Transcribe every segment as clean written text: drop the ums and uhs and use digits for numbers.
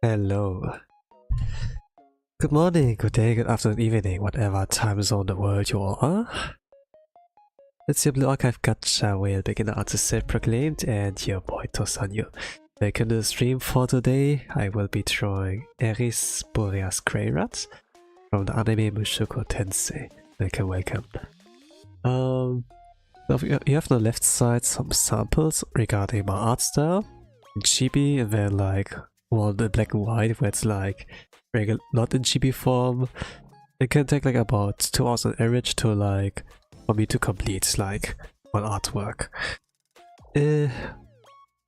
Hello. Good morning, good day, good afternoon, evening, whatever time zone the world you all are. It's your Blue Archive Gacha Whale Beginner Artist Self-Proclaimed and your boy Tosanyo. Welcome to the stream for today. I will be drawing Eris Boreas Greyrat from the anime Mushoku Tensei. Welcome. So you have on the left side some samples regarding my art style in chibi, and then like one in black and white where it's like regular, not in chibi form. It can take like about 2 hours on average to like for me to complete like one artwork.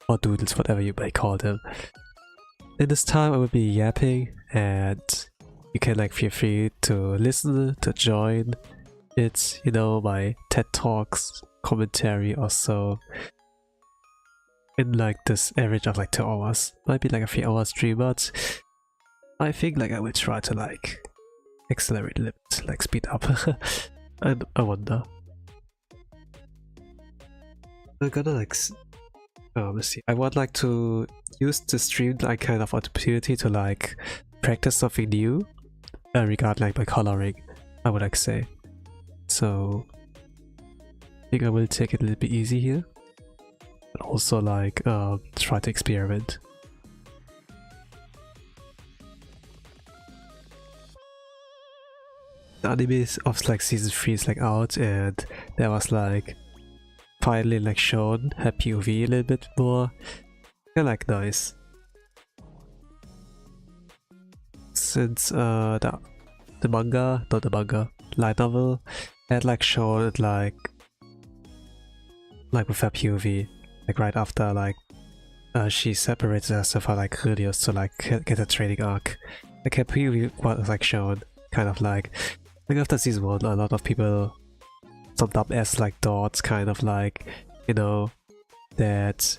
Or doodles, whatever you may call them. In this time I will be yapping, and you can like feel free to listen, to join. It's, you know, my TED Talks commentary or so. In like this average of like 2 hours. Might be like a 3-hour stream, but I think like I will try to like accelerate a little bit, like speed up. And I wonder. I'm gonna like let's see. I would like to use the stream like kind of opportunity to like practice something new regarding like my coloring, I would like say. So I think I will take it a little bit easy here. But also like try to experiment. The anime of like season 3 is like out, and there was like finally like shown her POV a little bit more. Kinda like nice. Since the manga, not the manga, light novel had like shown it like with her POV, like right after like she separated herself from like Rudius to like get a training arc. Like her POV was like shown kind of like after season 1, a lot of people summed up as like thoughts kind of like, you know, that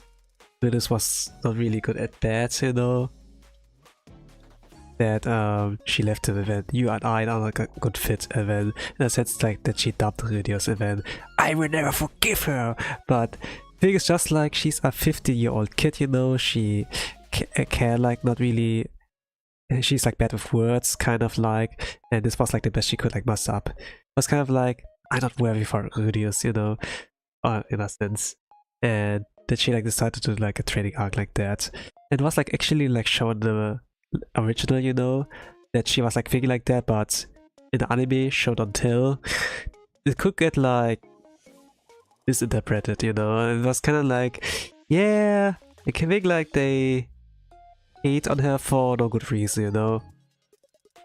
Rudius was not really good at that, you know, that she left him, and then you and I are like a good fit, and then in a sense like that she dubbed Rudius, and then I will never forgive her. But the thing is just like she's a 15-year-old kid, you know, she can like not really, she's like bad with words kind of like, and this was like the best she could like muster up. It was kind of like, I'm not worthy for Rudius, you know, in a sense. And then she like decided to do like a training arc like that. And it was like actually like shown the original, you know, that she was like thinking like that, but in the anime showed until it could get like misinterpreted, you know. It was kind of like, yeah, it can make like they hate on her for no good reason, you know.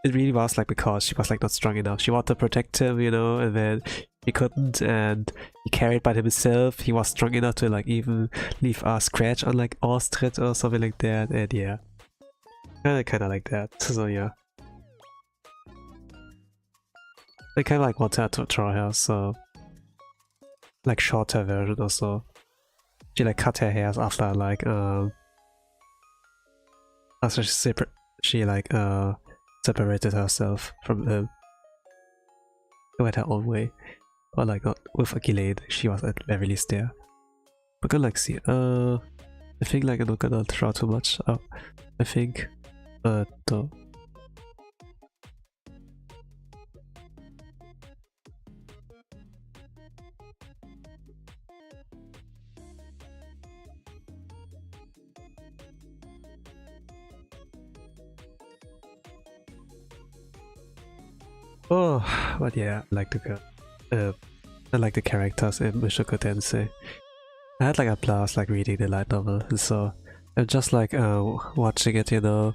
It really was like because she was like not strong enough. She wanted to protect him, you know, and then he couldn't, and he carried by himself. He was strong enough to like even leave a scratch on like Ostrid or something like that, and yeah. Kinda like that, so yeah. I kinda like wanted to draw her, so like shorter version or so. She like cut her hairs after like after she like separated herself from him. She went her own way. Or like not with a Gilade, she was at the very least there. We're gonna like see, I think like I'm not gonna draw too much. Oh, I think though. Oh, but yeah, I like the characters in Mushoku Tensei. I had like a blast like reading the light novel, and so I'm just like watching it, you know,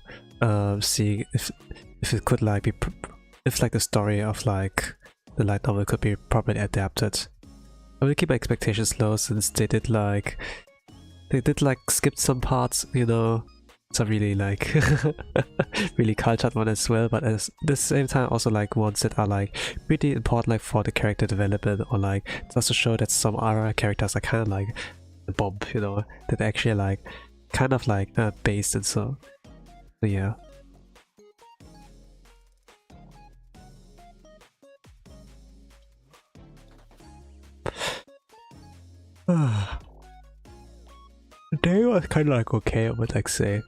seeing if it could like be if like the story of like the light novel could be properly adapted. I will keep my expectations low since they did like skip some parts, you know. It's a really like really cultured one as well, but at the same time also like ones that are like pretty important like for the character development, or like just to show that some other characters are kind of like a bomb, you know, that actually like kind of like based, and so yeah. The day was kind of like okay, I would like say.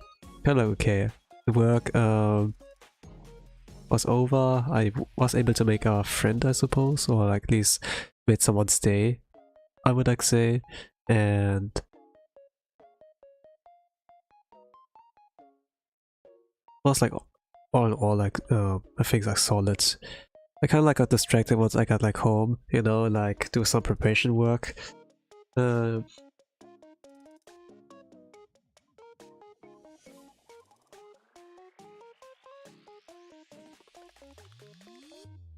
Kind of like okay. the work was over, I was able to make a friend, I suppose, or like at least made someone stay, I would like say, and was like all in all like I think like solid. I kind of like got distracted once I got like home, you know, like do some preparation work.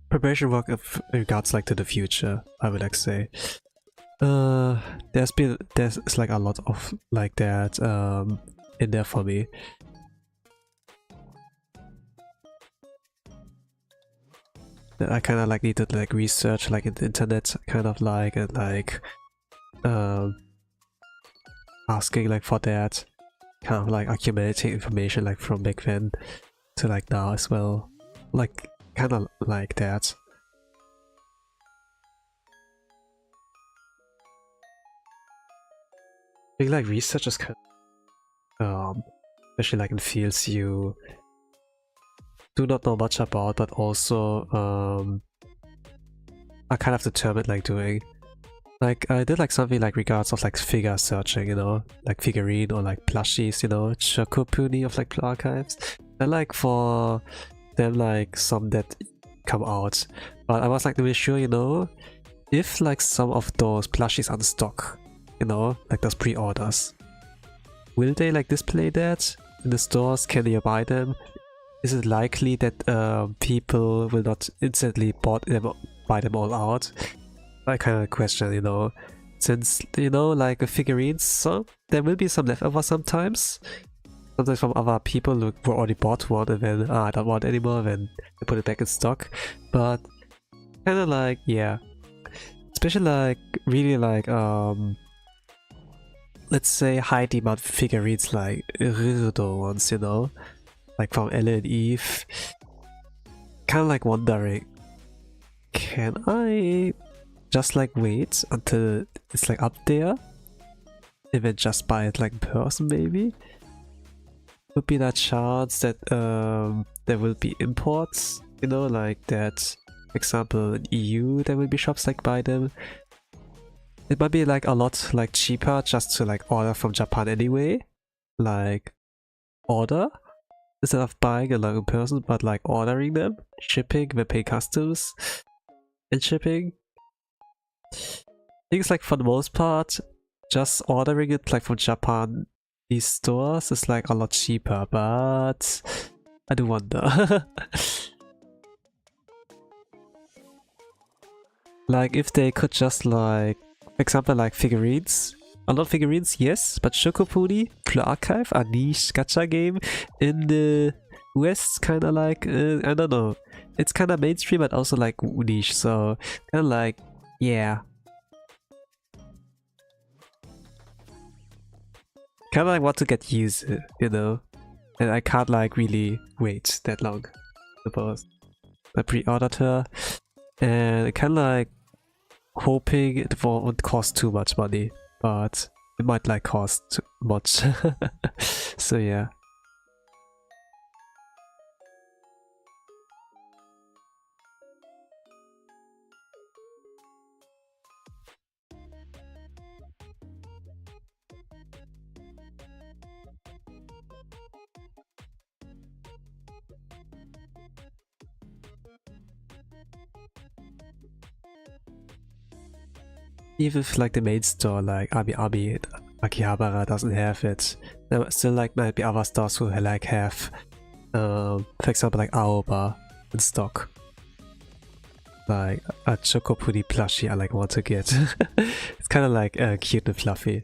Preparation work of regards like to the future, I would like say. There's like a lot of like that in there for me. That I kind of like needed like research like in the internet, kind of like, and like asking like for that, kind of like accumulating information like from back then to like now as well, like kind of like that. I think like research is kind of, especially like in fields you do not know much about, but also are kind of determined like doing. Like I did like something like regards of like figure searching, you know, like figurine or like plushies, you know, Shokopuni of like archives. And like for them like some that come out. But I was like really sure, you know, if like some of those plushies are in stock, you know, like those pre-orders, will they like display that in the stores? Can you buy them? Is it likely that people will not instantly buy them all out? I kind of question, you know, since, you know, like figurines, so there will be some leftover sometimes from other people who already bought one and then, I don't want anymore, then they put it back in stock. But kind of like, yeah, especially like really like let's say high demand figurines like Rirdo ones, you know, like from Ella and Eve. Kind of like wondering, can I just like wait until it's like up there and then just buy it like in person? Maybe would be that chance that there will be imports, you know, like that, for example in EU there will be shops like buy them. It might be like a lot like cheaper just to like order from Japan anyway, like order instead of buying it like in person, but like ordering them, shipping, then pay customs and shipping. I think it's like for the most part, just ordering it like from Japan, these stores is like a lot cheaper, but I do wonder. Like if they could just like, for example, like figurines. A lot of figurines, yes, but Shokopuni, Blue Archive, a niche gacha game in the West, kind of like, I don't know. It's kind of mainstream, but also like niche, so kind of like, yeah. Kind of like want to get used to, you know? And I can't like really wait that long, I suppose. I pre-ordered her, and kind of like hoping it won't cost too much money, but it might like cost too much. So yeah. Even if like the main store like Abi Akihabara doesn't have it, there still like might be other stores who like have, for example like Aoba in stock. Like a Chocopudi plushie I like want to get. It's kind of like cute and fluffy.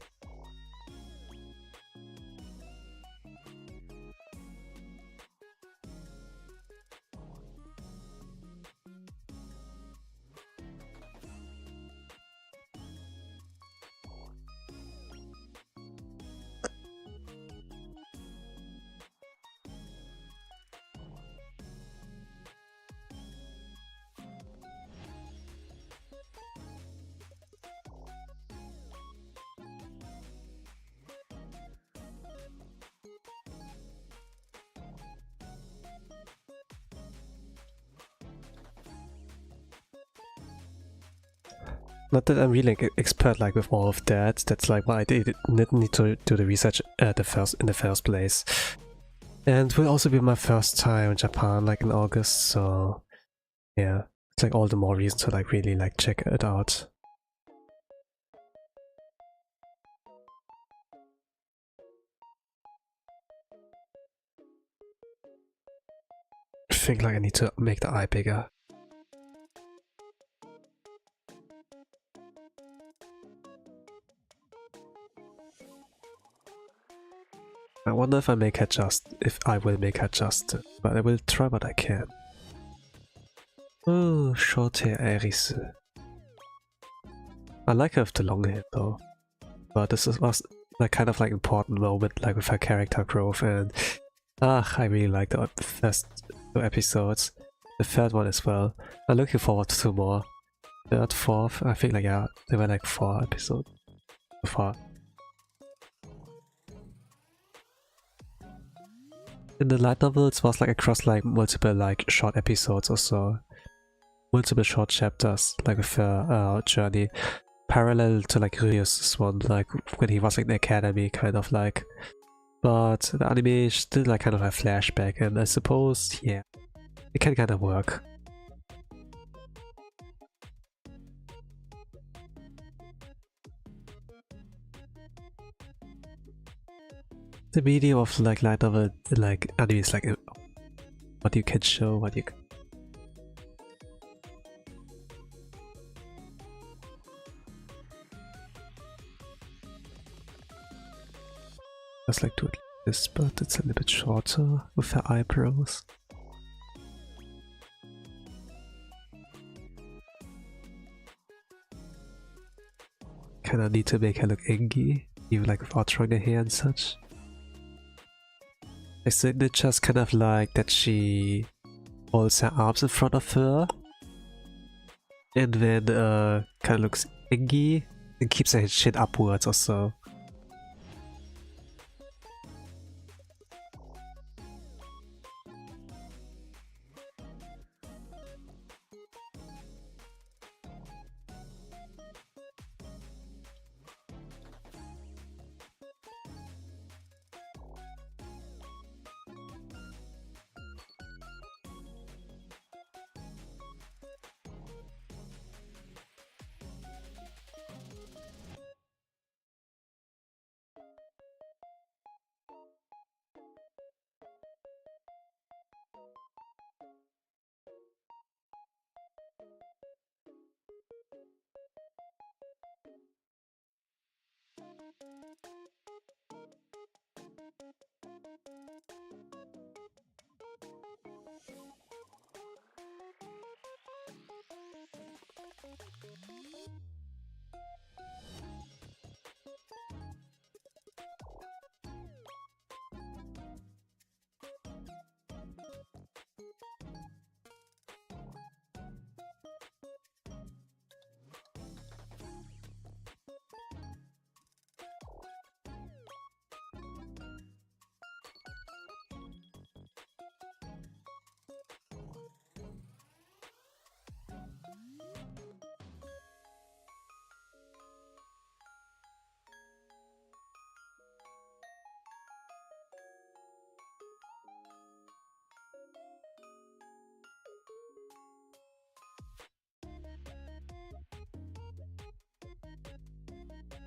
Not that I'm really like, expert like with all of that. That's like why I didn't need to do the research in the first place. And will also be my first time in Japan, like in August. So yeah, it's like all the more reason to like really like check it out. I think like I need to make the eye bigger. I wonder if I will make her just, but I will try what I can. Oh, short hair Eris. I like her with the long hair though, but this was like kind of like important moment like with her character growth, and I really like the first 2 episodes, the third one as well. I'm looking forward to 2 more. Third, fourth, I think like yeah, there were like 4 episodes so far. In the light novel, it was like across like multiple like short episodes or so, multiple short chapters, like with her journey, parallel to like Ryu's one, like when he was like in the academy, kind of like. But the anime is still like kind of a flashback, and I suppose yeah, it can kind of work. The medium of like light novel, like anime is like what you can show, what you can. Just like do it like this, but it's a little bit shorter with her eyebrows. Kinda need to make her look angry, even like without showing her hair and such. I think it's just kind of like that she holds her arms in front of her and then kind of looks angry and keeps her chin upwards or so.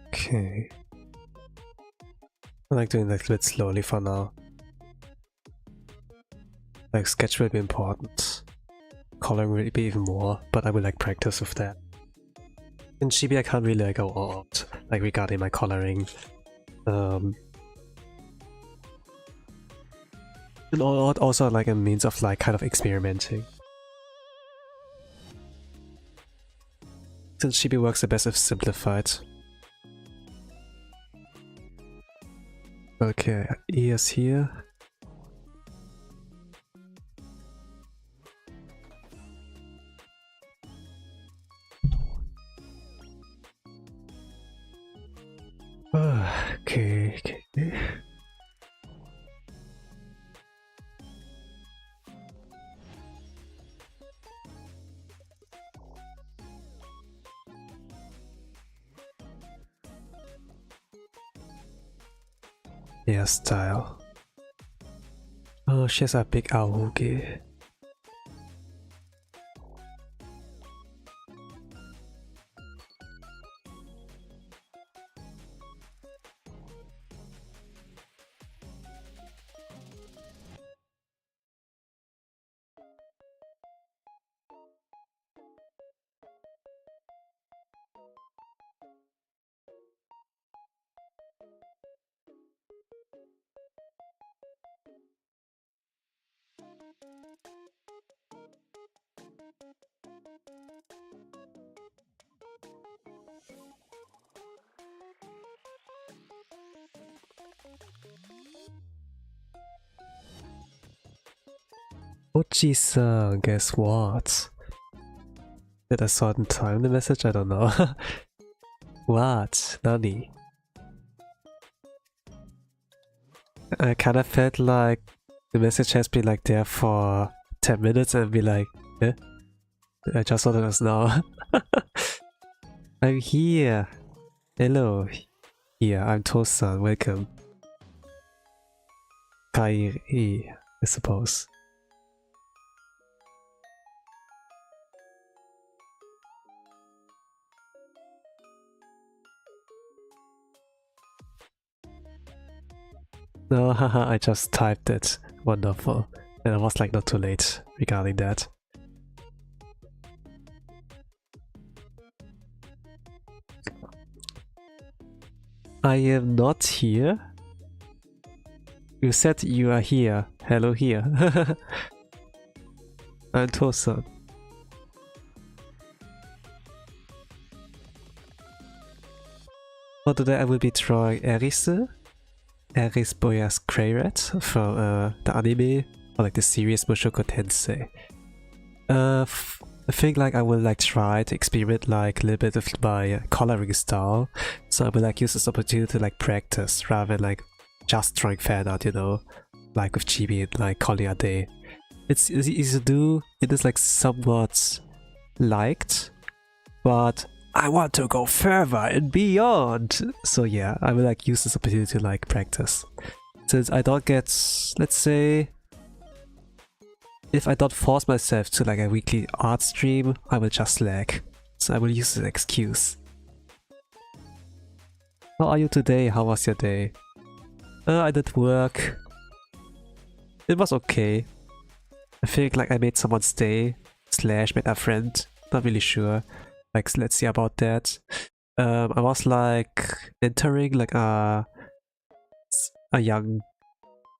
Okay. I like doing that a bit slowly for now. Like sketch will be important. Coloring will be even more, but I will like practice with that. In Chibi I can't really like, go out like regarding my coloring. And also like a means of like kind of experimenting. Since Chibi works the best if simplified. Okay, ears here. Okay. hairstyle. Oh, she has a big aoge. Ochi-san, guess what? Did I saw it in time the message? I don't know. What? Nani? I kinda felt like the message has been like there for 10 minutes and be like, eh? I just saw it now. I'm here. Hello. Here, I'm Tosan. Welcome. Kairi, I suppose. No, haha, I just typed it. Wonderful. And I was like not too late regarding that. I am not here. You said you are here. Hello here. I'm Tosan. For today I will be drawing Eris Boreas Greyrat from the anime or like the series Mushoku Tensei. I think like I will like try to experiment like a little bit of my coloring style, so I will like use this opportunity to like practice rather than like just drawing fan art, you know, like with chibi and like calling a day. It's easy to do, it is like somewhat liked, but I want to go further and beyond. So yeah, I will like use this opportunity to like practice. Since I don't get, let's say, if I don't force myself to like a weekly art stream, I will just lag. So I will use this excuse. How are you today? How was your day? I did work. It was okay. I think like I made someone's day, / made a friend, not really sure. Like, let's see about that. I was like entering like a young,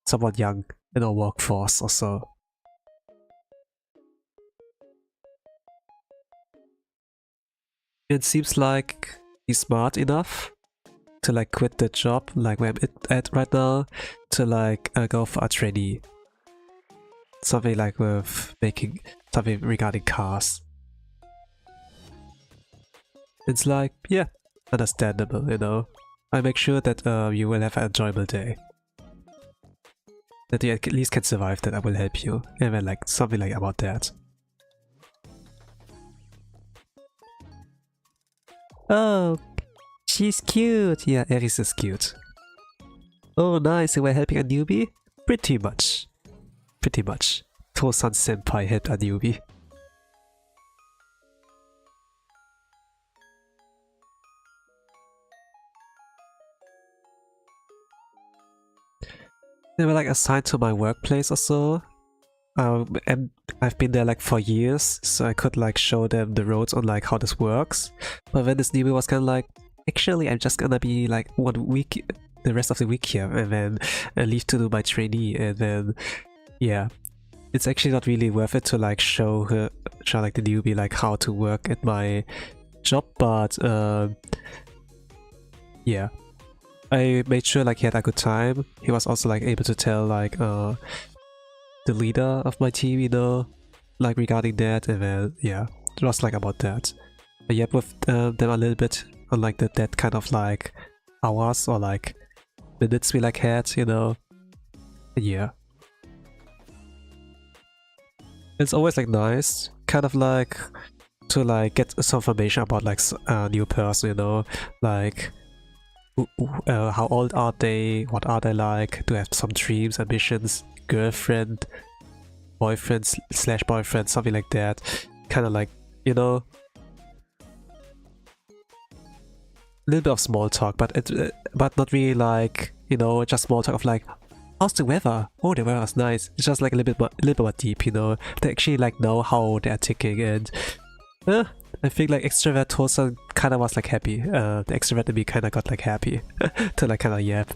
somewhat young in our workforce or so. It seems like he's smart enough to like quit the job like where I'm at right now to like go for a trainee. Something like with making something regarding cars. It's like, yeah, understandable, you know. I make sure that you will have an enjoyable day. That you at least can survive, that I will help you. And then like something like about that. Oh, she's cute. Yeah, Eris is cute. Oh, nice. We're helping a newbie? Pretty much. Pretty much. Tosan senpai helped a newbie. They were like assigned to my workplace or so. And I've been there like for years, so I could like show them the roads on like how this works. But then this newbie was kind of like, actually I'm just gonna be like 1 week, the rest of the week here, and then leave to do my trainee, and then yeah, it's actually not really worth it to like show like the newbie like how to work at my job. But yeah, I made sure like he had a good time. He was also like able to tell like the leader of my team, you know, like regarding that, and then yeah, just like about that. I yapped with them a little bit on like that kind of like hours or like minutes we like had, you know. Yeah, it's always like nice, kind of like to like get some information about like a new person, you know, like how old are they, what are they like, do they have some dreams, ambitions, girlfriend, boyfriend slash boyfriend, something like that. Kind of like, you know, a little bit of small talk, but not really like, you know, just small talk of like, how's the weather? Oh, the weather is nice. It's just like a little bit more deep, you know. They actually like know how they're ticking, and I think like extrovert Tosan kind of was like happy. The extrovert in me kind of got like happy to like kind of yap.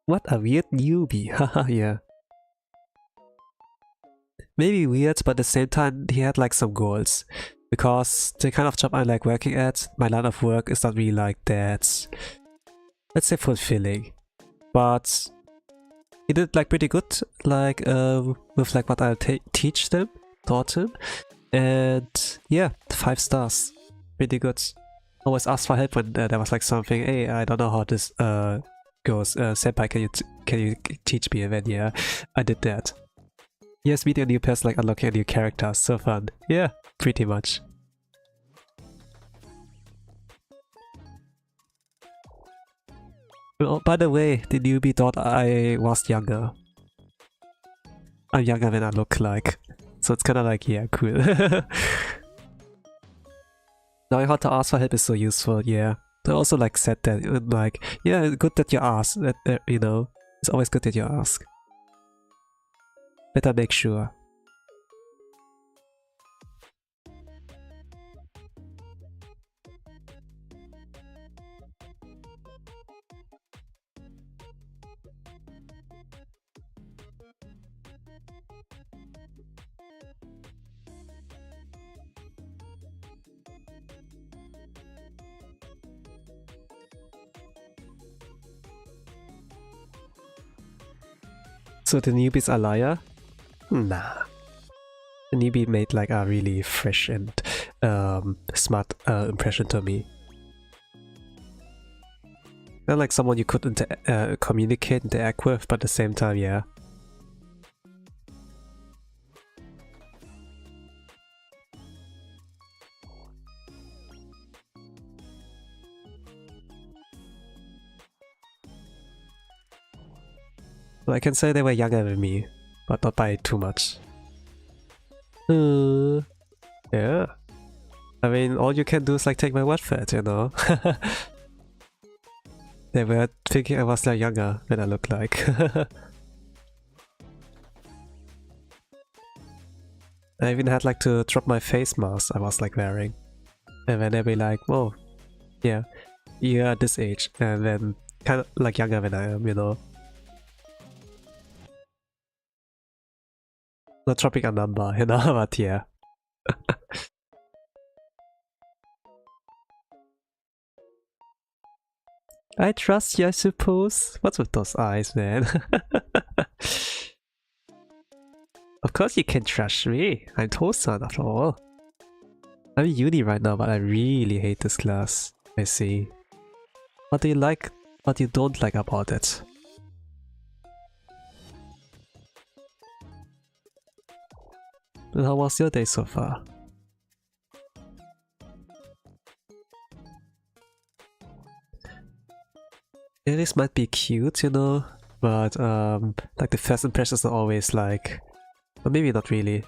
What a weird newbie, haha, yeah. Maybe weird, but at the same time he had like some goals. Because the kind of job I like working at, my line of work is not really like that, let's say, fulfilling. But he did like pretty good, like with like what I taught him, and yeah, 5 stars, pretty good. Always asked for help when there was like something. Hey, I don't know how this goes. Senpai, can you teach me? And then yeah, I did that. Yes, meeting a new person, like unlocking a new character, so fun. Yeah, pretty much. Oh, by the way, the newbie thought I was younger. I'm younger than I look like. So it's kinda like, yeah, cool. Knowing how to ask for help is so useful, yeah. They also like said that, like, yeah, good that you ask, you know. It's always good that you ask. Better make sure. So the newbies are liar? Nah. The newbie made like a really fresh and smart impression to me. Not like someone you could communicate, interact with, but at the same time, yeah. Well, I can say they were younger than me, but not by too much. Yeah. I mean, all you can do is like take my word for it, you know? They were thinking I was like younger than I look like. I even had like to drop my face mask I was like wearing. And then they'd be like, whoa, yeah, you're at this age. And then kind of like younger than I am, you know? Not dropping a number, you know, but yeah. I trust you, I suppose. What's with those eyes, man? Of course you can trust me. I'm Tosan after all. I'm in uni right now, but I really hate this class. I see. What do you like? What you don't like about it? And how was your day so far? Eris might be cute, you know, but like the first impressions are always like, or maybe not really.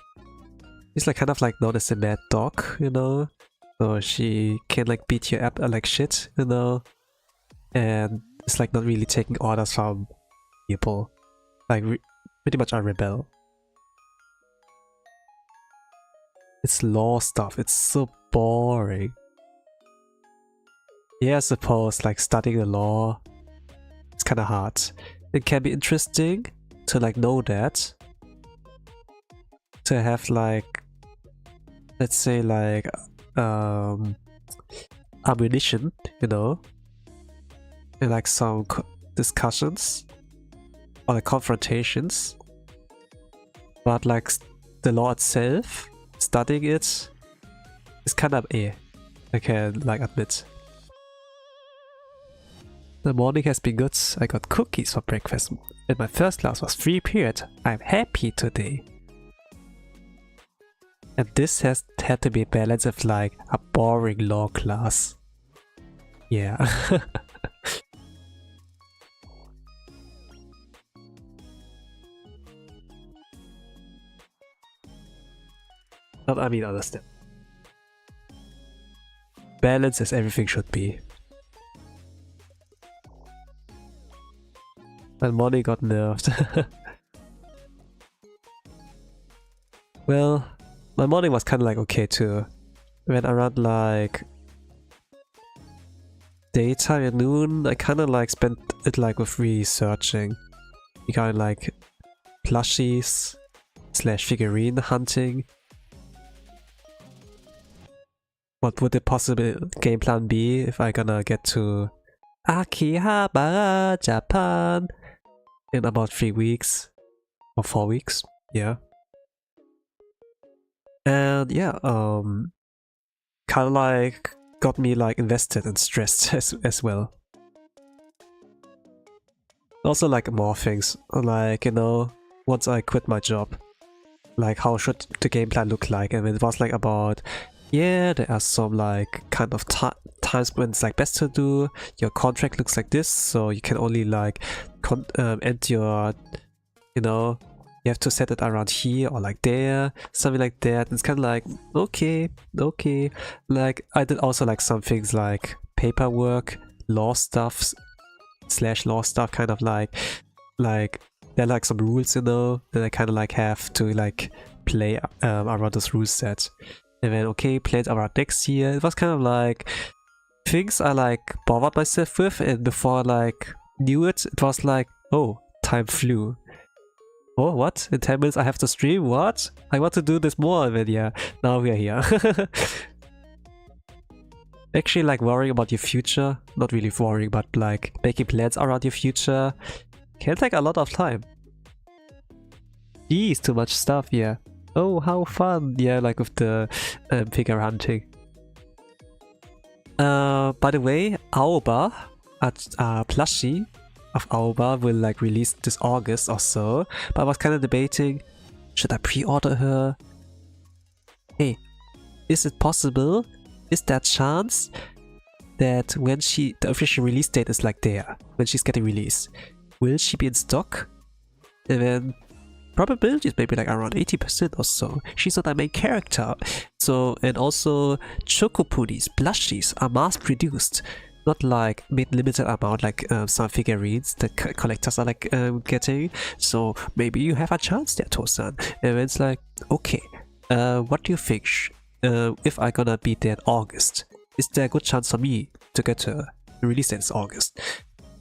She's like kind of like known as a mad dog, you know, so she can like beat you up like shit, you know, and it's like not really taking orders from people, like pretty much a rebel. It's law stuff, it's so boring. Yeah, I suppose like studying the law, it's kind of hard. It can be interesting to like know that, to have like, let's say like ammunition, you know, and like some discussions or like confrontations, but like the law itself, studying it, is kind of I can like admit. The morning has been good. I got cookies for breakfast and my first class was free period. I'm happy today. And this had to be balanced with like a boring law class. Yeah. But I mean, understand. Balance as everything should be. And money got nerfed. Well, my morning was kind of like okay too. When around like daytime at noon, I kind of like spent it like with researching. You got like plushies / figurine hunting. What would the possible game plan be if I gonna get to Akihabara, Japan in about 3 weeks or 4 weeks? Yeah. And yeah, kind of like got me like invested and stressed as well. Also like more things, like, you know, once I quit my job, like how should the game plan look like? And it was like about, yeah, there are some like kind of times when it's like best to do. Your contract looks like this, so you can only like end your, you know, you have to set it around here or like there, something like that. It's kind of like, okay. Like I did also like some things like paperwork, law stuff / law stuff, kind of like there are like some rules, you know, that I kind of like have to like play around this rule set. And then okay, play it around next year. It was kind of like things I like bothered myself with, and before I like knew it, it was like, oh, time flew. Oh, what? In 10 minutes I have to stream? What? I want to do this more, and then yeah, now we are here. Actually, like worrying about your future, not really worrying, but like making plans around your future can take a lot of time. Jeez, too much stuff, yeah. Oh, how fun! Yeah, like with the figure hunting. By the way, Aoba, plushie of Aoba will like release this August or so, but I was kind of debating, should I pre-order her? Hey, is it possible? Is there a chance that when the official release date is like there, when she's getting released, will she be in stock? And then probability is maybe like around 80% or so. She's not a main character. So, and also Chocopoonies, plushies are mass produced. Not like made limited amount like some figurines that collectors are like getting. So maybe you have a chance there, Tosan. And it's like, okay, what do you think? If I gonna be there in August, is there a good chance for me to get her release in August?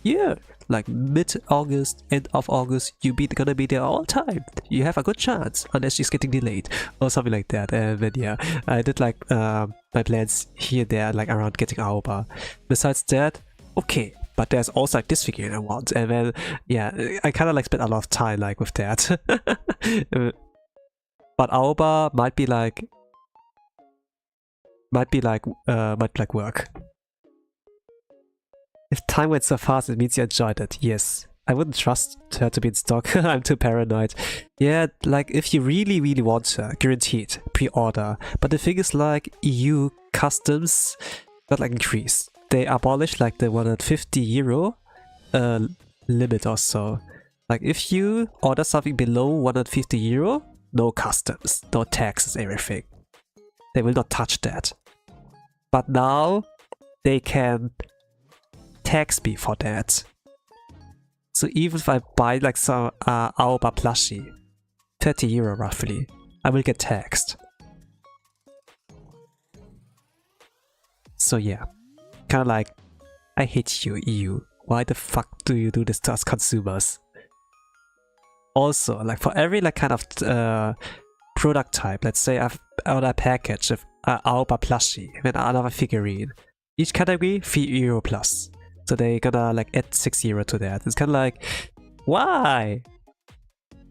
Yeah, like mid-August, end of August, gonna be there all time. You have a good chance, unless she's getting delayed or something like that. And then yeah, I did like my plans here there, like around getting Aoba. Besides that, okay, but there's also like this figure I want, and then yeah, I kind of like spent a lot of time like with that. But Aoba might be like work. If time went so fast, it means you enjoyed it. Yes. I wouldn't trust her to be in stock. I'm too paranoid. Yeah, like if you really, really want her, guaranteed, pre-order. But the thing is like EU customs got like increased. They abolished like the €150 limit or so. Like if you order something below €150, no customs, no taxes, everything. They will not touch that. But now they can tax me for that. So even if I buy like some Aoba plushie, €30 roughly, I will get taxed. So yeah, kind of like, I hate you, EU. Why the fuck do you do this to us consumers? Also, like for every like kind of product type, let's say I've ordered a package of Aoba plushie and another figurine. Each category €3 plus. So they're gonna like add €6 to that. It's kind of like, why?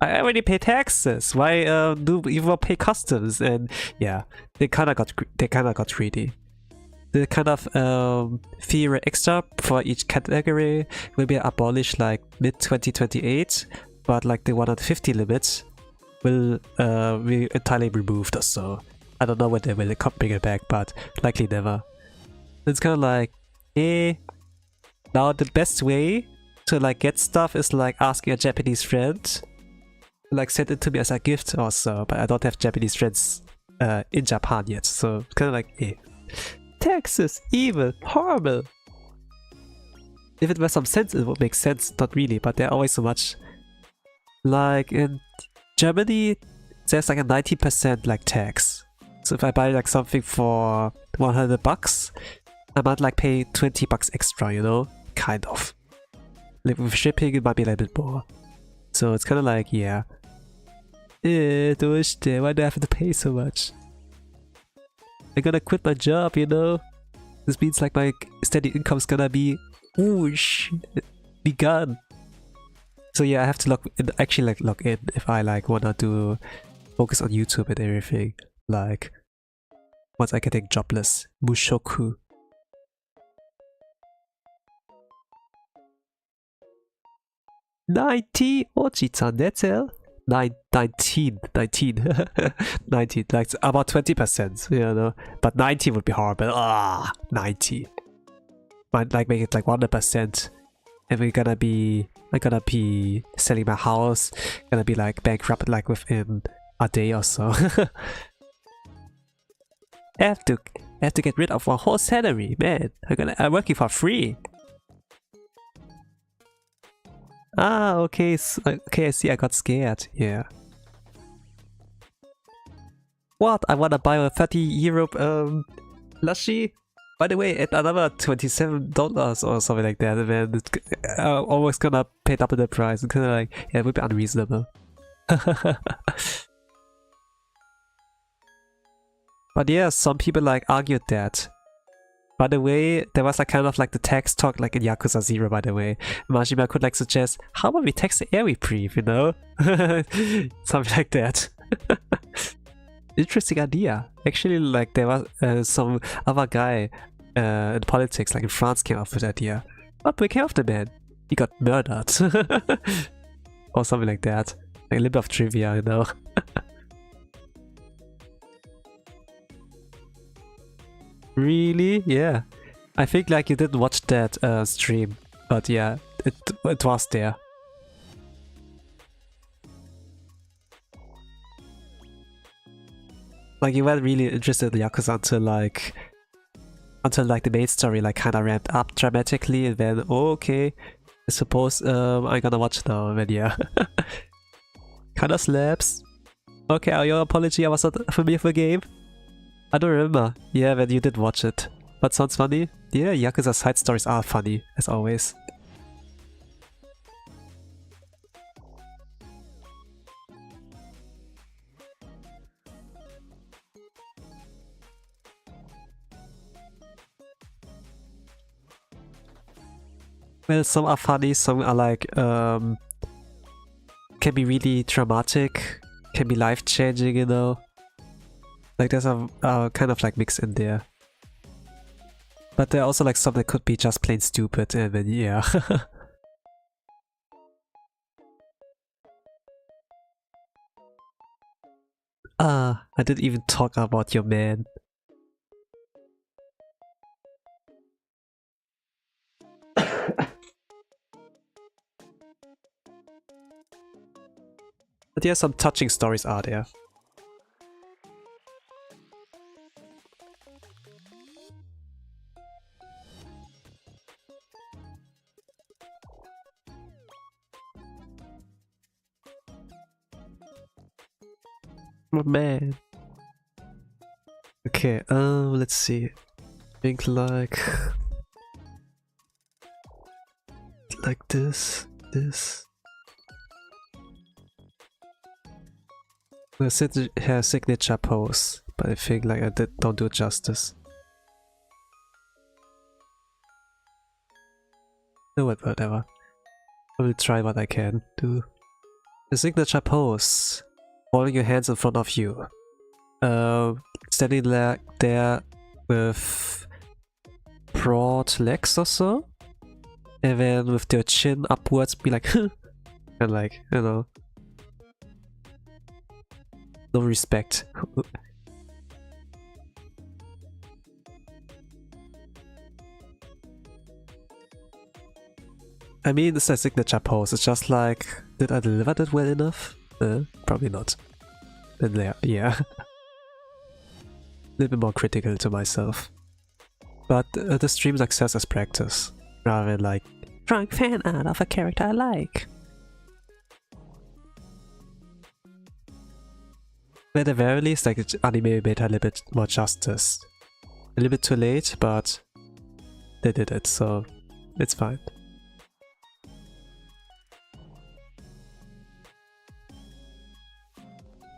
I already pay taxes. Why do you even pay customs? And yeah, they kind of got greedy. The kind of fee extra for each category will be abolished like mid 2028, but like the 150 limit will be entirely removed or so. I don't know when they will bring it back, but likely never. It's kind of like, now the best way to like get stuff is like asking a Japanese friend, like send it to me as a gift or so, but I don't have Japanese friends in Japan yet, so it's kind of like, Texas, evil, horrible. If it was some sense, it would make sense. Not really, but there are always so much. Like in Germany, there's like a 90% like tax. So if I buy like something for 100 bucks, I might like pay 20 bucks extra, you know? Kind of. Like with shipping, it might be a little bit more. So it's kind of like, yeah. Why do I have to pay so much? I'm gonna quit my job, you know? This means like my steady income's gonna be whoosh, be gone. So yeah, I have to log in, actually like log in if I like wanna do focus on YouTube and everything. Like once I getting jobless. Mushoku. $90 Oji-chan, that's all. 19, like about 20%, you know, but 90 would be horrible. 90. Might like make it like 100%, and I'm gonna be selling my house, gonna be like bankrupt like within a day or so. I have to get rid of my whole salary, man. I'm working for free. Okay, okay, I see, I got scared, yeah. What? I wanna buy a 30 euro plushie? By the way, at another $27 or something like that, and then I'm almost gonna pay double the price. It's kinda like, yeah, it would be unreasonable. But yeah, some people like argued that. By the way, there was like kind of like the tax talk like in Yakuza 0, by the way. Majima could like suggest, how about we tax the air we breathe, you know? Something like that. Interesting idea. Actually, like there was some other guy in politics, like in France, came up with the idea. But we came off the man. He got murdered. Or something like that. Like a little bit of trivia, you know? Really? Yeah. I think like you didn't watch that stream, but yeah, it was there. Like you weren't really interested in Yakuza until like the main story like kinda ramped up dramatically, and then okay, I suppose I'm gonna watch now, and yeah. Kinda slaps. Okay, your apology, I was not familiar with the game. I don't remember. Yeah, when you did watch it. But sounds funny. Yeah, Yakuza side stories are funny, as always. Well, some are funny, some are like, can be really dramatic, can be life-changing, you know? Like there's a kind of like mix in there. But there are also like some that could be just plain stupid, and then yeah. I didn't even talk about your man. But yeah, some touching stories are there. Oh man. Okay, let's see. Think like this. We'll sit her signature pose, but I think like I don't do it justice. No, whatever. I will try what I can do. The signature pose. Holding your hands in front of you. Standing there with broad legs or so. And then with their chin upwards, be like, and like, you know. No respect. I mean, it's a signature pose. It's just like, did I deliver that well enough? Probably not. And there, yeah. A little bit more critical to myself. But the stream success is practice, rather than like, drawing fan art of a character I like. But at the very least, like, the anime made a little bit more justice. A little bit too late, but they did it, so it's fine.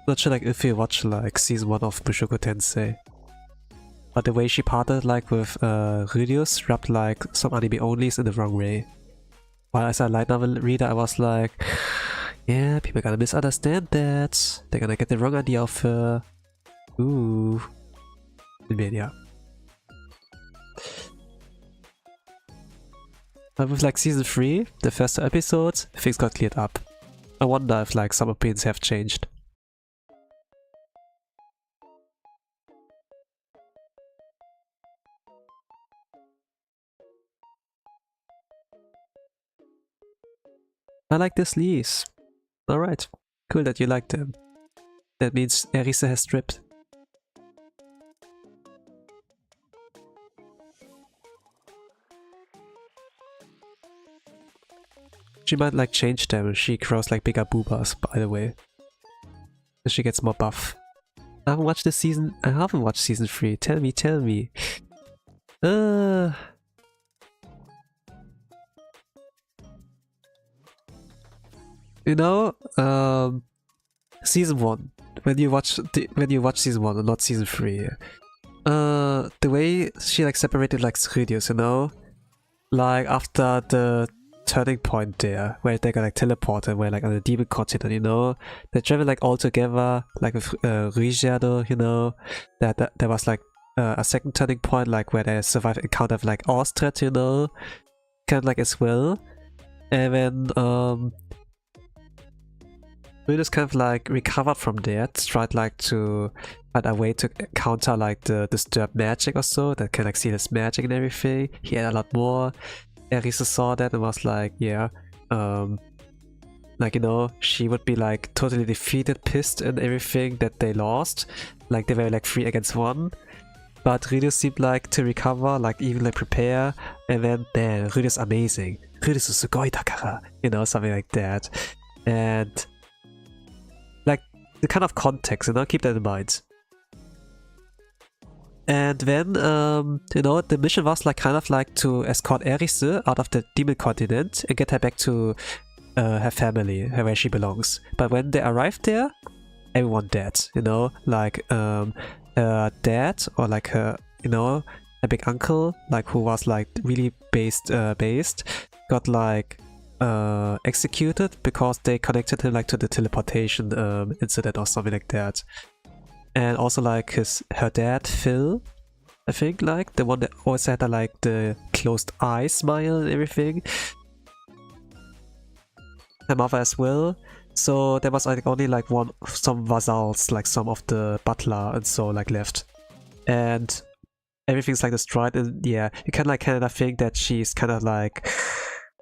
Not sure like if you watch like season 1 of Mushoku Tensei, but the way she parted like with Rudius rubbed like some anime onlys in the wrong way. While as a light novel reader I was like, yeah, people are gonna misunderstand that, they're gonna get the wrong idea of her. Ooh. Yeah. But with like season 3, the first 2 episodes, things got cleared up. I wonder if like some opinions have changed. I like the sleeves. Alright, cool that you like them. That means Eris has stripped. She might like change them if she grows like bigger boobas, by the way. If she gets more buff. I haven't watched this season. I haven't watched season 3. Tell me, tell me. You know, season 1. When you watch season 1 and not season 3, the way she like separated like Rudius, you know, like after the turning point there, where they got like teleported, where like on the demon continent, you know, they travel like all together, like with Ricciardo, you know, that there was like a second turning point, like where they survived encounter with like Ostret, you know, kind of like as well, and then we just kind of like recovered from there, tried like to find a way to counter like the disturbed magic or so, that can like see this magic and everything. He had a lot more. Eris saw that and was like, yeah, like, you know, she would be like totally defeated, pissed and everything that they lost. Like they were like 3 against 1. But Rudius seemed like to recover, like even like prepare, and then damn, Rudius amazing. Rudius is sugoi dakara, you know, something like that. And like the kind of context, you know, keep that in mind. And then, you know, the mission was like kind of like to escort Eris out of the demon continent and get her back to her family, where she belongs. But when they arrived there, everyone dead, you know, like her dad, or like her, you know, a big uncle, like who was like really based, got like executed because they connected him like to the teleportation incident or something like that. And also like her dad, Phil, I think, like the one that always had like the closed eye smile and everything. Her mother as well. So there was like only like some vassals, like some of the butler and so like left. And everything's like destroyed, and yeah, you can like kind of think that she's kind of like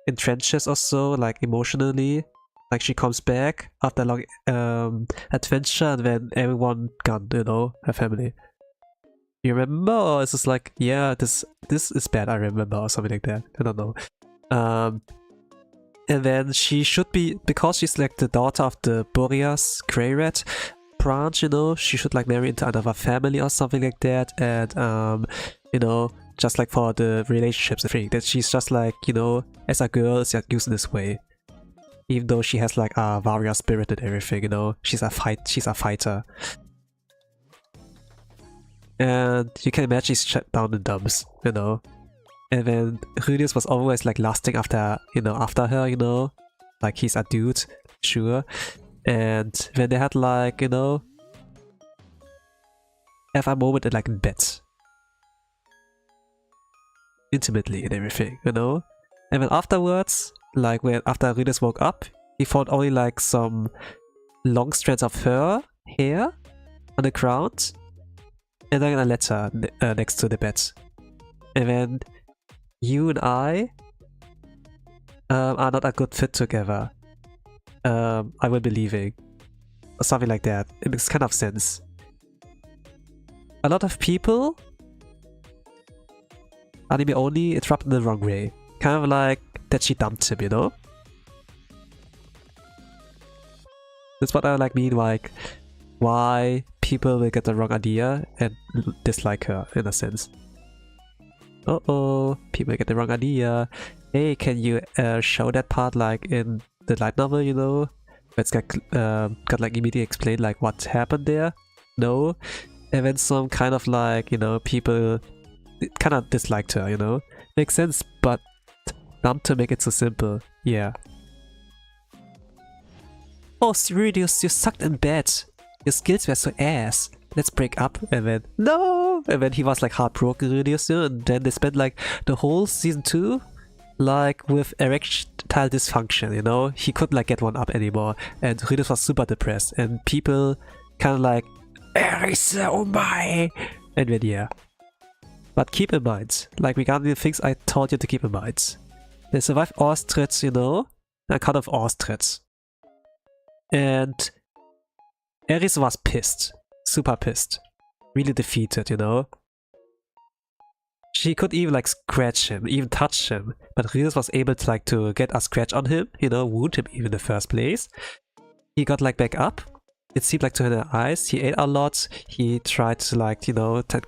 in trenches or so, like emotionally. Like she comes back after a long adventure, and then everyone gone, you know, her family. You remember? Or is this like, yeah, this is bad, I remember, or something like that. I don't know. And then she should be, because she's like the daughter of the Boreas Greyrat branch, you know, she should like marry into another family or something like that. And you know, just like for the relationships, I think that she's just like, you know, as a girl, is used in this way. Even though she has like a warrior spirit and everything, you know, she's a fighter. And you can imagine she's shut down in dumps, you know. And then Rudius was always like lusting after, you know, after her, you know, like he's a dude, sure. And when they had like, you know, have a moment like in bed, intimately and everything, you know. And then afterwards, like when after Rudius woke up, he found only like some long strands of her hair on the ground, and then a letter next to the bed. And then you and I are not a good fit together. I will be leaving. Or something like that. It makes kind of sense. A lot of people, anime only, it's rubbed in the wrong way. Kind of like that she dumped him, you know? That's what I like mean, like why people will get the wrong idea and dislike her in a sense. Uh-oh, people get the wrong idea. Hey, can you show that part like in the light novel, you know? It's got like immediately explained like what happened there? No. And then some kind of like, you know, people kind of disliked her, you know? Makes sense, but dumb to make it so simple. Yeah. Oh, Sirius, you sucked in bed. Your skills were so ass. Let's break up. And then, no! And then he was like heartbroken, Sirius, you know? And then they spent like the whole season 2 like with erectile dysfunction, you know? He couldn't like get one up anymore. And Sirius was super depressed. And people kind of like, Eris, oh my! And then yeah. But keep in mind, like regarding the things I told you to keep in mind. They survived Austrits, you know? A kind of Austrits. And Eris was pissed. Super pissed. Really defeated, you know? She could even like scratch him, even touch him. But Rios was able to like to get a scratch on him, you know, wound him even in the first place. He got like back up. It seemed like to her eyes. He ate a lot. He tried to like, you know, to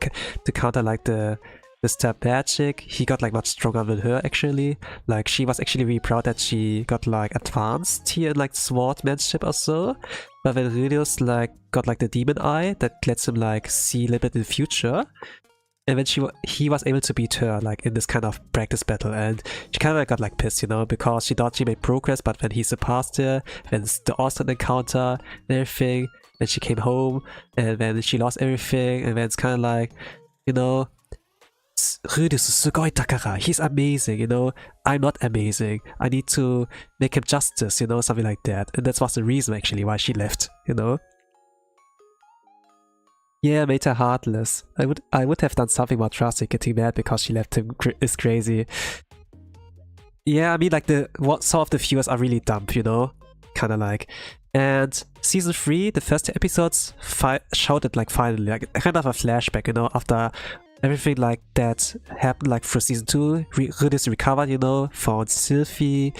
counter like the stab magic. He got like much stronger than her actually. Like she was actually really proud that she got like advanced here in like swordmanship or so. But when Rios like got like the demon eye that lets him like see a little bit in the future. And then he was able to beat her like in this kind of practice battle, and she kind of got like pissed, you know, because she thought she made progress, but when he surpassed her, then the Austrian encounter and everything, then she came home and then she lost everything, and then it's kind of like, you know, Ryudius is sugoi Takara, he's amazing, you know, I'm not amazing, I need to make him justice, you know, something like that. And that was the reason actually why she left, you know. Yeah, made her heartless. I would have done something more drastic. Getting mad because she left him is crazy. Yeah, I mean like some of the viewers are really dumb, you know? Kinda like. And season 3, the first 2 episodes showed it like finally, like kind of a flashback, you know, after everything like that happened like for season 2, Ryudius recovered, you know, found Sylphie,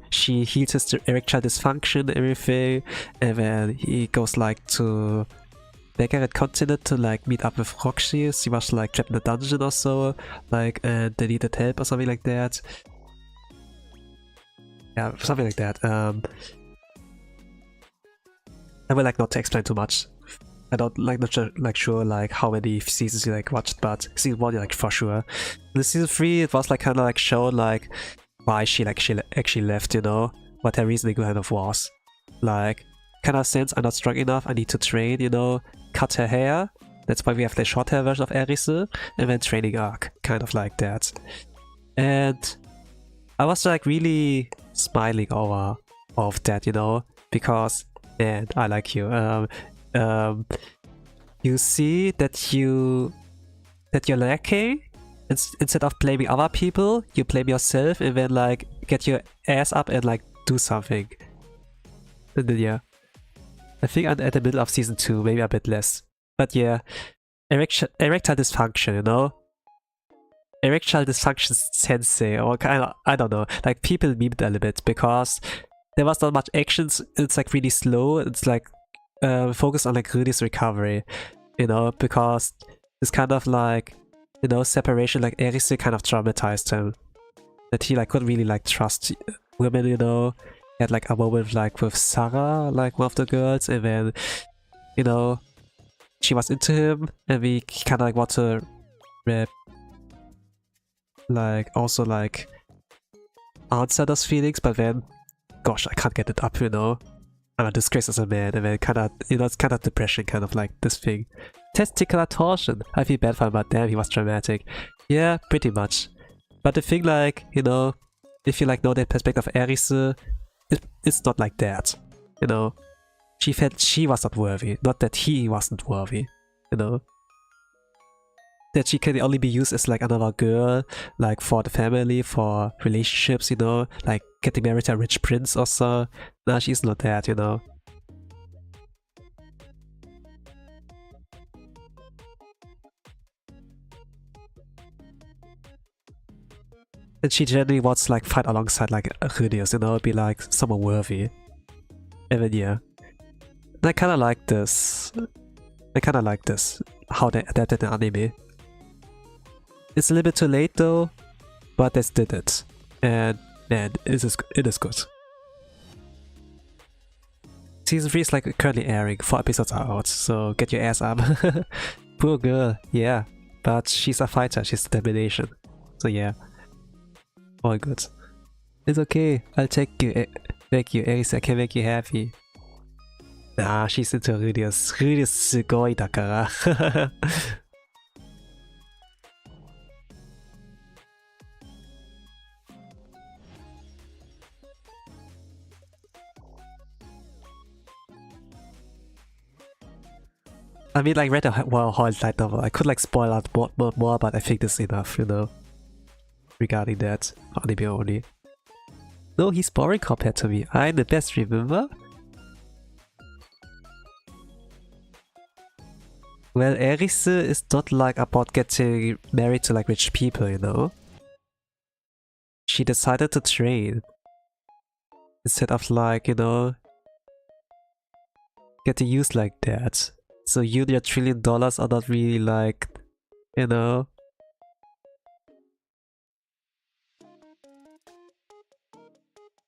she healed his erectile dysfunction, everything, and then he goes like to Greyrat continent to like meet up with Roxy. She was like trapped in a dungeon or so, like, and they needed help or something like that. Yeah, something like that. I would like not to explain too much. I don't like not sure like how many seasons you like watched, but season 1 like for sure. In season 3 it was like kind of like shown like why she actually left, you know, what her reasoning kind of was. Like kind of sense, I'm not strong enough, I need to train, you know, cut her hair. That's why we have the short hair version of Eris, and then training arc, kind of like that. And I was like really smiling over of that, you know, because man, I like you. You see that you're lacking. Instead of blaming other people, you blame yourself and then like get your ass up and like do something. And then yeah. I think I'm at the middle of season 2, maybe a bit less. But yeah, erectile dysfunction, you know? Erectile dysfunction sensei, or kind of, I don't know. Like people memed a little bit because there was not much actions. It's like really slow. It's like focused on like Rudy's recovery, you know? Because it's kind of like, you know, separation. Like Eris kind of traumatized him, that he like couldn't really like trust women, you know? Had like a moment like with Sarah, like one of the girls, and then, you know, she was into him, and we kind of like want to like also like answer those feelings, but then gosh, I can't get it up, you know. I'm a disgrace as a man, and then kind of, you know, it's kind of depression, kind of like this thing. Testicular torsion. I feel bad for him, but damn, he was dramatic. Yeah, pretty much. But the thing, like, you know, if you like know the perspective of Eris, it's not like that, you know. She felt she was not worthy, not that he wasn't worthy, you know. that she can only be used as like another girl, like for the family, for relationships, you know, like getting married to a rich prince or so. No, she's not that, you know. And she generally wants to like fight alongside like Rudius, you know, be like someone worthy. Even yeah. And I kinda like this. How they adapted the anime. It's a little bit too late though, but they did it. And man, it is good. Season 3 is like currently airing, 4 episodes are out, so get your ass up. Poor girl, yeah. But she's a fighter, she's determination. So yeah. All good. It's okay, I'll take you. Thank you, Eris, I can make you happy. Nah, she's into Rudius. Rudius すごいだから。I mean, like, read a whole light novel. I could like spoil out more, but I think this is enough, you know, regarding that anime only. No, he's boring compared to me. I'm the best, remember? Well, Eris is not like about getting married to like rich people, you know. She decided to train instead of like, you know, getting used like that. So you and your $1 trillion are not really like, you know.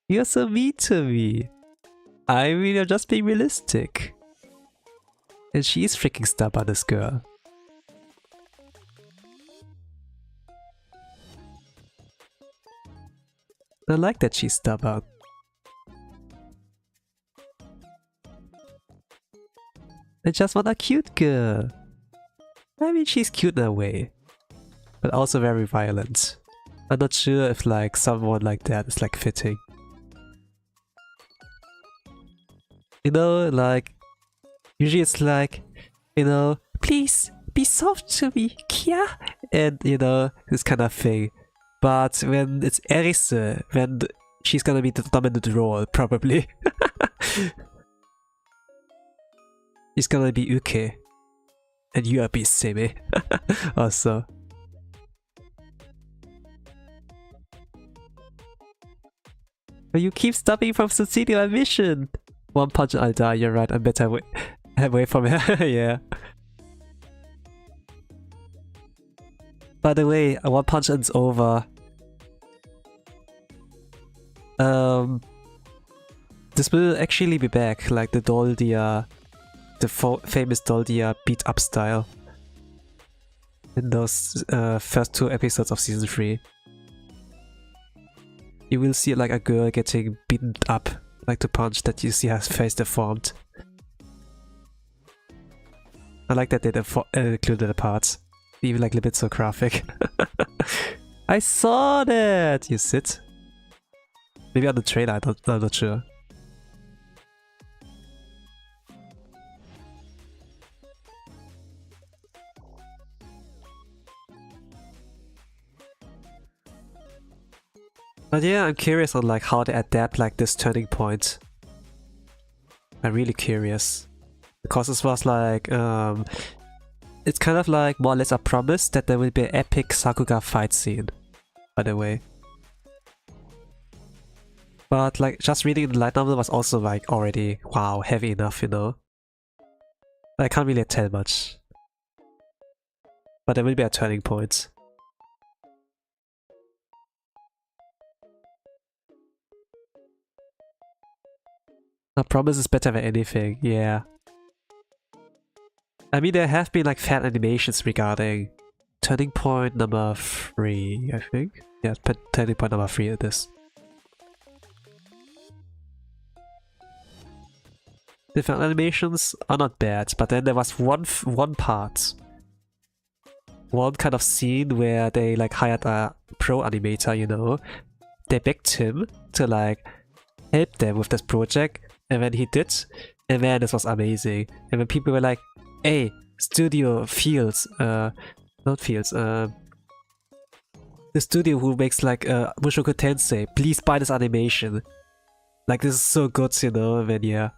You're so mean to me. I mean, you're just being realistic. And she's freaking stubborn, this girl. I like that she's stubborn. I just want a cute girl. I mean, she's cute in a way, but also very violent. I'm not sure if like someone like that is like fitting. You know, like, usually it's like, you know, please be soft to me, Kia, and you know, this kind of thing. But when it's Eris, when she's gonna be the dominant role, probably. She's gonna be Uke. And you are be Seme. Also. But you keep stopping from succeeding my mission! One punch and I'll die, you're right, I'm better away from her, yeah. By the way, one punch and's over. This will actually be back, like the Doldia, the famous Doldia beat up style in those first 2 episodes of season 3. You will see like a girl getting beaten up, like to punch, that you see her face deformed. I like that they included the parts, even like a little bit so graphic. I saw that! You sit. Maybe on the trailer, I'm not sure. But yeah, I'm curious on like how they adapt like this turning point. I'm really curious. Because this was like, it's kind of like more or less a promise that there will be an epic Sakuga fight scene, by the way. But like, just reading the light novel was also like already, wow, heavy enough, you know? I can't really tell much. But there will be a turning point. A promise is better than anything, yeah. I mean, there have been like fan animations regarding turning point number 3, I think. Yeah, turning point number 3 it is. The fan animations are not bad, but then there was one part, one kind of scene where they like hired a pro animator, you know. They begged him to like help them with this project, and when he did, and man, this was amazing. And when people were like, hey, studio feels, Not Fields, the studio who makes like Mushoku Tensei, please buy this animation. Like, this is so good, you know, and yeah.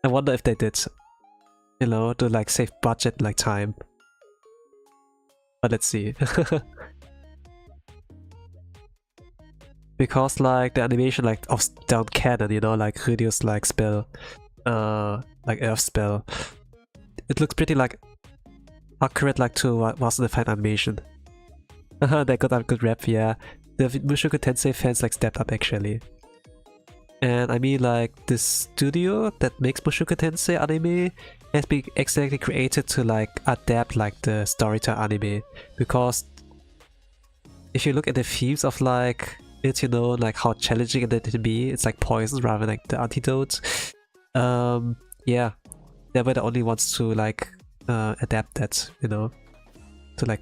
I wonder if they did, you know, to like save budget, like time. But let's see. Because like the animation like of down canon, you know, like Ryu's like spell, like Earth spell, it looks pretty like accurate like to Master Defined animation. They got a good rep, yeah. The Mushoku Tensei fans like stepped up actually. And I mean like this studio that makes Mushoku Tensei anime has been exactly created to like adapt like the story to anime. Because if you look at the themes of like it, you know, like how challenging it can be, it's like poison rather than like the antidote. Yeah, they were the only ones to like adapt that, you know, to like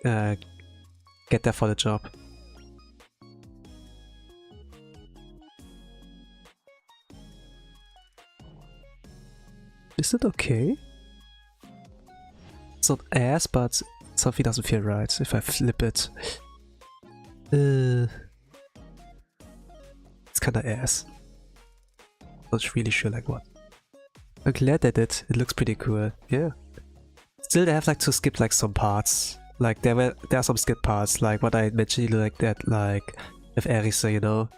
get there for the job. Is it okay? It's not ass, but something doesn't feel right if I flip it. It's kinda ass. Not really sure like what. I'm glad they did. It looks pretty cool. Yeah. Still, they have like to skip like some parts. Like there are some skip parts, like what I mentioned, like that, like with Eris, you know.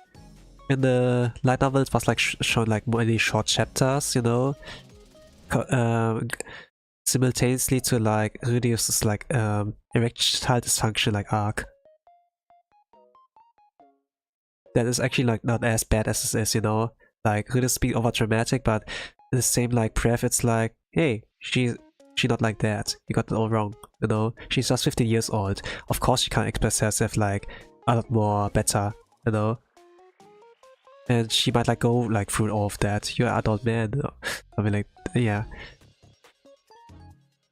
In the light novel, it was like shown like many short chapters, you know, simultaneously to like Ryu's like erectile dysfunction like arc. That is actually like not as bad as this is, you know. Like Ryu's being over dramatic, but in the same like breath, it's like, hey, she's not like that. You got it all wrong, you know. She's just 15 years old. Of course, she can't express herself like a lot more better, you know. And she might like go like through all of that. You're an adult man, you know? I mean, like, yeah.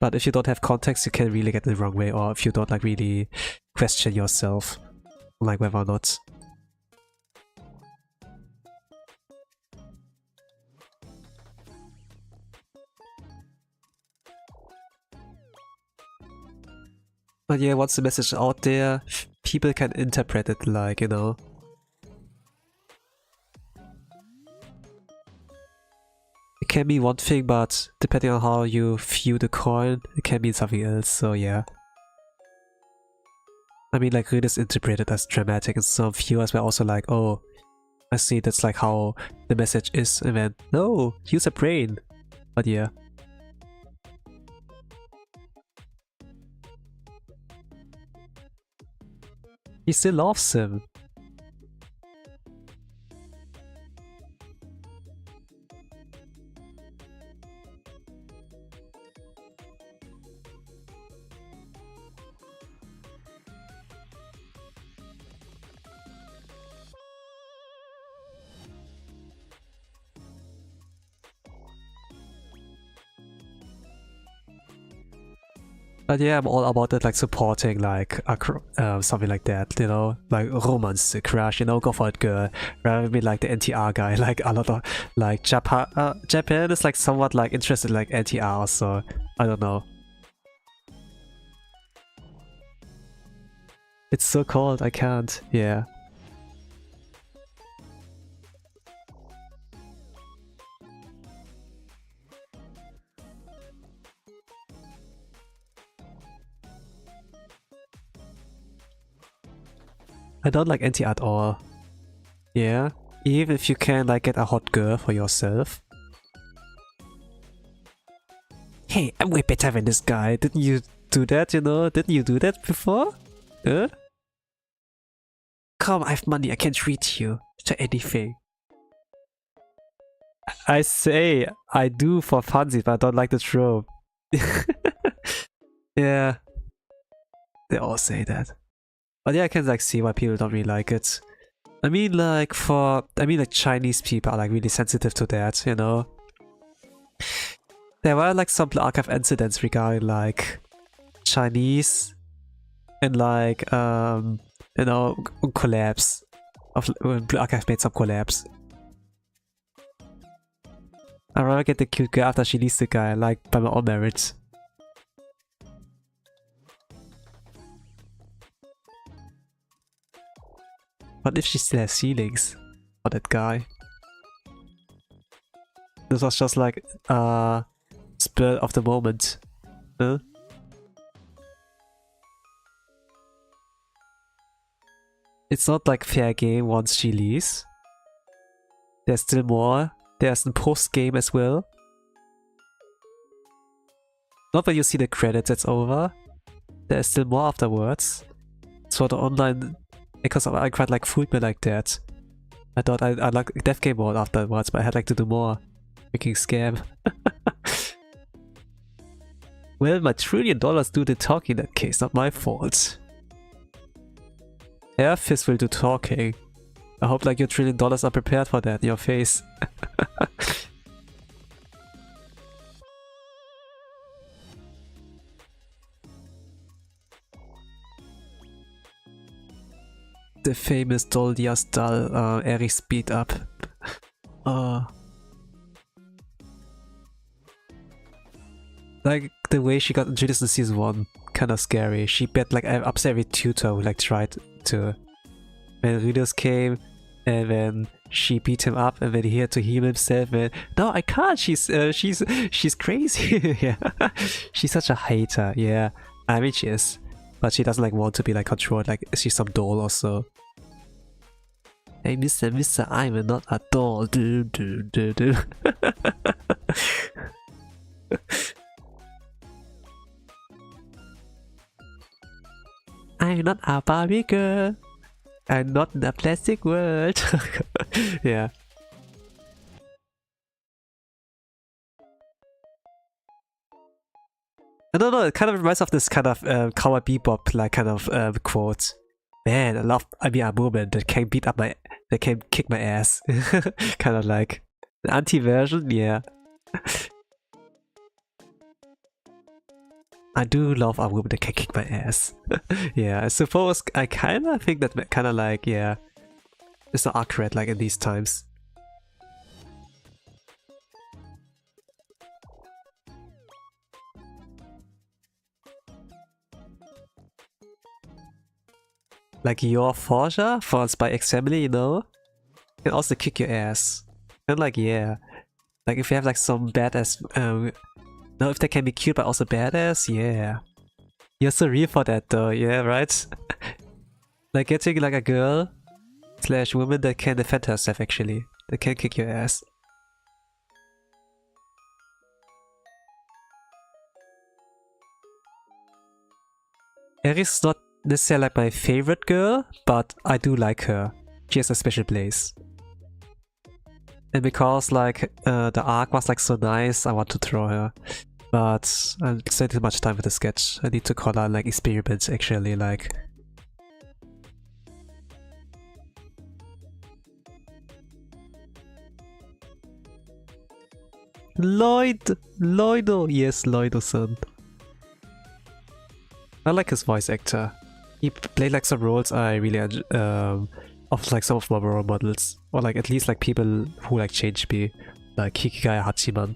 But if you don't have context, you can really get it the wrong way, or if you don't like really question yourself, like whether or not. But yeah, once the message is out there, people can interpret it like, you know. It can be one thing, but depending on how you view the coin, it can mean something else, so yeah. I mean, like, it is interpreted as dramatic, and some viewers were also like, oh, I see, that's like how the message is, and then, no, use a brain. But yeah. He still loves him. But yeah, I'm all about it, like supporting like something like that, you know, like romance, crush, you know, go for it, girl, rather than be like the NTR guy. Like a lot of like Japan is like somewhat like interested in like NTR, so I don't know. It's so cold, I can't. Yeah. I don't like NT at all. Yeah, even if you can like get a hot girl for yourself. Hey, I'm way better than this guy. Didn't you do that, you know? Didn't you do that before? Huh? Come, I have money, I can treat you to anything. I say, I do for funsies, but I don't like the trope. Yeah. They all say that. But yeah, I can like see why people don't really like it. I mean like Chinese people are like really sensitive to that, you know? There were like some Blue Archive incidents regarding like Chinese and like you know, collabs of when Blue Archive made some collabs. I'd rather get the cute girl after she leaves the guy, like by my own merits. What if she still has feelings for that guy? This was just like spur of the moment. Huh? It's not like fair game once she leaves. There's still more. There's a post-game as well. Not when you see the credits, it's over. There's still more afterwards. So the online... Because I quite like fooled me like that. I thought I'd like death game mode afterwards, but I had like to do more. Freaking scam. Well, my $1 trillion do the talking in that case, not my fault. Air Fist will do talking. I hope like your $1 trillion are prepared for that in your face. The famous Doldia's Dull Eris beat up. Like the way she got introduced in season 1, kinda scary. She bet like upset every tutor who like tried to. When Rudius came and then she beat him up and then he had to heal himself and no I can't, she's crazy. Yeah. She's such a hater, yeah. I mean she is. But she doesn't like want to be like controlled, like she's some doll or so. Hey Mr. I'm not a doll. Do. I'm not a Barbie girl. I'm not in a plastic world. Yeah. I don't know, it kind of reminds of this kind of Cowboy Bebop like kind of quote. Man, I'm a woman that can kick my ass. Kind of like the anti-version, yeah. I do love a woman that can kick my ass. Yeah, I suppose I kind of think that kind of like, yeah, it's not accurate like in these times. Like your Forja for Spy X Family, you know, can also kick your ass. And like, yeah, like if you have like some badass, no, if they can be cute but also badass, yeah. You're so real for that though, yeah, right? Like getting like a girl / woman that can defend herself actually, that can kick your ass. Eris is not necessarily like my favorite girl, but I do like her. She has a special place. And because like the arc was like so nice, I want to throw her. But I'm spending too much time with the sketch. I need to call out like experiments actually, like. Lloydo! Yes, Lloydo-san. I like his voice actor. He played like some roles I really of like some of my role models, or like at least like people who like changed me, like Hikigaya Hachiman,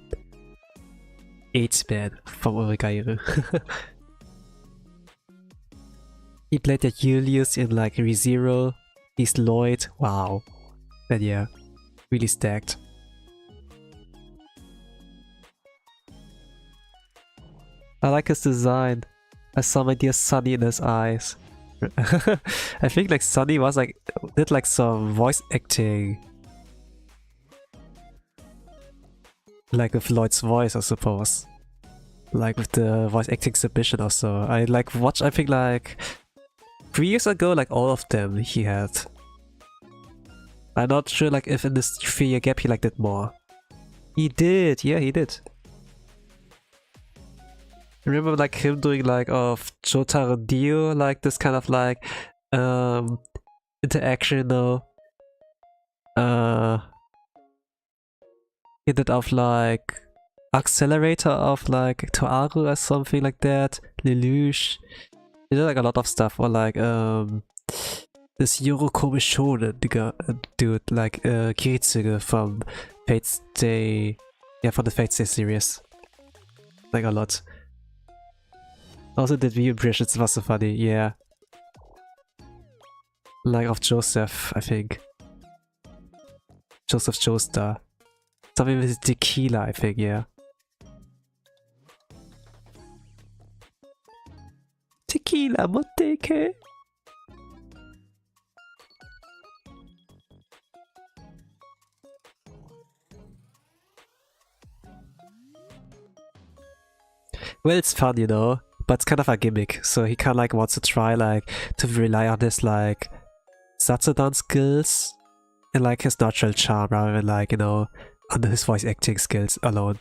AIDS-Man from Oregaire. He played the Julius in like ReZero. He's Lloyd. Wow, and yeah, really stacked. I like his design. I saw my dear Sunny in his eyes. I think like Sunny was like did like some voice acting, like with Lloyd's voice, I suppose, like with the voice acting submission or so. I like watched, I think like 3 years ago, like all of them he had. I'm not sure like if in this 3-year gap he like did more. He did, yeah, he did. I remember like him doing like of Jotaro Dio, like this kind of like interaction though. He did of like Accelerator of like Toaru or something like that. Lelouch. He did like a lot of stuff, or like this Yorokome Shonen dude like Kiritsuge from Fate's Day Yeah, for the Fate Stay Series. Like a lot. Also did view impressions, was so funny, yeah. Like of Joseph, I think. Joseph Joestar. Something with tequila, I think, yeah. Tequila, moteke. Well, it's fun, you know, but it's kind of a gimmick. So he kind of like wants to try like to rely on his like Satsudan skills and like his natural charm rather than like, you know, on his voice acting skills alone.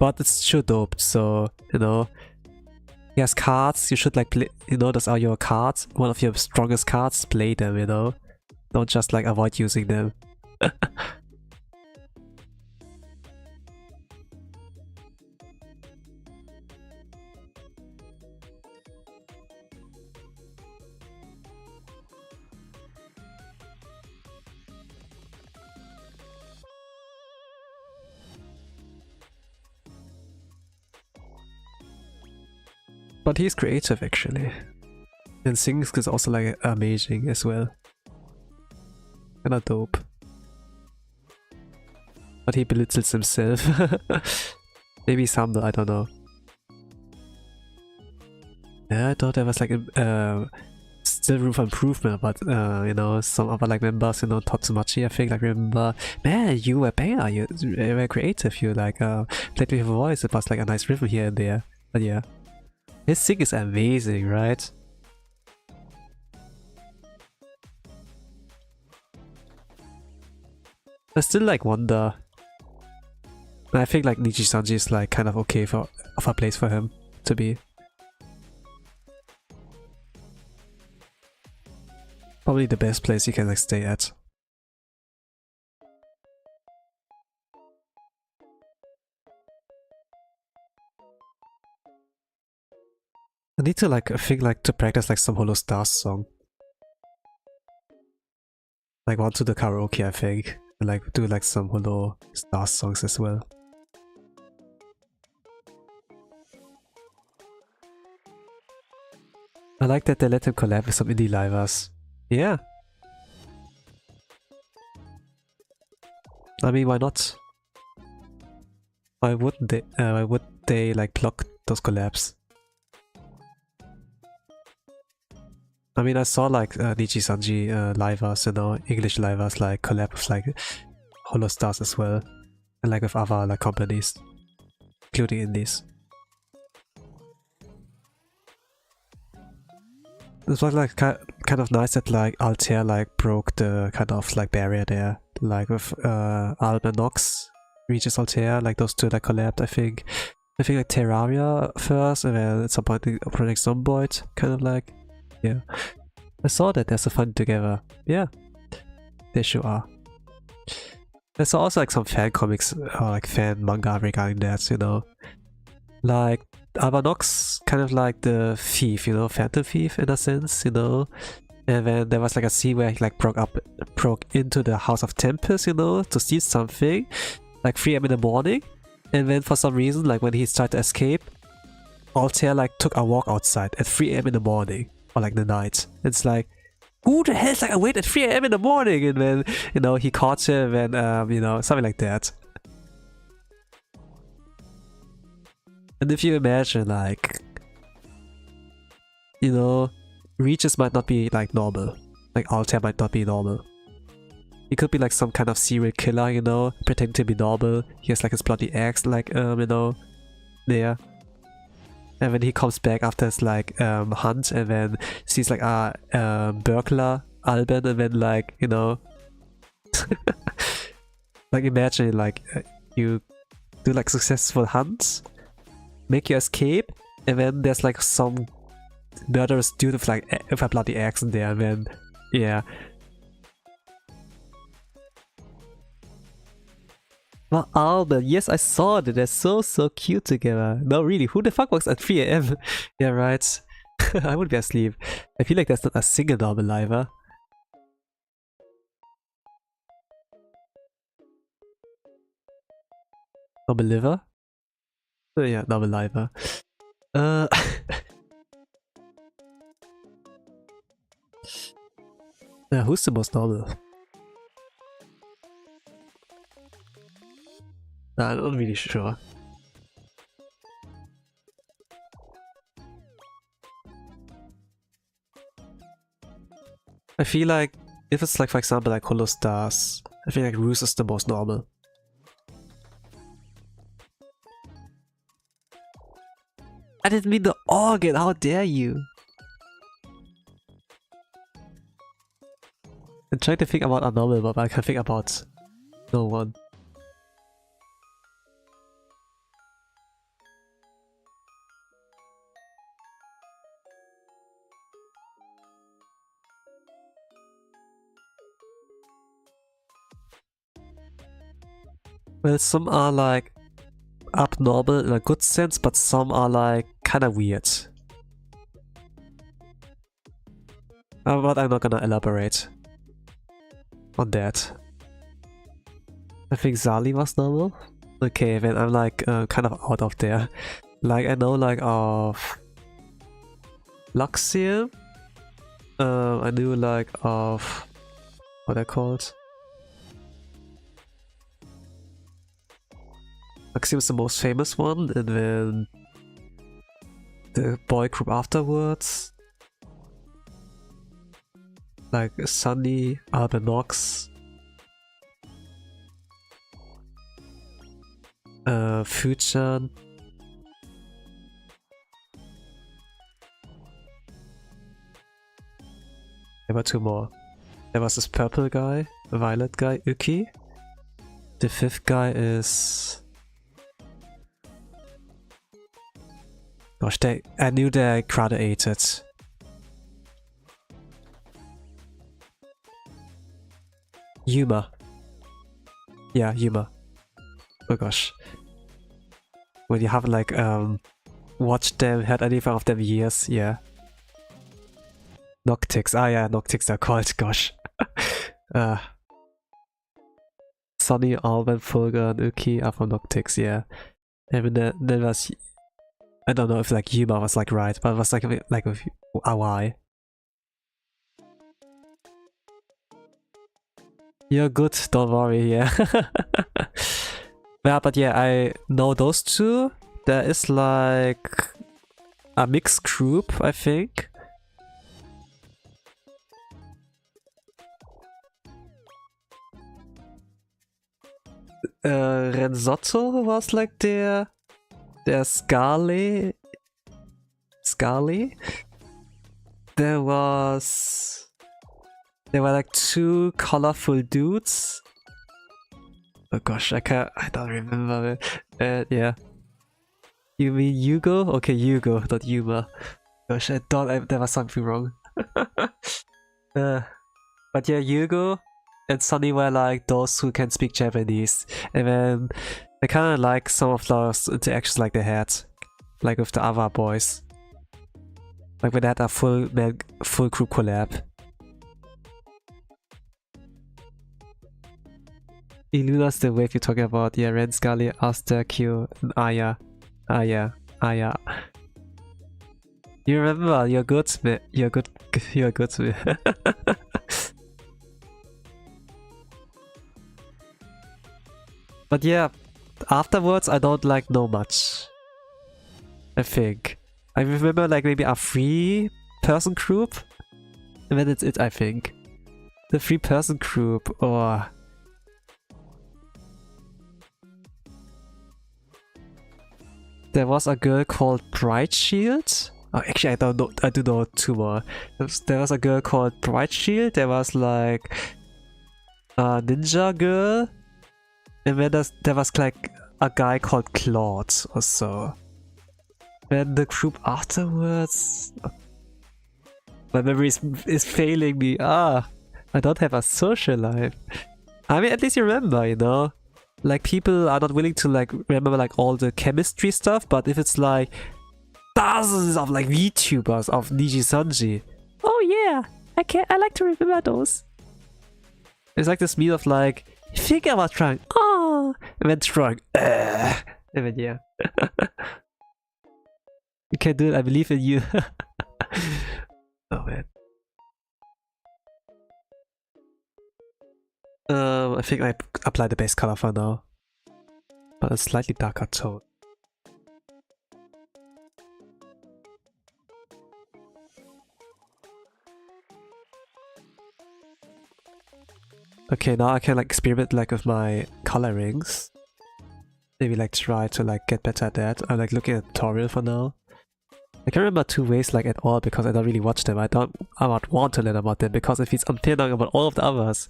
But it's sure dope, so, you know, he has cards, you should like play, you know, those are your cards, one of your strongest cards, play them, you know. Don't just like avoid using them. But he's creative actually. And singing is also like amazing as well. Kinda dope. But he belittles himself. Maybe he's humble, I don't know. Yeah, I thought there was like still room for improvement, but you know, some other like members, you know, Tatsumachi, I think, like remember, man, you were banger, you were creative, you like played with your voice, it was like a nice rhythm here and there. But yeah. His sing is amazing, right? I still like wonder. I think like Nijisanji is like kind of okay for of a place for him to be. Probably the best place you can like stay at. I need to like, I think like to practice like some Holo Stars song. Like want to the karaoke, I think. And like do like some Holo Stars songs as well. I like that they let him collab with some indie livers. Yeah. I mean, why not? Why wouldn't they? Why would they like block those collabs? I mean, I saw like Nijisanji livers, you know, English livers like collab with like Holo Stars as well, and like with other like companies, including indies. It was like kind of nice that like Altair like broke the kind of like barrier there, like with Alb and Nox reaches Altair, like those two that collabed. I think like Terraria first, and then at some point the Project Zomboid, kind of like. Yeah, I saw that they're so fun together. Yeah, they sure are. I saw also like some fan comics or like fan manga regarding that, you know. Like Avanox, kind of like the thief, you know, Phantom Thief in a sense, you know. And then there was like a scene where he like broke into the House of Tempest, you know, to steal something, like 3 AM in the morning. And then for some reason, like when he started to escape, Altair like took a walk outside at 3 AM in the morning. Or like the night. It's like, who the hell's like awake at 3 AM in the morning? And then, you know, he caught him and, you know, something like that. And if you imagine, like, you know, Regis might not be like normal. Like Altair might not be normal. He could be like some kind of serial killer, you know, pretending to be normal. He has like his bloody axe, like, you know, there. And when he comes back after his like hunt and then sees like a burglar Alban and then like, you know, like imagine like you do like successful hunts, make your escape, and then there's like some murderous dude with like with a bloody axe in there, and then yeah. Well, Alban, yes, I saw that. They're so cute together. No, really, who the fuck works at 3 AM? Yeah, right. I would be asleep. I feel like there's not a single normal liver. Non-believer? Yeah, non-believer. Yeah, who's the most normal? I'm not really sure. I feel like if it's like, for example, like Holo Stars, I feel like Ruse is the most normal. I didn't mean the organ, how dare you! I'm trying to think about a normal, but I can't think about no one. Well, some are like abnormal in a good sense, but some are like kinda weird. But I'm not gonna elaborate on that. I think Zali was normal. Okay, then I'm like kind of out of there. Like I know like of Luxium. I knew like of what they're called. Luxium is the most famous one, and then the boy group afterwards. Like Sunny, Albinox, Fuchan. There were two more. There was this purple guy, violet guy, Uki. The fifth guy is... Gosh, I knew they graduated. Yuma. Yeah, Yuma. Oh gosh. When you haven't like watched them, had anything of them years, yeah. Noctix, ah yeah, Noctix are called, gosh. Sunny, Alban, Fulgur, and Uki are from Noctix, yeah. And then was... I don't know if like Yuma was like right, but it was like a Awai. You're good, don't worry, yeah. Yeah, but yeah, I know those two. There is like a mixed group, I think. Renzotto was like their Scarly. There were like two colorful dudes. Oh gosh, I don't remember it. Yeah. You mean Yugo? Okay, Yugo, not Yuma. Gosh, I thought there was something wrong. But yeah, Yugo and Sunny were like those who can speak Japanese. And then I kinda like some of those interactions like they had. Like with the other boys. Like when they had a full group collab. Iluna's the wave you're talking about. Yeah, Ren, Scully, Aster, Q, and Aya. Aya. You remember, you're good, man. You're good, man. But yeah, afterwards I don't like know much. I think. I remember like maybe a 3-person group. And then it's it, I think. The 3-person group, or... There was a girl called Bright Shield. Oh, actually, I don't know. I do know two more. There was a girl called Bright Shield. There was like a ninja girl, and then there was like a guy called Claude or so. Then the group afterwards. My memory is failing me. I don't have a social life. I mean, at least you remember, you know. Like, people are not willing to like remember like all the chemistry stuff, but if it's like dozens of like VTubers of Niji Sanji, oh yeah, I like to remember those. It's like this meme of like, I think I was trying. oh, and then strong, and then yeah. You can do it, I believe in you. Oh man. I think I apply the base color for now, but a slightly darker tone. Okay, now I can like experiment like with my colorings. Maybe like try to like get better at that. I'm like looking at a tutorial for now. I can't remember two ways like at all because I don't really watch them. I don't want to learn about them because it feels unfair knowing about all of the others.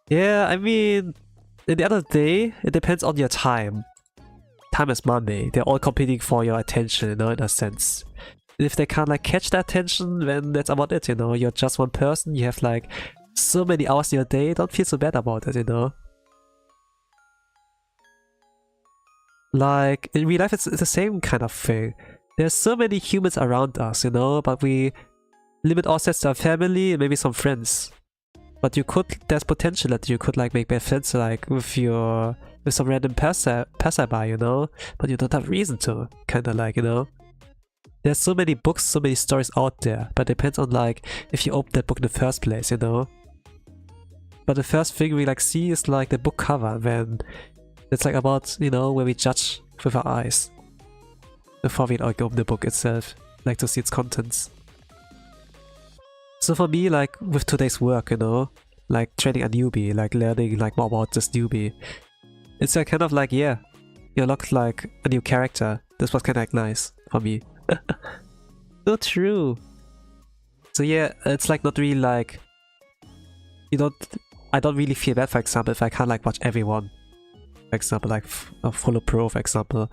Yeah, I mean, at the end of the day, it depends on your time. Time is money. They're all competing for your attention, you know, in a sense. If they can't like catch that attention, then that's about it, you know. You're just one person, you have like so many hours in your day, don't feel so bad about it, you know. Like, in real life it's the same kind of thing. There's so many humans around us, you know, but we limit ourselves to our family and maybe some friends. But you could, there's potential that you could like make bad friends like with some random passerby, you know, but you don't have reason to, kinda like, you know. There's so many books, so many stories out there, but it depends on like if you open that book in the first place, you know. But the first thing we like see is like the book cover, then it's like about, you know, where we judge with our eyes before we like open the book itself, like to see its contents. So for me, like with today's work, you know, like training a newbie, like learning like more about this newbie, it's like kind of like, yeah, you unlocked like a new character. This was kind of like nice for me. So true. So yeah, it's like not really like, I don't really feel bad, for example, if I can't like watch everyone. For example, like Follow Pro, for example.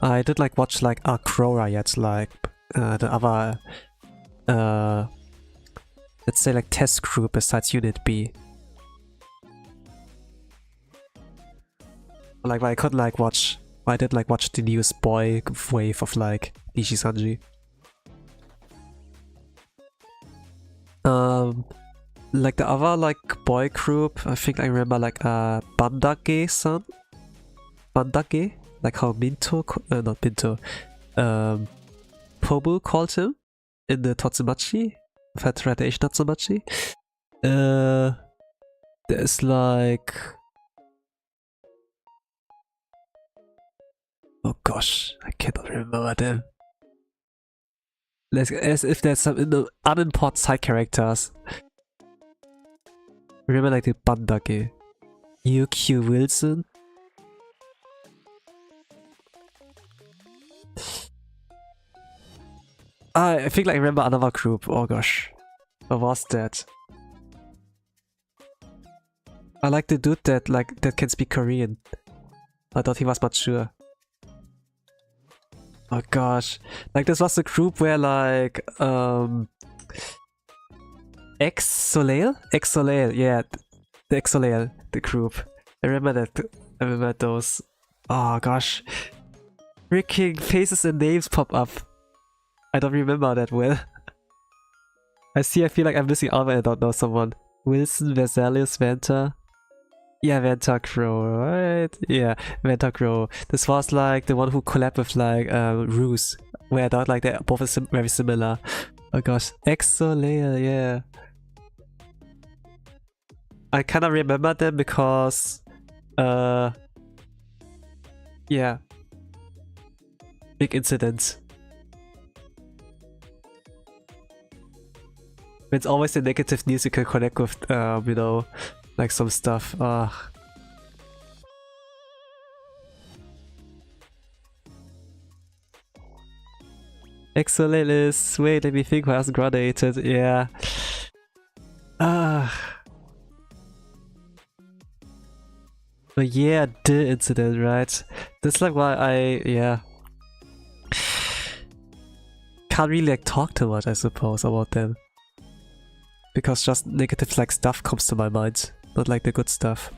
I did like watch like Crora yet, like the other let's say like test group besides Unit B. Like I could like watch, I did like watch the newest boy wave of like Nishi Sanji. Like the other like boy group, I think I remember like Bandage-san? Bandage? Like how Minto, not Minto, Pobu called him in the Totsumachi, Federation Totsumachi. There's like, oh gosh, I cannot remember them. As if there's some unimportant side characters. Remember like the Bandage, UQ Wilson. I think like I remember another group. Oh gosh, what was that? I like the dude that can speak Korean. I thought he was mature. Oh gosh, like this was the group where like X-Soleil, yeah, the X-Soleil, the group. I remember that. I remember those. Oh gosh, freaking faces and names pop up. I don't remember that well. I feel like I'm missing out when I don't know someone. Wilson, Vesalius, Vanta. Yeah, Vanta Crow, right? Yeah, Vanta Crow. This was like the one who collabed with like Ruse, where I thought like they're both very similar. Oh gosh, X-Soleil, yeah. I kind of remember them because, yeah, big incidents. It's always the negative news you can connect with, you know, like some stuff. Excellent is, wait, let me think who has graduated, yeah. But yeah, the incident, right? That's like why yeah. Can't really like talk too much, I suppose, about them. Because just negative like stuff comes to my mind, not like the good stuff.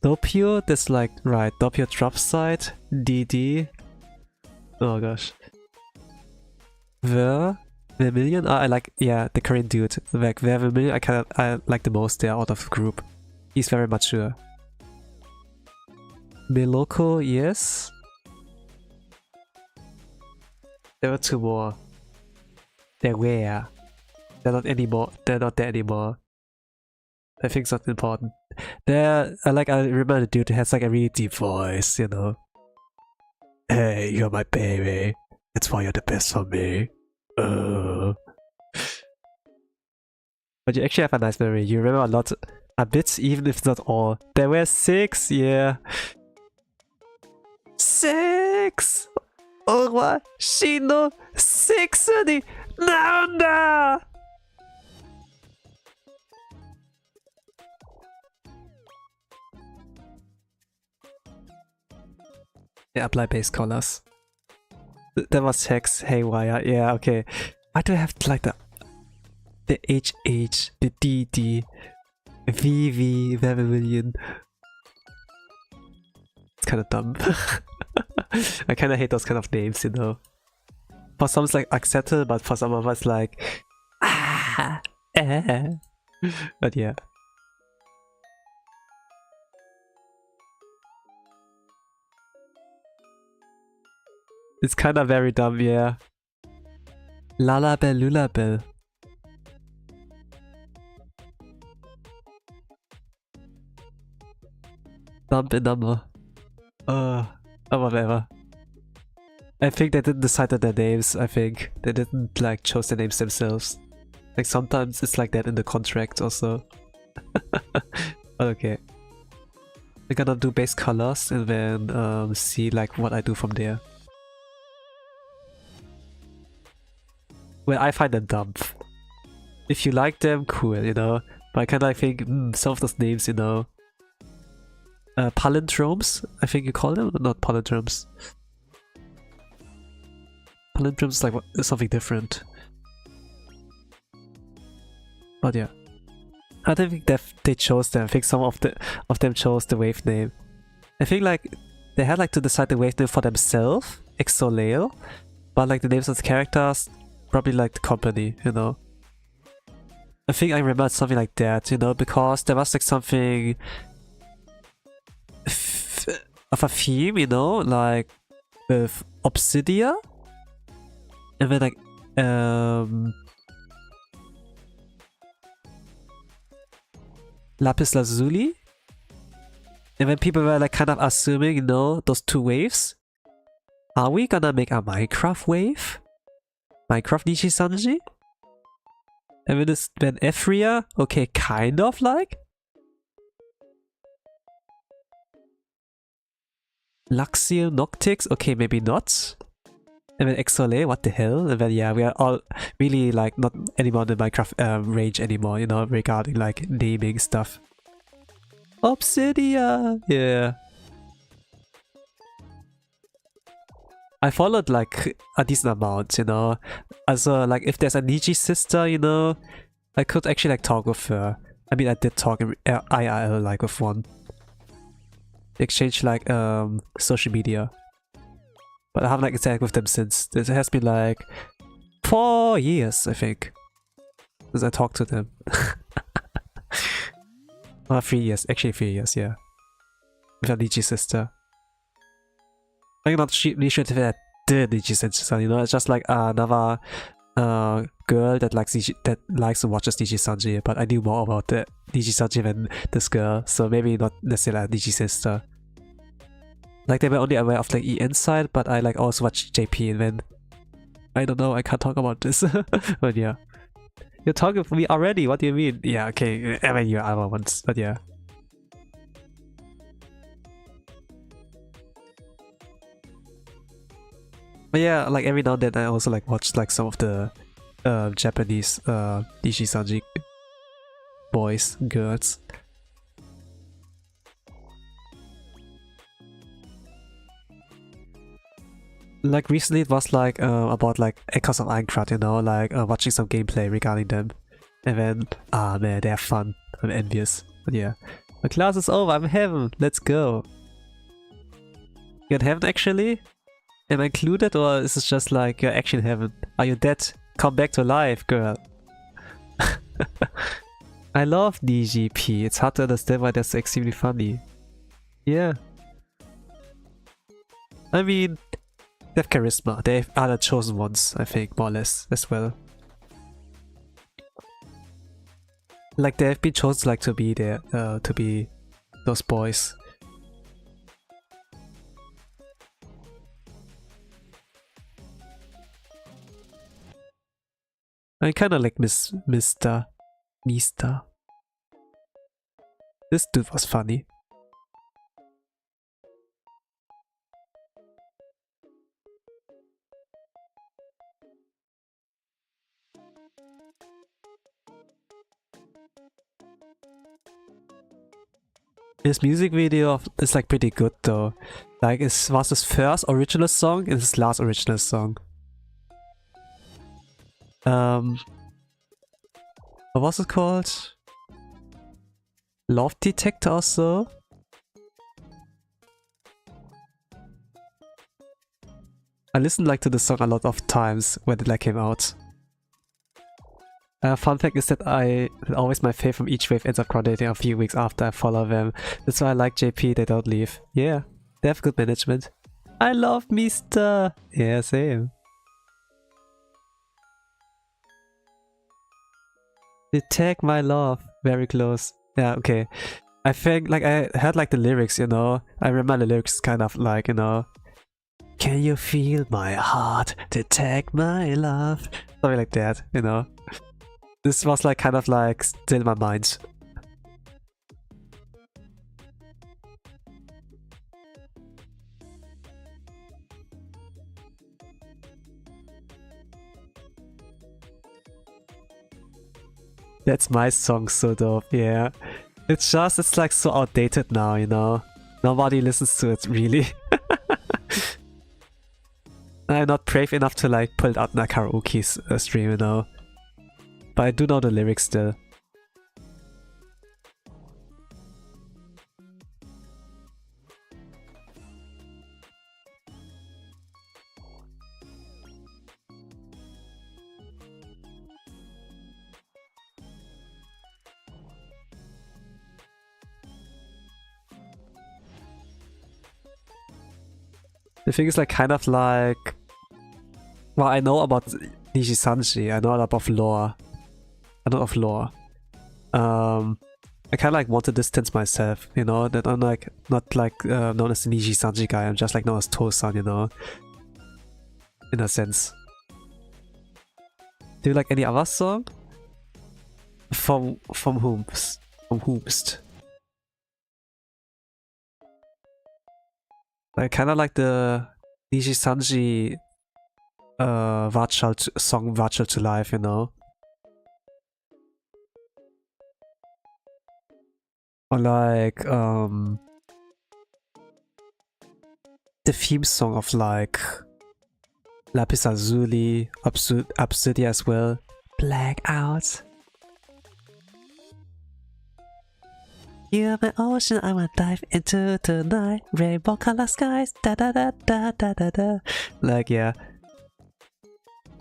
Doppio, that's like, right, Doppio drop side, DD. Oh gosh. Vermilion? I like, yeah, the Korean dude. Like Vermilion I like the most there out of the group. He's very mature. Miloko, yes. There were 2 more. They're rare. They're not anymore. They're not there anymore. I think it's not important. I remember the dude who has like a really deep voice, you know. Hey, you're my baby. That's why you're the best for me. But you actually have a nice memory. You remember a bit, even if it's not all. There were 6, yeah. 6! Owa Shino 6 になるんだ! Yeah, apply base colors. That was hex haywire. Yeah, okay. Why do I have like the HH, the DD, VV, Vermilion? It's kind of dumb. I kind of hate those kind of names, you know. For some it's like accepted, but for some of us like But yeah. It's kind of very dumb, yeah. Lalabel Lulabel. Dump a number. Whatever. I think they didn't decide on their names, I think. They didn't like choose their names themselves. Like sometimes it's like that in the contract also. But okay. We're gonna do base colors and then see like what I do from there. Well, I find them dumb. If you like them, cool, you know. But I kinda think, some of those names, you know. Palindromes, I think you call them? Not palindromes. Palindromes is like something different. But yeah. I don't think they chose them. I think some of them chose the wave name. I think like they had like to decide the wave name for themselves, Exolale. But like the names of the characters, probably like the company, you know. I think I remember something like that, you know, because there was like something of a theme, you know, like with Obsidia, and then like Lapis Lazuli, and then people were like kind of assuming, you know, those 2 waves. Are we gonna make a Minecraft wave? Minecraft Nishi-Sanji? And then Ephria, okay, kind of like. Luxio Noctix, okay, maybe not. And then Exole, what the hell? And then yeah, we are all really like not anymore in the Minecraft range anymore, you know, regarding like naming stuff. Obsidia, yeah. I followed like a decent amount, you know. Also like if there's a Niji sister, you know, I could actually like talk with her. I mean I did talk in IRL like with one. Exchange like social media, but I haven't like interacted with them since. It has been like 4 years, I think, since I talked to them. 3 years, actually 3 years, yeah. With a Niji sister. I'm not really sure if that the Niji sister, you know. It's just like another girl that likes and watches Nishi-Sanji, but I knew more about the Nishi-Sanji than this girl, so maybe not necessarily a Niji sister. Like they were only aware of like EN side, but I like also watched JP, and then I don't know, I can't talk about this. But yeah. You're talking for me already, what do you mean? Yeah, okay, I mean you're other ones, but yeah. But yeah, like every now and then I also like watch like some of the Japanese Nishi-Sanji boys, girls. Like recently it was like about like Echoes of Aincrad, you know, like watching some gameplay regarding them. And then, man, they have fun. I'm envious. But yeah. My class is over, I'm in heaven, let's go. You're in heaven actually? Am I included, or is it just like you're actually in heaven? Are you dead? Come back to life, girl. I love DGP. It's hard to understand why they're so extremely funny. Yeah. I mean, they have charisma. They are the chosen ones, I think, more or less, as well. Like, they have been chosen like to be there, to be those boys. I kinda like Mr. This dude was funny. His music video is like pretty good though. Like it was his first original song and his last original song. What was it called? Love Detector also? I listened like to the song a lot of times when it like came out. Fun fact is that always my fave from each wave ends up coordinating a few weeks after I follow them. That's why I like JP, they don't leave. Yeah, they have good management. I love Mr. Yeah, same. Detect my love. Very close. Yeah, okay. I think, like, I heard, like, the lyrics, you know? I remember the lyrics kind of like, you know... Can you feel my heart? Detect my love? Something like that, you know? This was, like, kind of, like, still in my mind. That's my song, so dope, yeah. It's like so outdated now, you know? Nobody listens to it, really. I'm not brave enough to like pull it out in a karaoke stream, you know? But I do know the lyrics still. The thing is like kind of like... Well, I know about Nishi Sanji, I know a lot of lore. I know of lore. I kinda like want to distance myself, you know? That I'm like, not like known as the Nishi Sanji guy, I'm just like known as Tosan, you know? In a sense. Do you like any other song? From whomst? From whomst? I kinda like the Nishi Sanji song Virtual to Life, you know? Or like the theme song of like Lapis Lazuli, Obsidia as well. Blackout. You're my ocean, I wanna dive into tonight. Rainbow color skies, da da da da da da da. Like, yeah.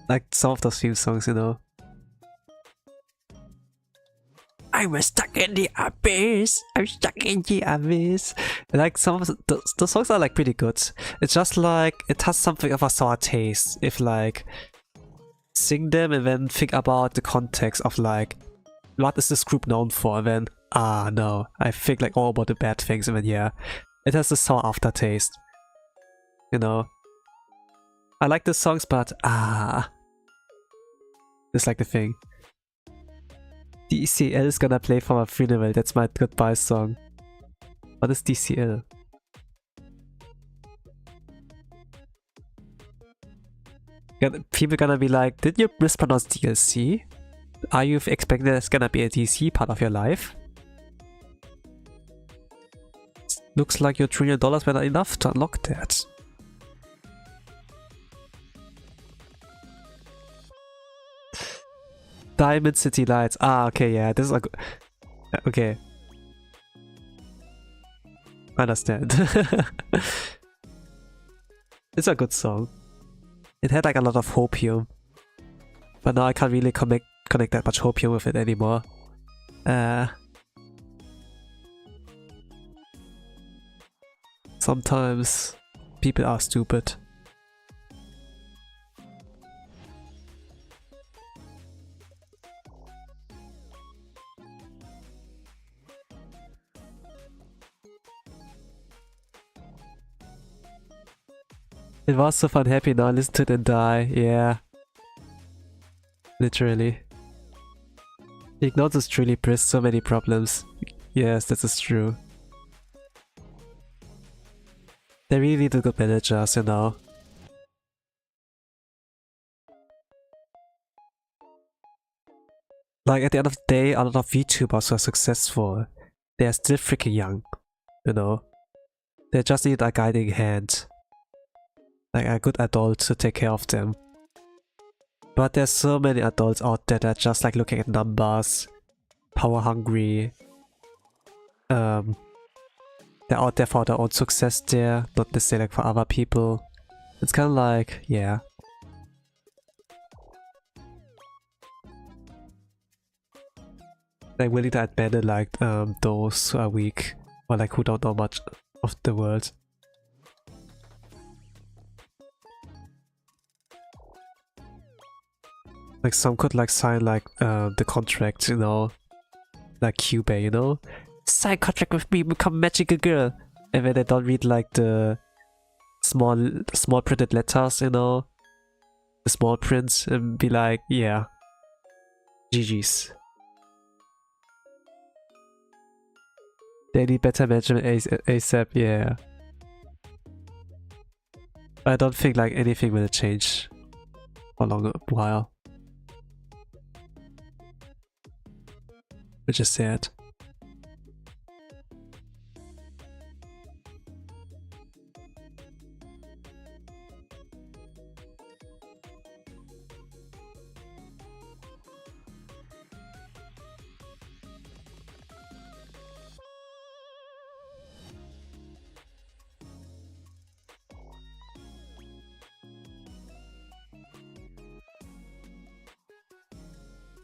Like some of those theme songs, you know. I was stuck in the abyss. I'm stuck in the abyss. Like some of the songs are like pretty good. It's just like it has something of a sour taste if like sing them and then think about the context of like what is this group known for, and then no, I think like all about the bad things, and then yeah, it has a sour aftertaste. You know, I like the songs, but it's like the thing. DCL is gonna play for my funeral. That's my goodbye song. What is DCL? People gonna be like, did you mispronounce DLC? Are you expecting there's gonna be a DC part of your life? Looks like your $1 trillion were not enough to unlock that. Diamond City Lights. Okay, yeah, this is a okay. I understand. It's a good song. It had like a lot of hopium. But now I can't really connect that much hopium with it anymore. Sometimes people are stupid. It was so fun, happy now, listen to it and die, yeah. Literally. Ignorance truly brings so many problems. Yes, that is true. They really need good managers, you know. Like, at the end of the day, a lot of VTubers are successful. They are still freaking young, you know. They just need a guiding hand. Like a good adult to take care of them. But there's so many adults out there that are just like looking at numbers, power hungry. They're out there for their own success there, not necessarily like for other people. It's kind of like, yeah. Like willing to abandon like those who are weak or like who don't know much of the world. Like some could like sign like the contract, you know, like Cubase, you know, sign contract with me, become magical girl, and then they don't read like the small printed letters, you know, the small print, and be like, yeah, GG's. They need better management ASAP, yeah. I don't think like anything will change for a long while. Which is sad.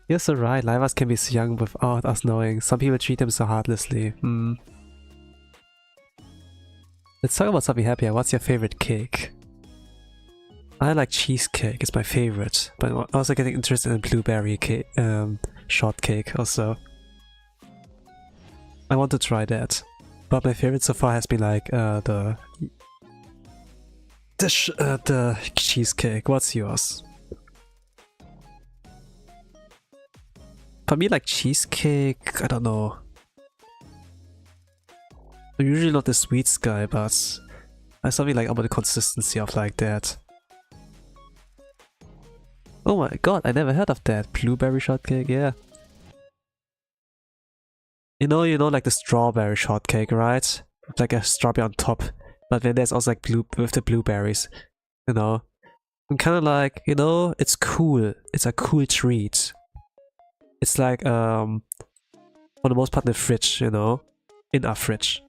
You're so right, Livers can be so young without us knowing. Some people treat them so heartlessly. Let's talk about something happier. What's your favorite cake? I like cheesecake, it's my favorite. But I'm also getting interested in blueberry cake, shortcake also. I want to try that. But my favorite so far has been like the cheesecake. What's yours? For me, like cheesecake, I don't know. I'm usually not the sweets guy, but I something like about the consistency of like that. Oh my god, I never heard of that. Blueberry shortcake, yeah. You know, like the strawberry shortcake, right? With like a strawberry on top. But then there's also like with the blueberries, you know. I'm kind of like, you know, it's cool. It's a cool treat. It's like, for the most part in the fridge, you know? In our fridge.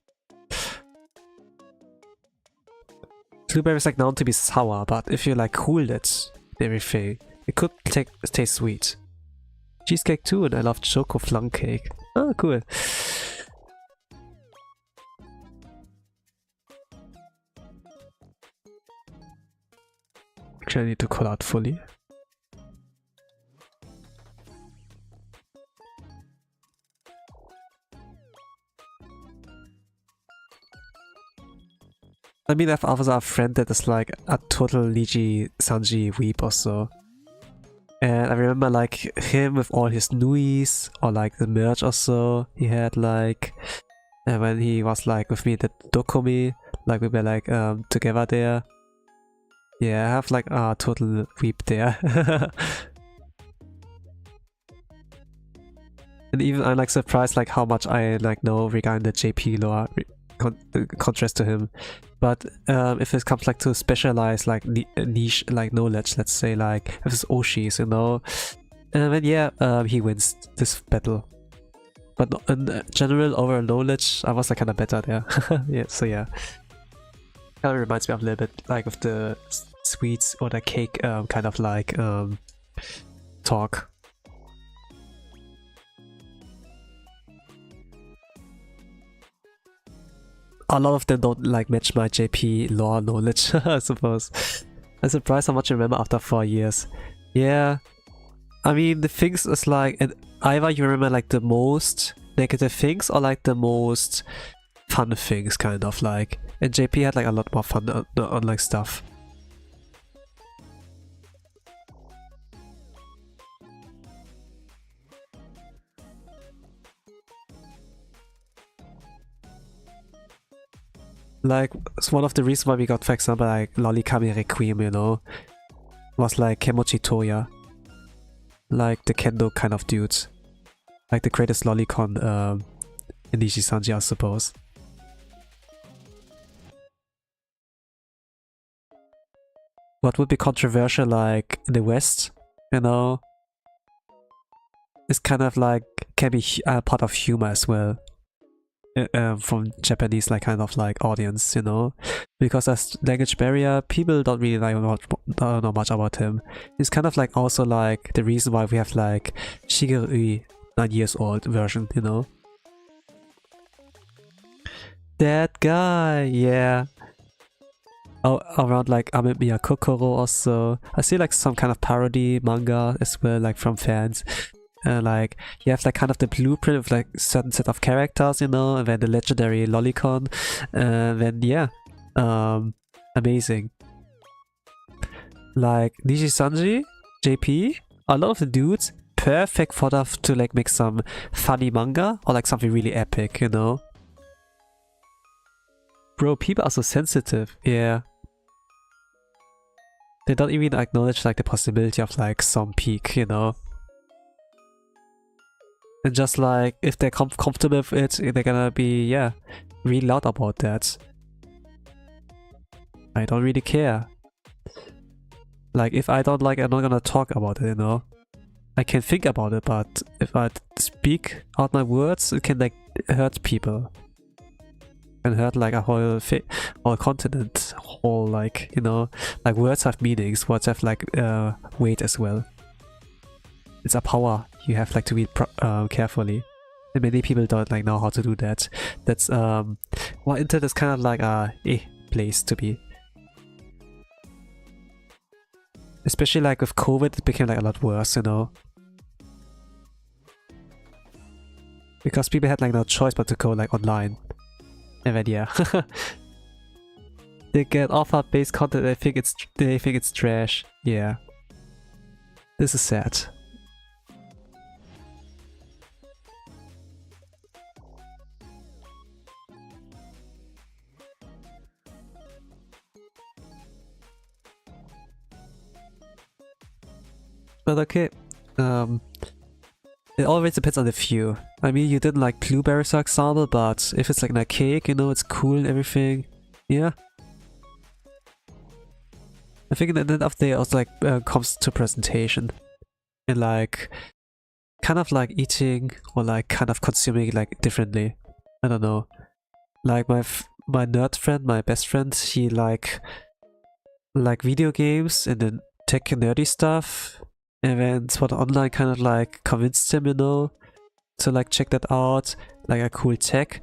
Blueberry is like known to be sour, but if you like cool it, everything, it could taste sweet. Cheesecake too, and I love choco flan cake. Oh, cool. Actually, I need to call out fully. I mean, I have also a friend that is like a total Liji Sanji weep or so. And I remember like him with all his nuis or like the merch or so he had like when he was like with me at the Dokumi, like we were like together there. Yeah, I have like a total weep there. And even I'm like surprised like how much I like know regarding the JP lore contrast to him. But if it comes like to specialized like niche like knowledge, let's say like if it's Oshis, you know, then yeah, he wins this battle. But in general overall knowledge, I was like kind of better there. Yeah, so yeah, kind of reminds me of a little bit like of the sweets or the cake kind of like talk. a lot of them don't like match my JP lore knowledge, I suppose. I'm surprised how much I remember after 4 years. Yeah, I mean, the things is like, either you remember like the most negative things or like the most fun things, kind of like. And JP had like a lot more fun on like stuff. Like, it's one of the reasons why we got, for example, like Lolikami Requiem, you know, was like Kemochi Toya. Like the Kendo kind of dudes. Like the greatest lolicon in Nishi-sanji, I suppose. What would be controversial, like in the West, you know, is kind of like, can be part of humor as well. From Japanese like kind of like audience, you know, because as language barrier, people don't really like don't know much about him. It's kind of like also like the reason why we have like Shigeru 9 years old version, you know. That guy, yeah. Oh, around like Ame Miyakokoro also. I see like some kind of parody manga as well, like from fans. Like you have like kind of the blueprint of like certain set of characters, you know, and then the legendary lolicon, then yeah, amazing. Like Nishi-sanji, JP, a lot of the dudes, perfect for that to like make some funny manga or like something really epic, you know. Bro, people are so sensitive, yeah. They don't even acknowledge like the possibility of like some peak, you know. And just like, if they're comfortable with it, they're gonna be, yeah, really loud about that. I don't really care. Like, if I don't like it, I'm not gonna talk about it, you know? I can think about it, but if I speak out my words, it can like hurt people. It can hurt like a whole continent, whole like, you know, like words have meanings, words have like weight as well. It's a power you have like to read carefully, and many people don't like know how to do that. That's well, internet is kind of like a place to be, especially like with COVID. It became like a lot worse, you know, because people had like no choice but to go like online, and then yeah, they get offered based content. They think it's trash. Yeah, this is sad. But okay, it always depends on the view. I mean, you didn't like blueberries, for example, but if it's like a cake, you know, it's cool and everything. Yeah. I think at the end of the day also like comes to presentation. And like, kind of like eating or like kind of consuming like differently. I don't know. Like my nerd friend, my best friend, he like video games and then tech nerdy stuff. And then Sword Online kind of like convinced him, you know, to like check that out, like a cool tech.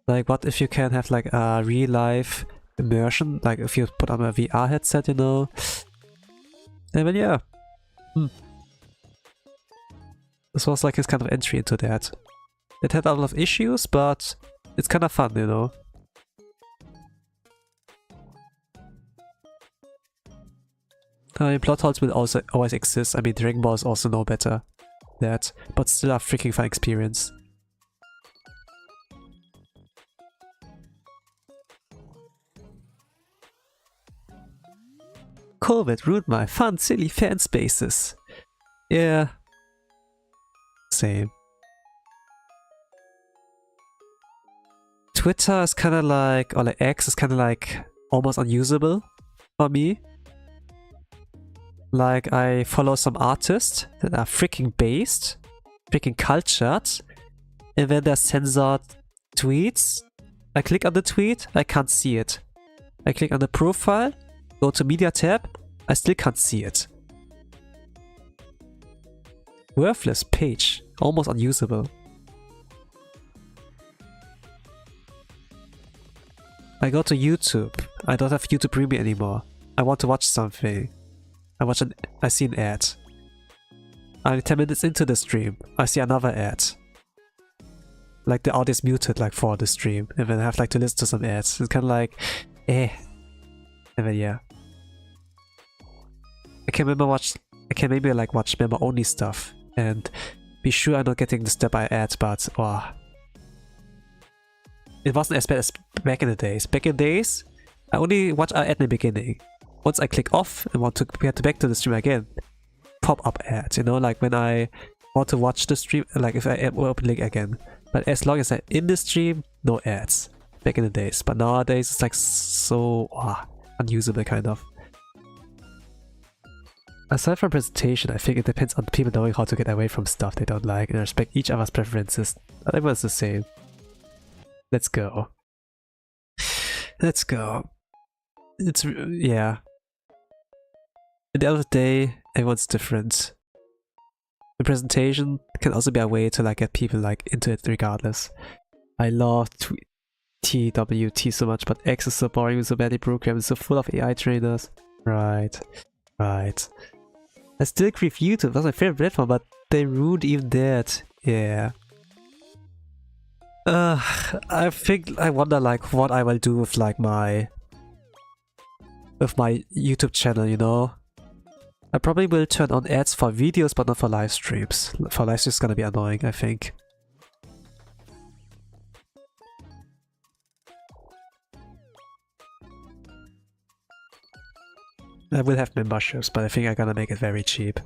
Like, what if you can have like a real life immersion, like if you put on a VR headset, you know? And then yeah. This was like his kind of entry into that. It had a lot of issues, but it's kind of fun, you know? I mean, plot holes will also always exist. I mean, Dragon Balls also know better that, but still a freaking fun experience. COVID ruined my fun, silly fan spaces. Yeah. Same. Twitter is kind of like, or like X is kind of like almost unusable for me. Like, I follow some artists that are freaking based, freaking cultured, and then there's censored tweets. I click on the tweet, I can't see it. I click on the profile, go to media tab, I still can't see it. Worthless page, almost unusable. I go to YouTube. I don't have YouTube Premium anymore. I want to watch something. I see an ad. I'm 10 minutes into the stream. I see another ad. Like the audio is muted like for the stream, and then I have like to listen to some ads. It's kind of like, and then yeah. I can maybe like watch member only stuff and be sure I'm not getting disturbed by ads, but it wasn't as bad as back in the days. Back in the days, I only watch an ad in the beginning. Once I click off and want to get back to the stream again, pop-up ads, you know, like when I want to watch the stream, like if I open link again. But as long as I'm in the stream, no ads. Back in the days. But nowadays, it's like so unusable kind of. Aside from presentation, I think it depends on people knowing how to get away from stuff they don't like and respect each other's preferences. Not everyone's the same. Let's go. Let's go. Yeah. At the end of the day, everyone's different. The presentation can also be a way to like get people like into it regardless. I love TWT so much, but X is so boring with so badly programmed, so full of AI trainers. Right. I still crave YouTube, that's my favorite platform, but they ruined even that. Yeah. I wonder like what I will do with like my YouTube channel, you know? I probably will turn on ads for videos, but not for live streams. For live streams it's gonna be annoying, I think. I will have memberships, but I think I'm gonna make it very cheap.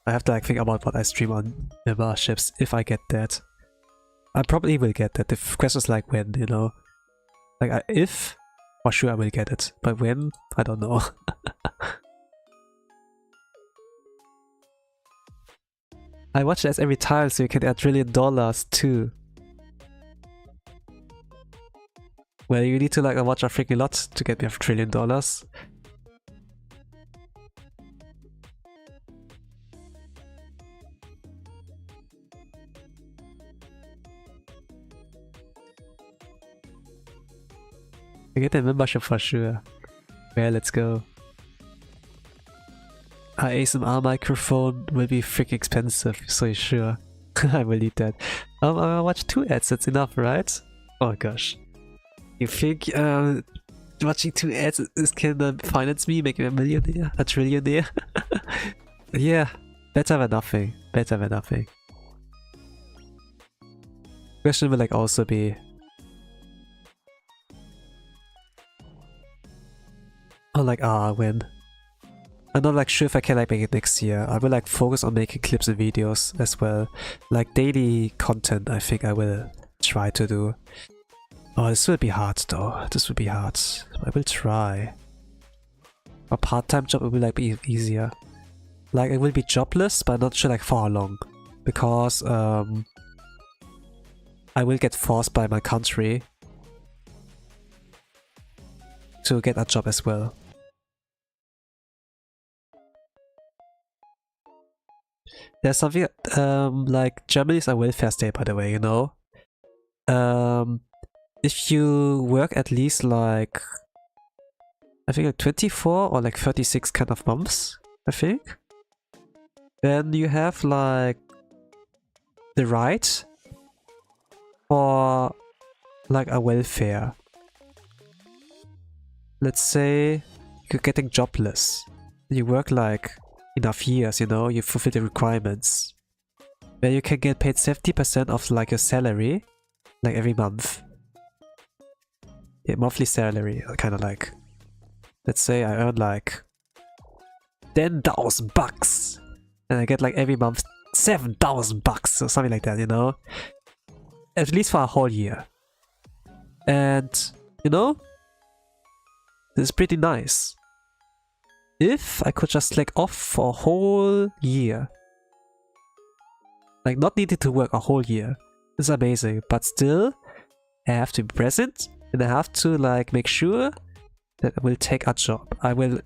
I have to like think about what I stream on memberships if I get that. I probably will get that. The question is like when, you know? Like if, for sure I will get it. But when, I don't know. I watch this every time so you can add $1 trillion too. Well, you need to like watch a freaking lot to get me $1 trillion. I get a membership for sure. Well, let's go. Our ASMR microphone will be freaking expensive, so sure. I will need that. I'll watch 2 ads, that's enough, right? Oh gosh. You think watching 2 ads can finance me, make me a millionaire? A trillionaire? Yeah, better than nothing. Better than nothing. Question will like also be... Oh, like, when? I'm not like sure if I can like make it next year. I will like focus on making clips and videos as well. Like daily content, I think I will try to do. Oh, this will be hard though. This will be hard. I will try. A part-time job will like be easier. Like it will be jobless, but I'm not sure like for how long. Because I will get forced by my country to get a job as well. There's something like Germany is a welfare state, by the way, you know. If you work at least like I think like 24 or like 36 kind of months, I think, then you have like the right for like a welfare. Let's say you're getting jobless. You work like enough years, you know, you fulfill the requirements. Then you can get paid 70% of like your salary, like every month. Yeah, monthly salary, kind of like. Let's say I earn like 10,000 bucks, and I get like every month 7,000 bucks or something like that, you know? At least for a whole year. And, you know, this is pretty nice. If I could just slack off for a whole year, like not needing to work a whole year, it's amazing. But still, I have to be present, and I have to like make sure that I will take a job. I will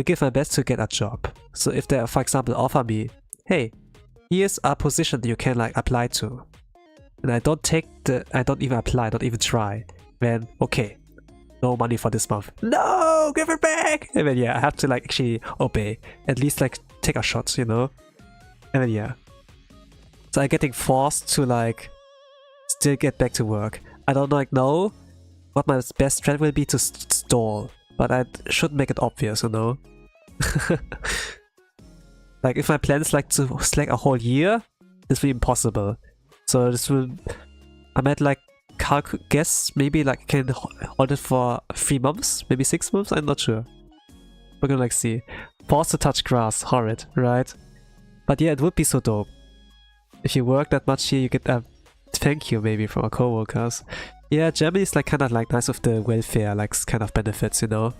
give my best to get a job. So if they, for example, offer me, hey, here's a position that you can like apply to, and I don't even apply, I don't even try, then okay, no money for this month. No, give it back! And then yeah, I have to like actually obey. At least like take a shot, you know? And then yeah. So I'm getting forced to like still get back to work. I don't like know what my best strat will be to stall, but I should make it obvious, you know? Like if my plan is like to slack a whole year, this will be impossible. So this will, I might like guess maybe like I can hold it for 3 months, maybe 6 months, I'm not sure. We're gonna like see. Pause to touch grass, horrid, right? But yeah, it would be so dope. If you work that much here, you get a thank you maybe from our co-workers. Yeah, Germany is like kind of like nice with the welfare, like kind of benefits, you know?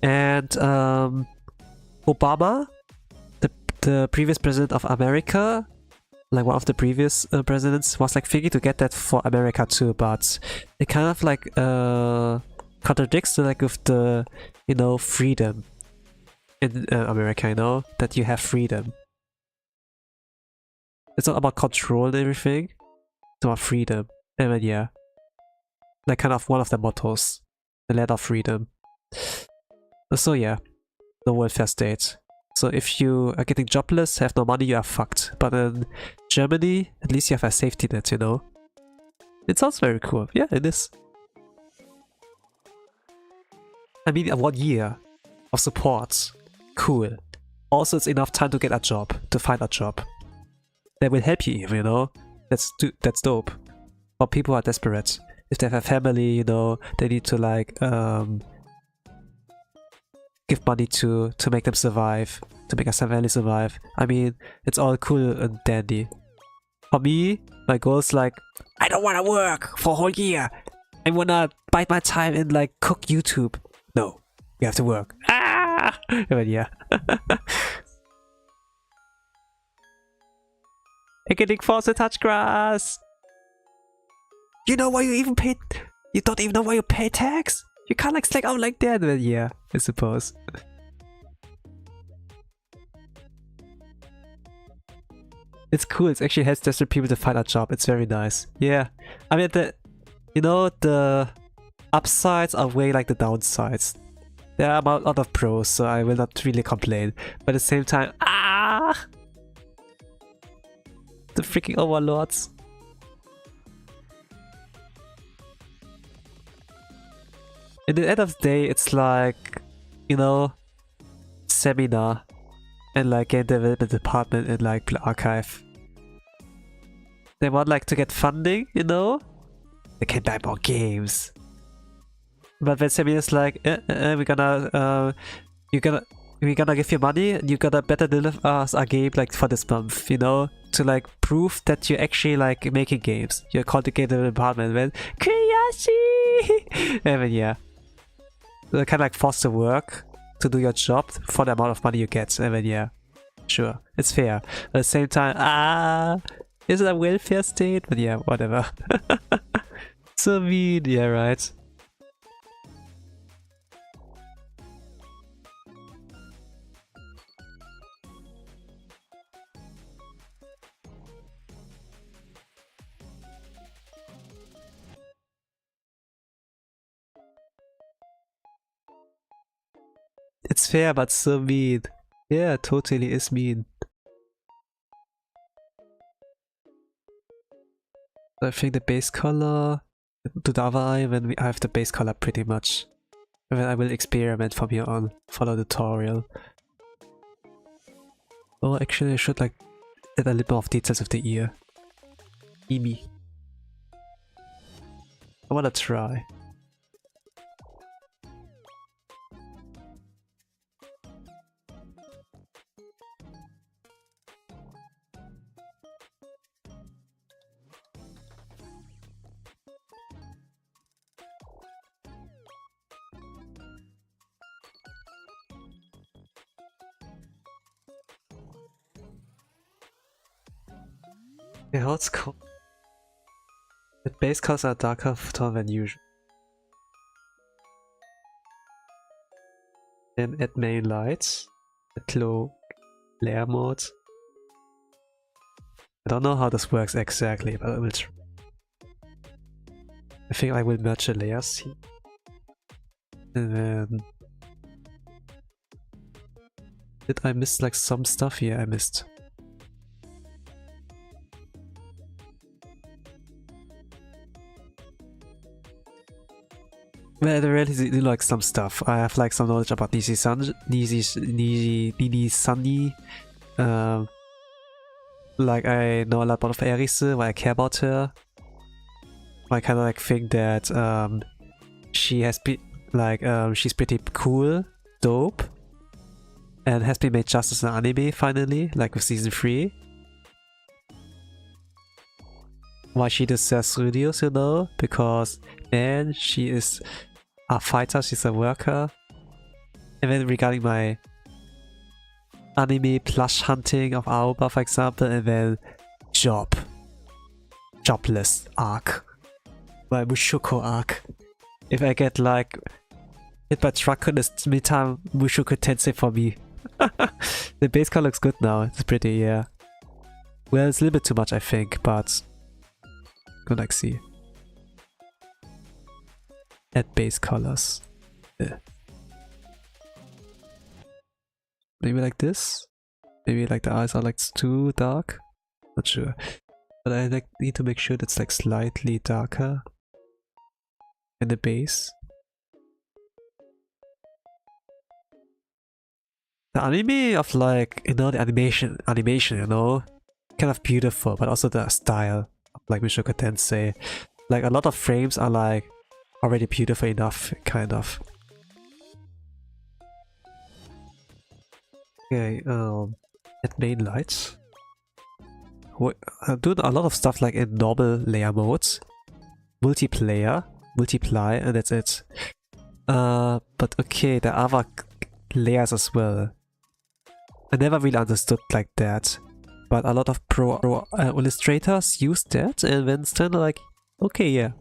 And Obama, the previous president of America, like one of the previous presidents, was like thinking to get that for America too, but it kind of like contradicts like with the, you know, freedom in America, you know, that you have freedom. It's not about control and everything, it's about freedom. And then yeah, like kind of one of the mottos, the land of freedom. So yeah, the welfare state. So if you are getting jobless, have no money, you are fucked. But in Germany, at least you have a safety net, you know? It sounds very cool. Yeah, it is. I mean, 1 year of support. Cool. Also, it's enough time to get a job, to find a job. That will help you, you know? That's dope. For people who are desperate. If they have a family, you know, they need to like, give money to make them survive, to make a family survive. I mean, it's all cool and dandy. For me, my goal is like, I don't want to work for a whole year. I want to bite my time and like cook YouTube. No, you have to work. Ah! But yeah. I'm getting forced to touch grass. You know why you even pay? You don't even know why you pay tax? You can't like slack out like that, but yeah, I suppose. It's cool, it actually helps desperate people to find a job, it's very nice. Yeah, I mean, the upsides outweigh like the downsides. There are a lot of pros, so I will not really complain. But at the same time, the freaking overlords. At the end of the day, it's like, you know, seminar and like game development department in like archive. They want like to get funding, you know? They can buy more games. But when seminar is like, we're gonna give you money and you gotta better deliver us a game like for this month, you know? To like prove that you're actually like making games. You're called the game development department when Kuyashi! And then yeah. They kind of like force to work to do your job for the amount of money you get. And then yeah, sure, it's fair. At the same time, is it a welfare state? But yeah, whatever. So mean, yeah, right. It's fair, but so mean. Yeah, totally is mean. I think the base color to DOVA-I when I have the base color pretty much. And then I will experiment from here on, follow the tutorial. Oh, actually I should like add a little more of details of the ear. Emi. I wanna try. Yeah, what's cool? The base colors are darker tone than usual. Then add main lights, add low glare mode. I don't know how this works exactly, but I will try. I think I will merge the layers here. And then... Did I miss like some stuff here? I missed. Well, I really do like some stuff. I have like some knowledge about Niji-Sunny. Like I know a lot about Eris, why I care about her. I kind of like think that she has been like she's pretty cool, dope, and has been made justice in anime finally, like with season 3. Why she deserves Rudius, you know, because man, she is a fighter, she's a worker. And then regarding my anime plush hunting of Aoba, for example, and then jobless arc, my Mushoku arc. If I get like hit by truck in this meantime, Mushoku Tensei for me. The base color looks good now, it's pretty, yeah. Well, it's a little bit too much I think, but good, like see. Add base colors. Yeah. Maybe like this? Maybe like the eyes are like too dark? Not sure. But I like need to make sure that's like slightly darker. And the base. The anime of like, you know, the animation, you know, kind of beautiful, but also the style of like Mushoku Tensei. Like a lot of frames are like already beautiful enough, kind of. Okay, at main lights. I'm doing a lot of stuff like in normal layer modes, multiply, and that's it. But okay, there are other layers as well. I never really understood like that, but a lot of pro illustrators use that, and then it's kind of like, okay, yeah.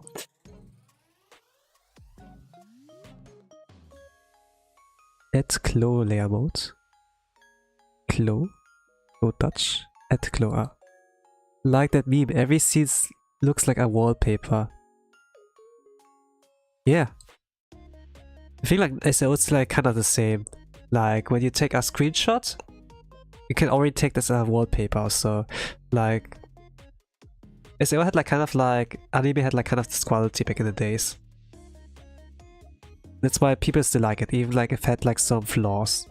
Add claw layer mode. Claw touch. Add claw. Like that meme, every scene looks like a wallpaper. Yeah. I think like SEO it's like kind of the same. Like when you take a screenshot, you can already take this as a wallpaper. So like SEO had like kind of like anime had like kind of this quality back in the days. That's why people still like it, even like it had like some flaws.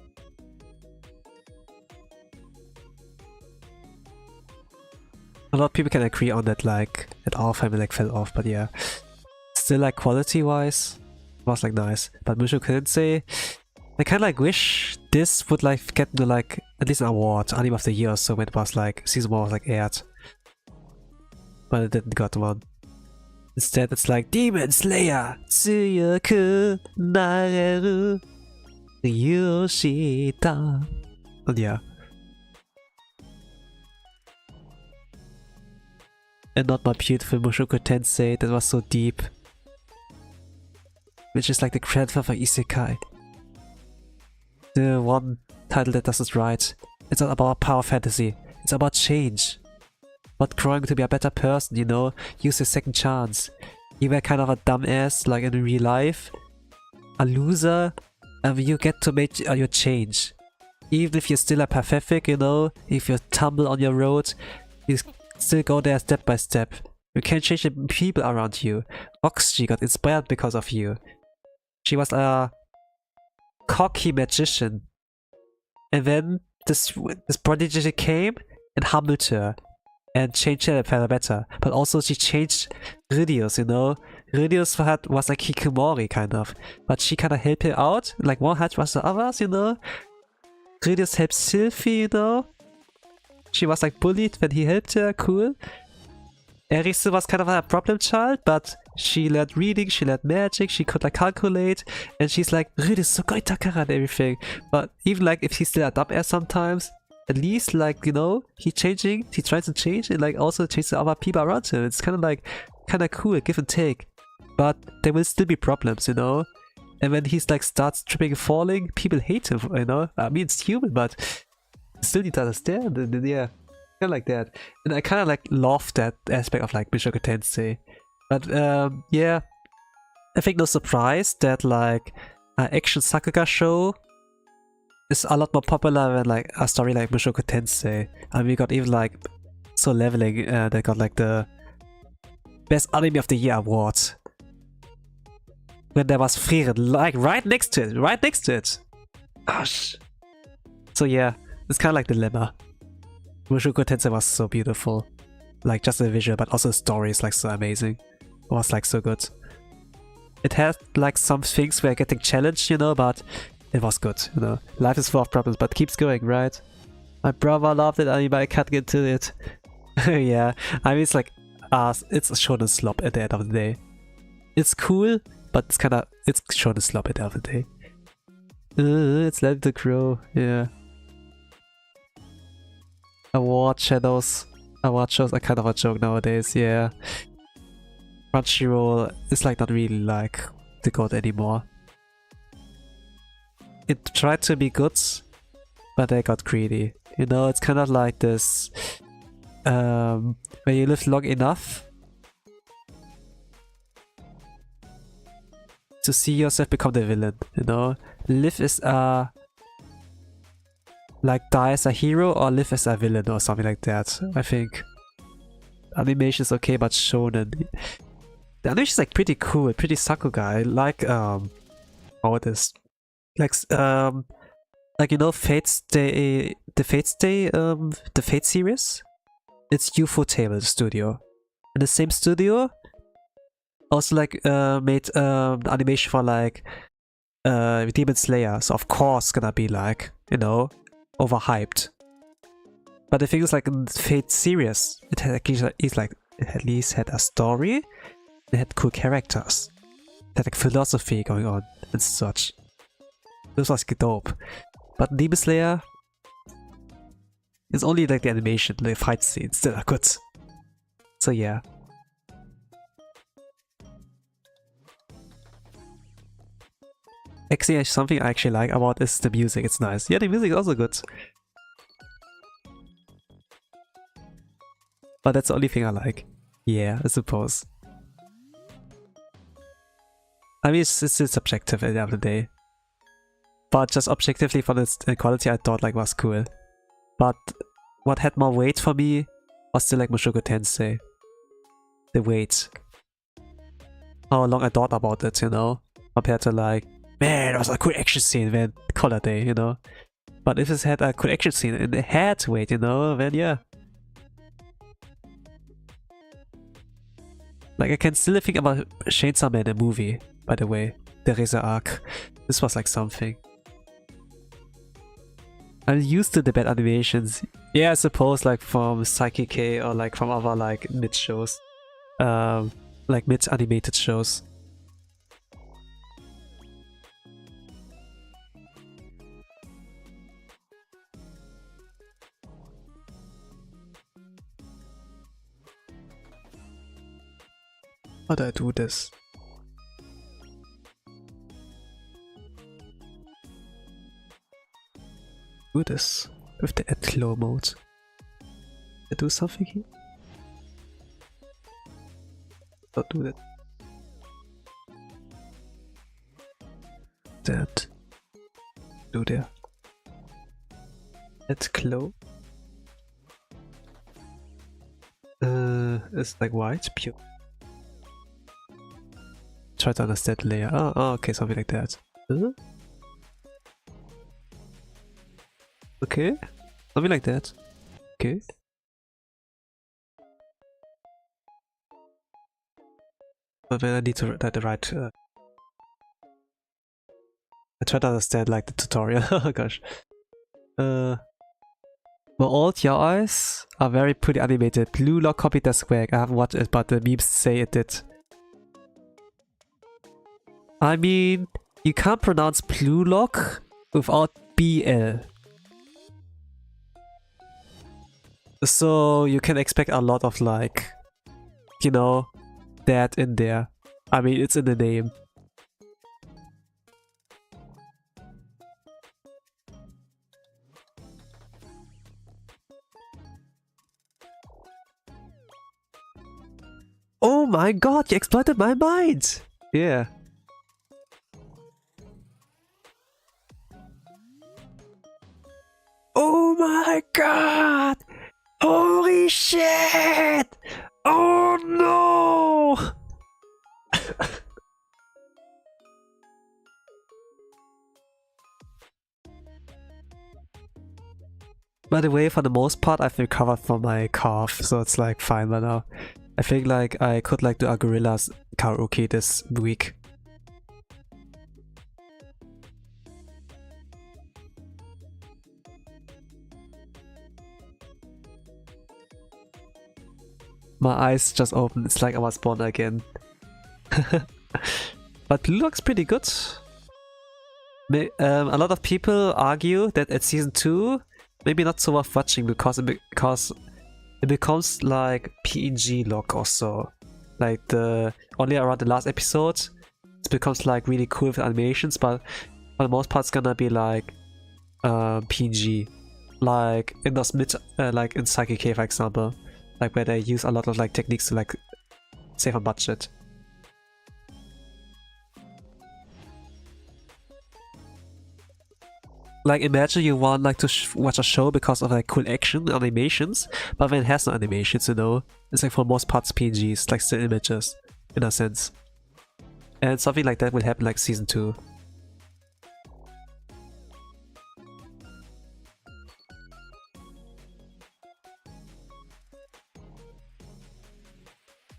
A lot of people can agree on that, like that our family like fell off, but yeah. Still like quality wise, it was like nice. But Mushoku Tensei, I kinda like wish this would like get to like at least an award, Anime of the Year or so, when it was like season 1 was like aired. But it didn't got one. Instead it's like Demon Slayer Tsuyoku Nareru Yoshita. And yeah. And not my beautiful Mushoku Tensei that was so deep. Which is like the grandfather for Isekai. The one title that does it right. It's not about power fantasy. It's about change. About growing to be a better person, you know? Use a second chance. You were kind of a dumbass, like in real life. A loser. And you get to make your change. Even if you're still a pathetic, you know? If you tumble on your road, you still go there step by step. You can change the people around you. Oxy got inspired because of you. She was a cocky magician. And then this prodigy came and humbled her. And changed her for the better. But also she changed Rudius, you know? Rudius was like Hikikomori, kind of. But she kind of helped her out. Like one had was the others, you know? Rudius helped Sylphie, you know? She was like bullied when he helped her, cool. Eris was kind of a problem child, but she learned reading, she learned magic, she could like calculate, and she's like, Rudius so great Takara and everything. But even like if he's still a dumbass sometimes, at least like, you know, he's changing, he tries to change and like also change the other people around him. It's kind of cool, give and take. But there will still be problems, you know? And when he's like starts tripping and falling, people hate him, you know? I mean, it's human, but you still need to understand, and yeah. Kinda like that. And I kinda like love that aspect of like Mushoku Tensei. But yeah, I think no surprise that like an action Sakuga show is a lot more popular than like a story like Mushoku Tensei. And we got even like So Leveling that got like the Best Anime of the Year award. When there was Frieren, like right next to it. Gosh. So yeah, it's kind of like the dilemma. Mushoku Tensei was so beautiful. Like just the visual, but also the story is like so amazing. It was like so good. It had like some things were getting challenged, you know, but it was good, you know. Life is full of problems, but keeps going, right? My brother loved it anime, I can't get to it. Yeah, I mean, it's like, it's a shonen slop at the end of the day. It's cool, but it's shonen slop at the end of the day. It's Let the Crow, yeah. Award shows are kind of a joke nowadays, yeah. Crunchyroll is like not really like the god anymore. It tried to be good, but they got greedy. You know, it's kind of like this, when you live long enough to see yourself become the villain, you know? Live as a, like die as a hero or live as a villain or something like that, I think. Animation is okay, but shonen. The animation is like pretty cool, pretty Sakuga. I like how it is. Like you know, Fate's Day, the Fate series. It's Ufotable Studio, and the same studio also like made animation for like Demon Slayer. So of course gonna be like, you know, overhyped. But the thing is, like in Fate series, it had at least had a story. It had cool characters. It had like philosophy going on and such. This was dope. But Demon Slayer, it's only like the animation, the fight scenes that are good. So yeah. Actually, something I actually like about is the music. It's nice. Yeah, the music is also good. But that's the only thing I like. Yeah, I suppose. I mean, it's subjective at the end of the day. But just objectively for the quality, I thought like was cool. But what had more weight for me was still like Mushoku Tensei. The weight. How long I thought about it, you know? Compared to like, man, that was a cool action scene, man. Call it day, you know? But if it had a cool action scene and it had weight, you know, then yeah. Like I can still think about Chainsaw Man, the movie, by the way. The Razor arc. This was like something. I'm used to the bad animations. Yeah, I suppose like from Psyche K or like from other like mid shows. Like mid animated shows. How do I do this? Do this with the add claw mode. I do something here? Don't do that. That. Do there. Add claw. It's like white, pure. Try to understand layer. Oh, okay, something like that. Okay, something like that. Okay. But then I need to write the right. I try to understand like the tutorial. Oh gosh. My old your eyes are very pretty animated. Blue Lock copied the swag. I haven't watched it, but the memes say it did. I mean, you can't pronounce Blue Lock without BL. So you can expect a lot of like, you know, that in there. I mean, it's in the name. Oh my god, you exploited my mind! Yeah. Oh my god! Holy shit! Oh no! By the way, for the most part, I've recovered from my cough, so it's like fine by now. I think like I could like do a Gorillaz karaoke this week. My eyes just opened, it's like I was born again. But Blue looks pretty good. A lot of people argue that at season 2, maybe not so worth watching because it becomes like PNG look or so. Like only around the last episode, it becomes like really cool with animations, but for the most part it's gonna be like PNG. Like in those like in Psychic K for example. Like where they use a lot of like techniques to like save on budget. Like imagine you want like to watch a show because of like cool action animations, but when it has no animations, you know, it's like for most parts PNGs, like still images, in a sense. And something like that will happen like season 2.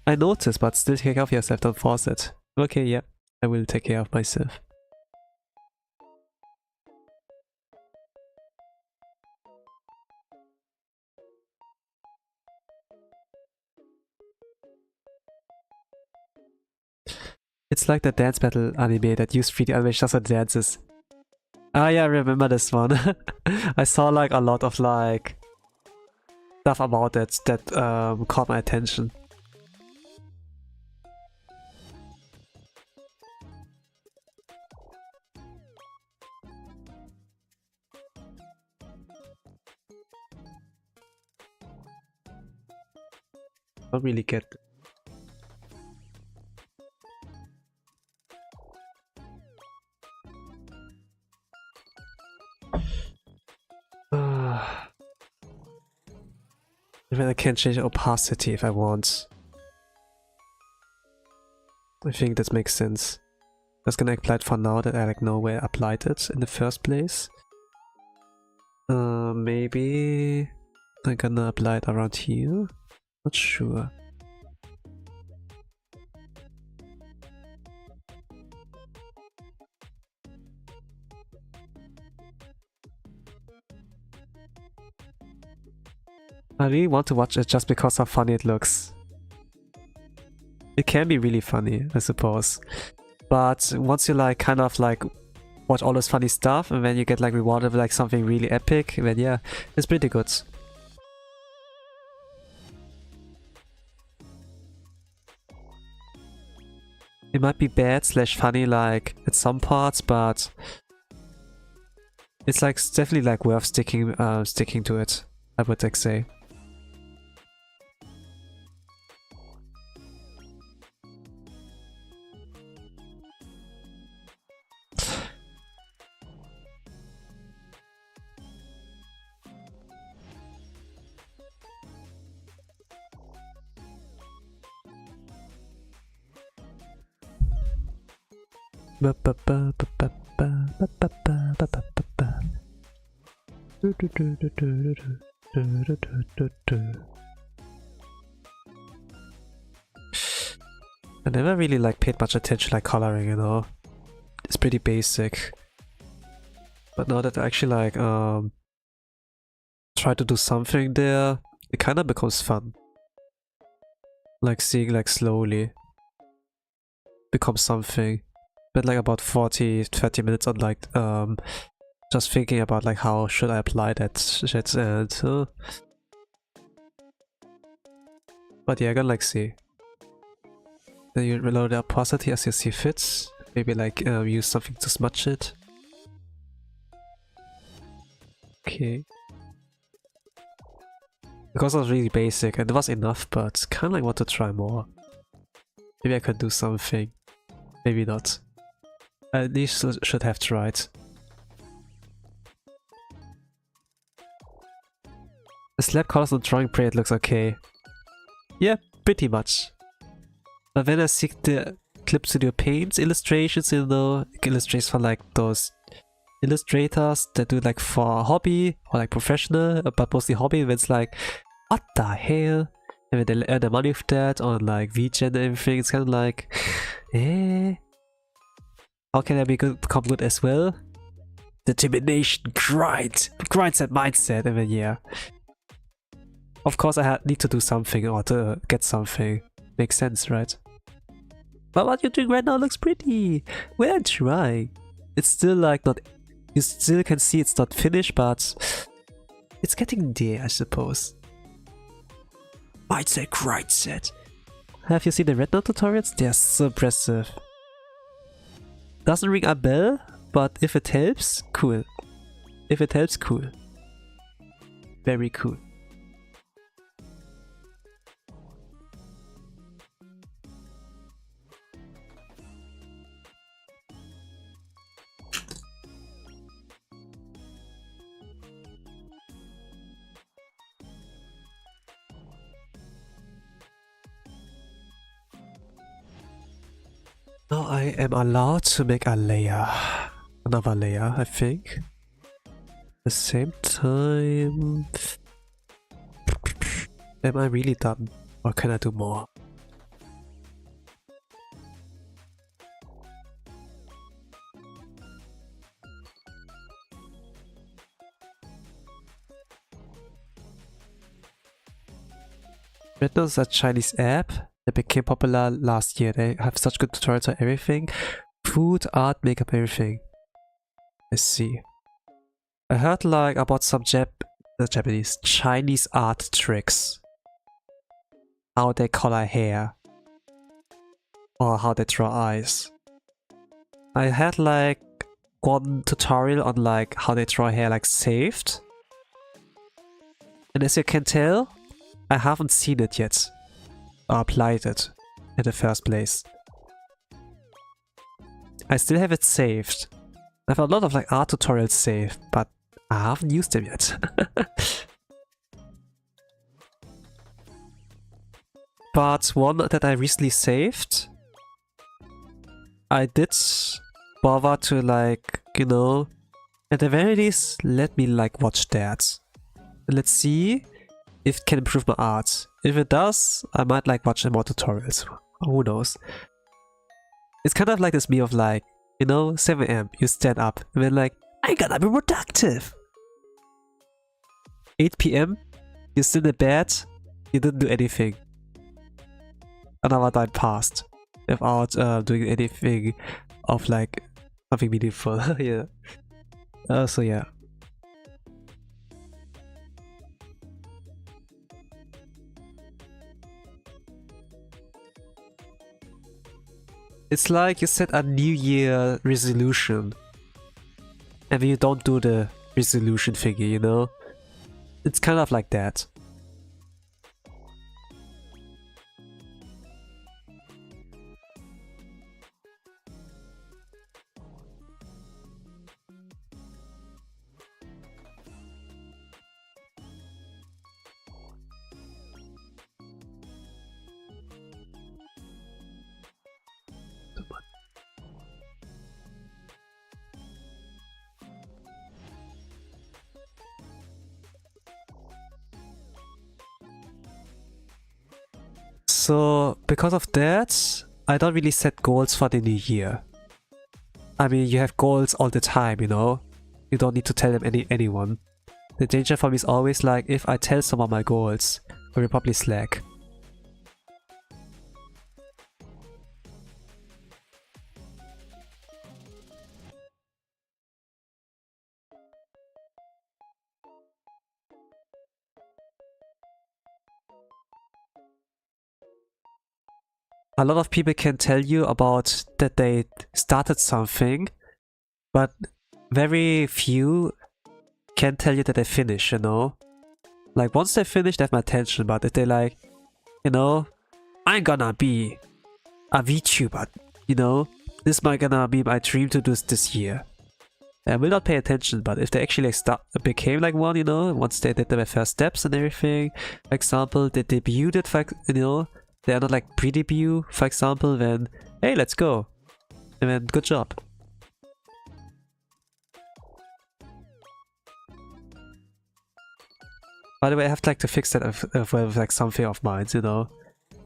I noticed, but still take care of yourself, don't force it. Okay, yeah, I will take care of myself. It's like the dance battle anime that used 3D animations as dances. Ah yeah, I remember this one. I saw like a lot of like stuff about it that caught my attention. I don't really get it. Even I can change the opacity if I want. I think that makes sense. I'm just gonna apply it for now that I like know where I applied it in the first place. Maybe I'm gonna apply it around here. Not sure. I really want to watch it just because how funny it looks. It can be really funny, I suppose. But once you like kind of like watch all this funny stuff and then you get like rewarded with like something really epic, then yeah, it's pretty good. It might be bad / funny like at some parts, but it's like definitely like worth sticking to it, I would like say. I never really like paid much attention like coloring, you know. It's pretty basic. But now that I actually like try to do something there, it kind of becomes fun. Like seeing like slowly become something. But like about 40-30 minutes on like just thinking about like how should I apply that shit and but yeah, I gotta like see. Then you reload the opacity as you see fit. Maybe like use something to smudge it. Okay. Because it was really basic and it was enough, but kinda like want to try more. Maybe I could do something. Maybe not. I at least should have tried. The slab colors on drawing plate looks okay. Yeah, pretty much. But when I see the Clip Studio Paint illustrations, you know, illustrations for like those illustrators that do it like for hobby or like professional, but mostly hobby, when it's like, what the hell? And when they earn the money with that on like VGen and everything, it's kind of like, how can I become good as well? Determination, grind, that mindset, and then yeah. Of course I need to do something or to get something. Makes sense, right? But what you're doing right now looks pretty. We're trying. It's still like not... You still can see it's not finished, but... It's getting there, I suppose. Mindset, grind set. Have you seen the Red Note tutorials? They're so impressive. Doesn't ring a bell, but if it helps, cool. If it helps, cool. Very cool. Now I am allowed to make a layer. Another layer, I think. At the same time... Am I really done? Or can I do more? Red Note is a Chinese app that became popular last year. They have such good tutorials on everything. Food, art, makeup, everything. Let's see. I heard like about some Chinese art tricks. How they color hair. Or how they draw eyes. I had like one tutorial on like how they draw hair like saved. And as you can tell, I haven't seen it yet. Or applied it in the first place. I still have it saved. I have a lot of like art tutorials saved, but I haven't used them yet. But one that I recently saved, I did bother to like, you know, at the very least, let me like watch that. Let's see if it can improve my art. If it does, I might like watch more tutorials. Who knows? It's kind of like this meme of like, you know, 7 AM, you stand up, and then like, I gotta be productive! 8 PM, you're still in bed, you didn't do anything. Another night passed, without doing anything of like, something meaningful, yeah. So yeah. It's like you set a New Year resolution and then you don't do the resolution thingy, you know? It's kind of like that. So, because of that, I don't really set goals for the new year. I mean, you have goals all the time, you know? You don't need to tell them anyone. The danger for me is always like, if I tell someone my goals, I will probably slack. A lot of people can tell you about that they started something, but very few can tell you that they finish, you know? Like, once they finish, they have my attention, but if they like, you know, I'm gonna be a VTuber, you know? This might gonna be my dream to do this year. I will not pay attention, but if they actually became like one, you know, once they did their first steps and everything, for example, they debuted, you know, they are not like pre-debut, for example, then, hey, let's go. And then, good job. By the way, I have to fix that with like something of mine, you know?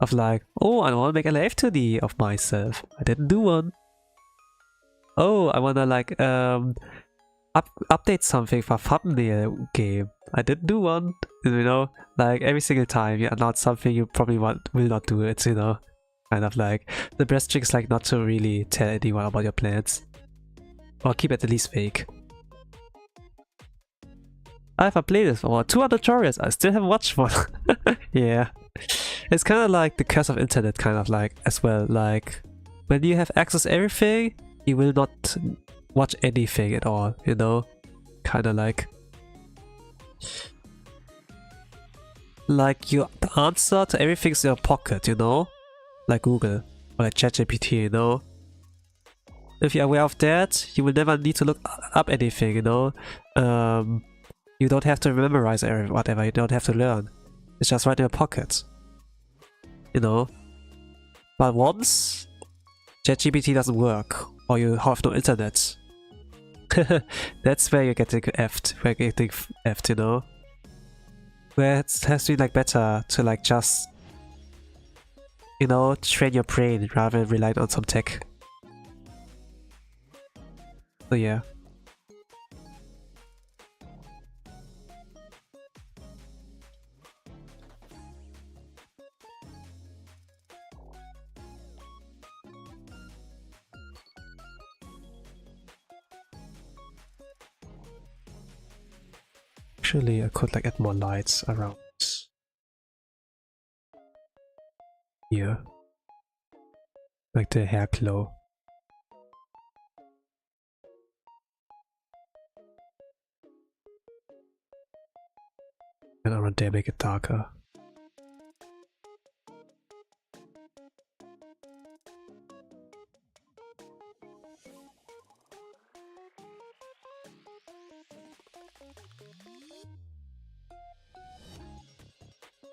Of like, oh, I want to make a live 2D of myself. I didn't do one. Oh, I want to like update something for thumbnail game. I didn't do one. You know, like every single time you announce something, you probably will not do it, you know? Kind of like, the best trick is like not to really tell anyone about your plans. Or keep it at least vague. I have a playlist or 200 tutorials, I still haven't watched one. Yeah. It's kind of like the curse of internet, kind of like, as well. Like, when you have access to everything, you will not watch anything at all, you know? Kind of like... Like, the answer to everything's in your pocket, you know? Like Google, or like ChatGPT, you know? If you're aware of that, you will never need to look up anything, you know? You don't have to memorize whatever, you don't have to learn. It's just right in your pocket. You know? But once ChatGPT doesn't work, or you have no internet, that's where you're getting effed, you know? Where it has to be like better to like just, you know, train your brain rather than relying on some tech. So yeah. Actually, I could like add more lights around here, like the hair glow. And around there make it darker.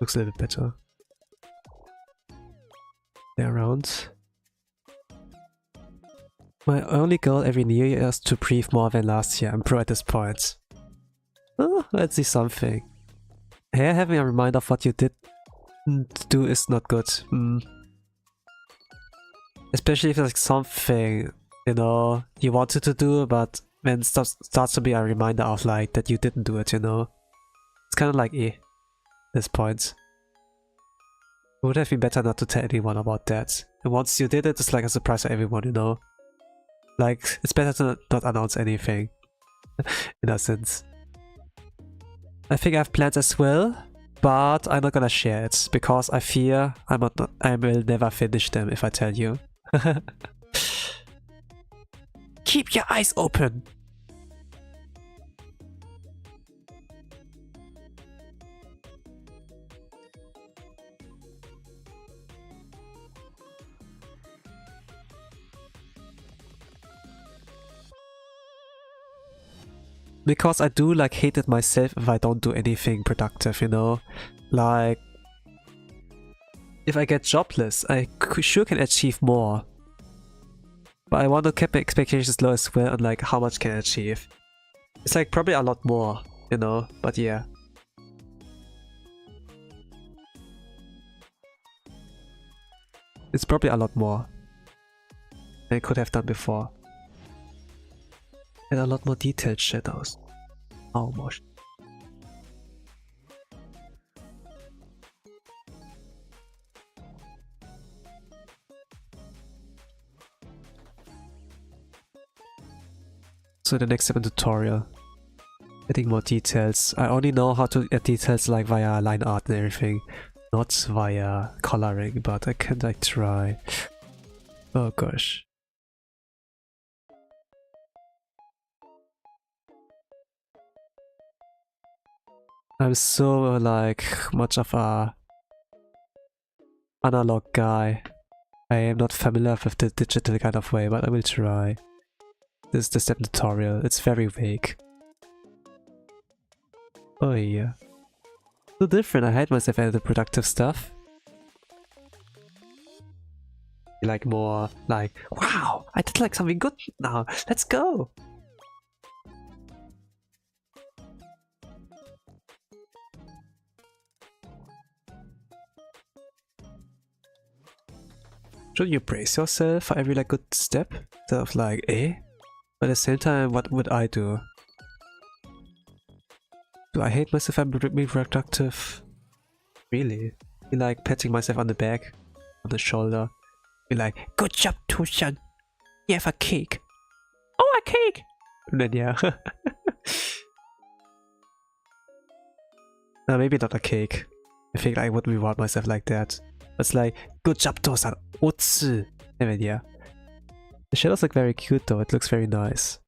Looks a little bit better. There around. My only goal every new year is to breathe more than last year. I'm pro at this point. Oh, let's see something. Here, having a reminder of what you did do is not good. Especially if it's like something, you know, you wanted to do, but then it starts to be a reminder of like that you didn't do it, you know? It's kind of like this point. It would have been better not to tell anyone about that. And once you did it, it's like a surprise for everyone, you know? Like, it's better to not announce anything. In that sense. I think I have plans as well, but I'm not gonna share it, because I fear I will never finish them if I tell you. Keep your eyes open! Because I do like hate it myself if I don't do anything productive, you know? Like, if I get jobless, I sure can achieve more. But I want to keep my expectations low as well on like how much can I achieve. It's like probably a lot more, you know? But yeah. It's probably a lot more than I could have done before. And a lot more detailed shadows. How much? So the next step in the tutorial. Adding more details. I only know how to add details like via line art and everything. Not via coloring, but I can like try. Oh gosh. I'm so like much of a analog guy. I am not familiar with the digital kind of way, but I will try. This is the step tutorial. It's very vague. Oh yeah. So different. I hate myself at the productive stuff. Like more like, wow, I did like something good now. Let's go. Should you praise yourself for every like good step? Instead of like, eh? But at the same time, what would I do? Do I hate myself and being productive? Really? Be like patting myself on the back, on the shoulder. Be like, good job, Tushan. You have a cake. Oh, a cake! And then yeah. No, maybe not a cake. I think I would reward myself like that. It's like, good job, Tosan. Otsu. And then yeah. The shadows look very cute though. It looks very nice.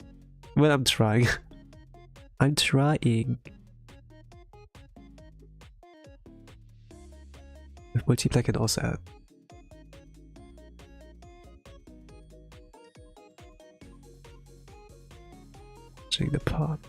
Well, I'm trying. I'm trying. With multiply can also add. Checking the part.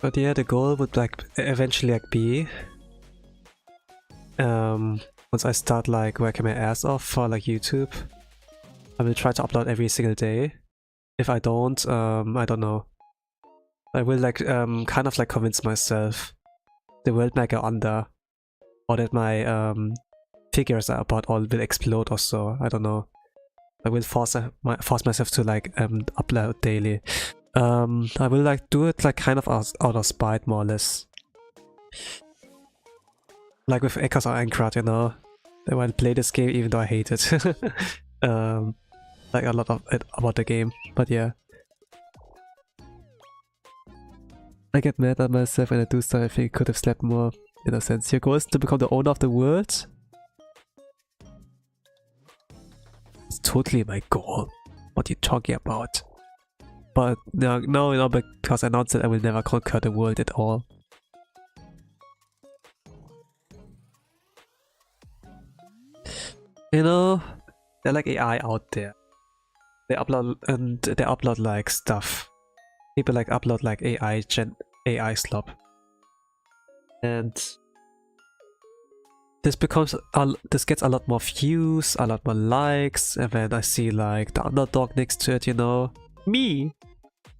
But yeah, the goal would like eventually like be once I start like working my ass off for like YouTube, I will try to upload every single day. If I don't, I don't know. I will like kind of like convince myself the world might go under, or that my figures are about all will explode or so. I don't know. I will force myself to like upload daily. I will like do it like kind of out of spite, more or less. Like with Echoes or Anchorage, you know. I want to play this game even though I hate it. Like a lot of it about the game, but yeah. I get mad at myself when I do stuff I think I could have slept more, in a sense. Your goal is to become the owner of the world? It's totally my goal. What are you talking about? But no, because I announced that I will never conquer the world at all. You know, they're like AI out there. They upload like stuff. People like upload like AI slop. And this gets a lot more views, a lot more likes, and then I see like the underdog next to it, you know. Me!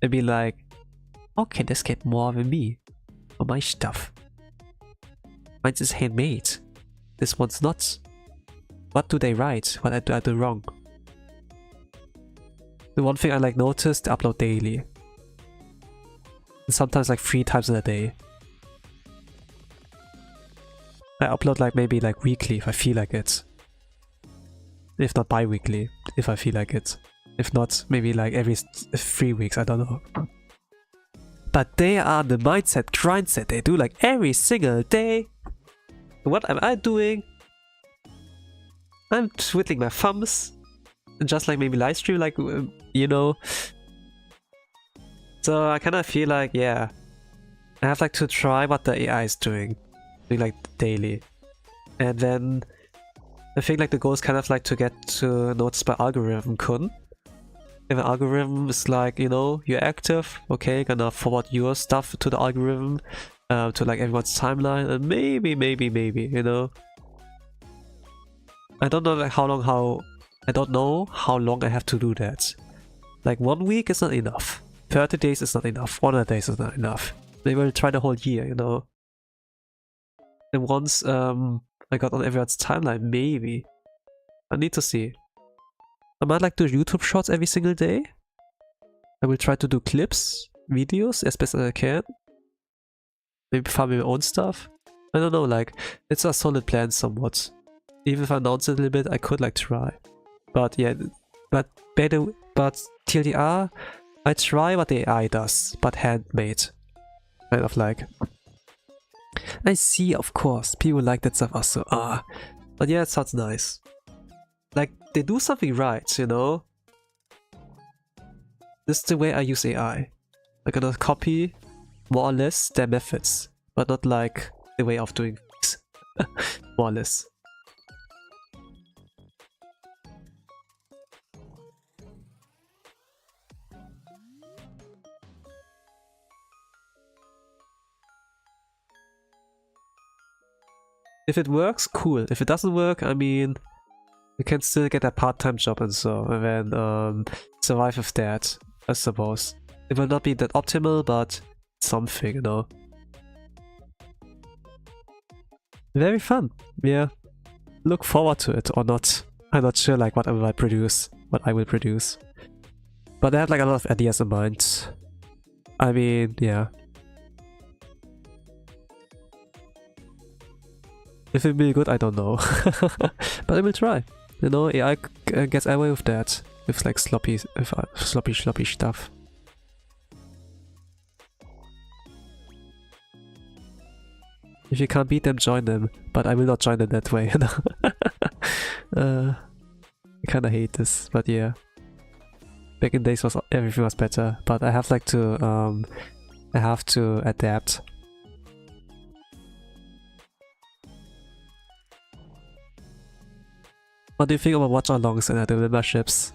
And be like, how can this get more than me? For my stuff. Mine's is handmade. This one's not. What do they write? What do I do wrong? The one thing I like noticed, they upload daily. And sometimes like 3 times in a day. I upload like maybe like weekly if I feel like it. If not bi-weekly, if I feel like it. If not, maybe like every 3 weeks, I don't know. But they are the mindset, grind set, they do like every single day. What am I doing? I'm twiddling my thumbs. Just like maybe live stream, like, you know. So I kind of feel like, yeah. I have like to try what the AI is doing like daily. And then I think like the goal is kind of like to get to noticed by algorithm kun. If an algorithm is like, you know, you're active, okay, gonna forward your stuff to the algorithm, to like everyone's timeline, and maybe, you know. I don't know like I don't know how long I have to do that. Like 1 week is not enough. 30 days is not enough. 100 days is not enough. Maybe I'll try the whole year, you know. the ones I got on everyone's timeline, maybe. I need to see. I might like do YouTube shorts every single day. I will try to do clips, videos as best as I can. Maybe farm my own stuff. I don't know, like, it's a solid plan somewhat. Even if I announce it a little bit, I could like try. But yeah, but TLDR, I try what the AI does, but handmade. Kind of like. I see, of course, people like that stuff also. But yeah, it sounds nice. Like, they do something right, you know? This is the way I use AI. I'm gonna copy, more or less, their methods, but not like the way of doing things. More or less. If it works, cool. If it doesn't work, I mean, you can still get a part-time job and so, and then survive with that, I suppose. It will not be that optimal, but something, you know. Very fun, yeah. Look forward to it or not. I'm not sure like what I will produce, But I had like a lot of ideas in mind. I mean, yeah. If it will be good, I don't know. But I will try. You know, AI gets away with that. With like sloppy stuff. If you can't beat them, join them. But I will not join them that way, you know. I kinda hate this, but yeah. Back in days everything was better, but I have like to I have to adapt. What do you think about watch-alongs and the memberships?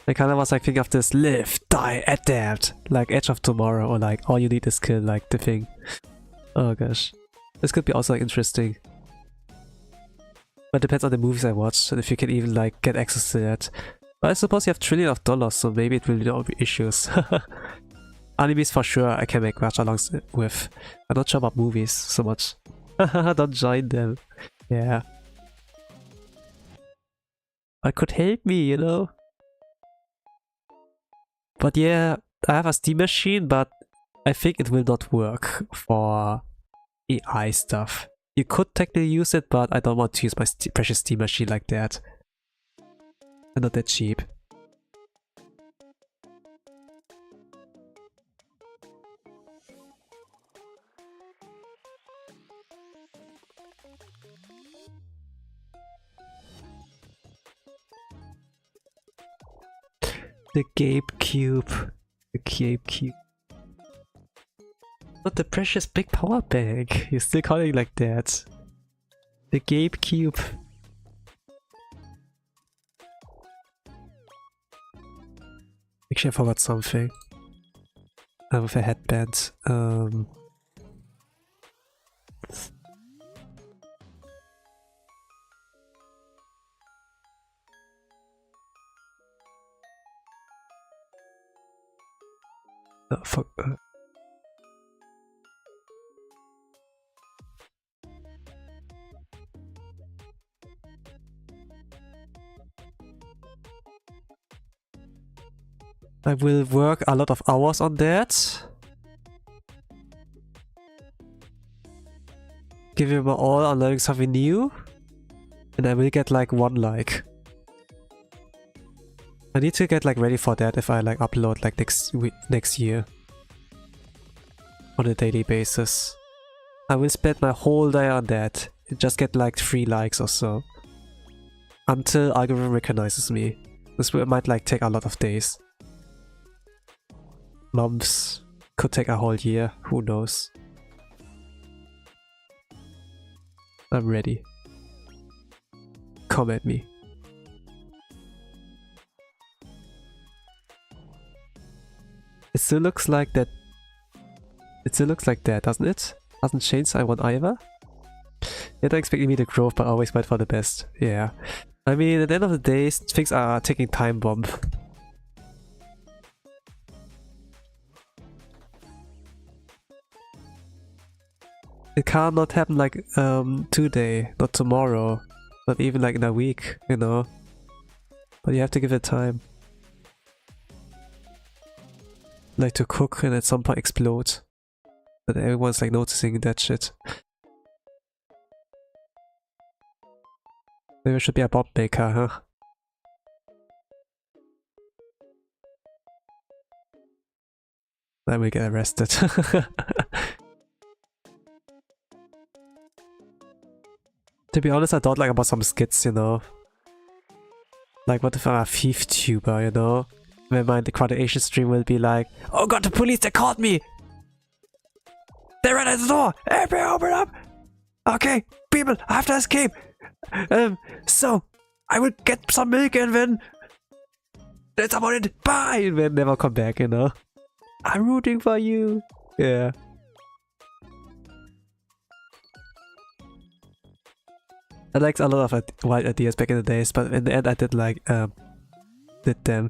I kinda was like thinking of this live, die, adapt, like Edge of Tomorrow, or like all you need is kill, like the thing. Oh gosh. This could be also like interesting. But it depends on the movies I watch, and if you can even like get access to that. But I suppose you have $1 trillion, so maybe it will not be issues. Animes for sure I can make watch-alongs with. I'm not sure about movies so much. Don't join them. Yeah. I could help me, you know? But yeah, I have a Steam machine, but I think it will not work for AI stuff. You could technically use it, but I don't want to use my precious Steam machine like that. I'm not that cheap. The Gape Cube. The Gape Cube. Not the precious big power bank. You're still calling it like that. The Gape Cube. Actually, I forgot something. With a headband. Oh, fuck. I will work a lot of hours on that. Give it my all on learning something new. And I will get like 1 like. I need to get like ready for that if I like upload like next year. On a daily basis. I will spend my whole day on that. Just get like 3 likes or so. Until algorithm recognizes me. This might like take a lot of days. Months. Could take a whole year. Who knows? I'm ready. Come at me. It still looks like that. It still looks like that, doesn't it? Hasn't changed I want either. You're not expecting me to grow, but always wait for the best. Yeah. I mean, at the end of the day, things are taking time bomb. it cannot happen like today, not tomorrow, not even like in a week, you know. But you have to give it time. Like to cook and at some point explode. But everyone's like noticing that shit. Maybe I should be a bomb maker, huh? Then we get arrested. To be honest, I thought like about some skits, you know. Like what if I'm a thief tuber, you know? When my Asian stream will be like, oh god, the police, they caught me! They ran at the door! Hey, open up! Okay, people, I have to escape! So, I will get some milk and then... That's about it, bye! And then never come back, you know? I'm rooting for you! Yeah. I liked a lot of wild ideas back in the days, but in the end I did like, did them.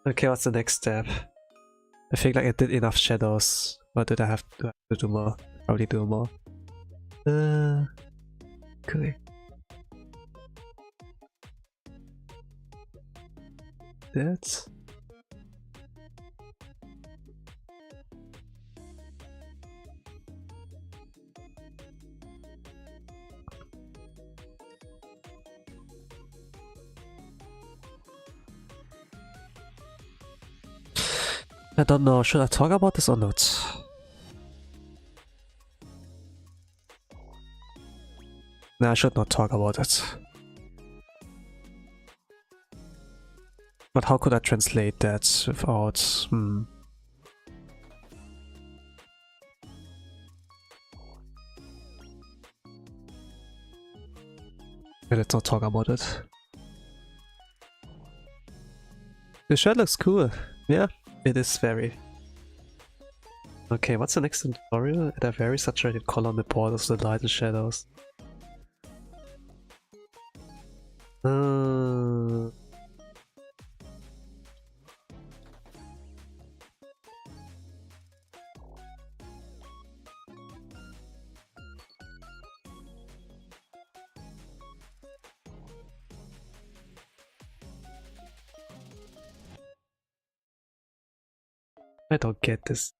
Okay, what's the next step? I think like I did enough shadows. Or did I have to do more? Probably do more. Okay. That. I don't know, should I talk about this or not? Nah, I should not talk about it. But how could I translate that without... Okay, let's not talk about it. The shirt looks cool, yeah. It is very. Okay, what's the next tutorial? Add a very saturated color on the borders of the light and shadows. I don't get this.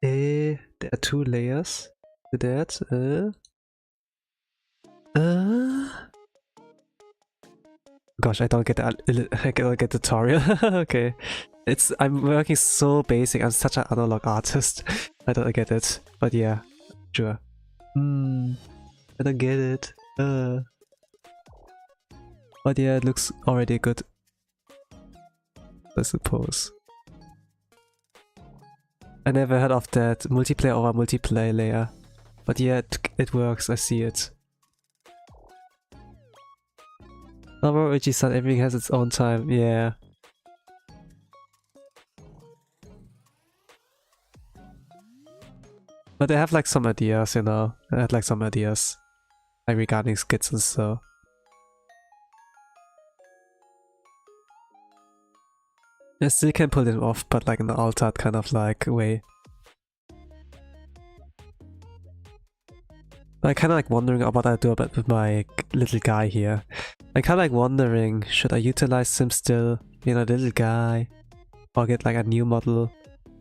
There are 2 layers to that. Gosh, I don't get the I don't get the tutorial. Okay, I'm working so basic. I'm such an analog artist. I don't get it, but yeah, sure. I don't get it. But yeah, it looks already good, I suppose. I never heard of that multiplayer over multiplayer layer. But yeah, it works, I see it. Number Uchi-san, everything has its own time, yeah. But I have like some ideas, you know. I had like some ideas. Like regarding skits and so. I still can pull it off, but like in an altered kind of like way. I kind of like wondering what I do about with my little guy here. I kind of like wondering, should I utilize him still, being a little guy, or get like a new model,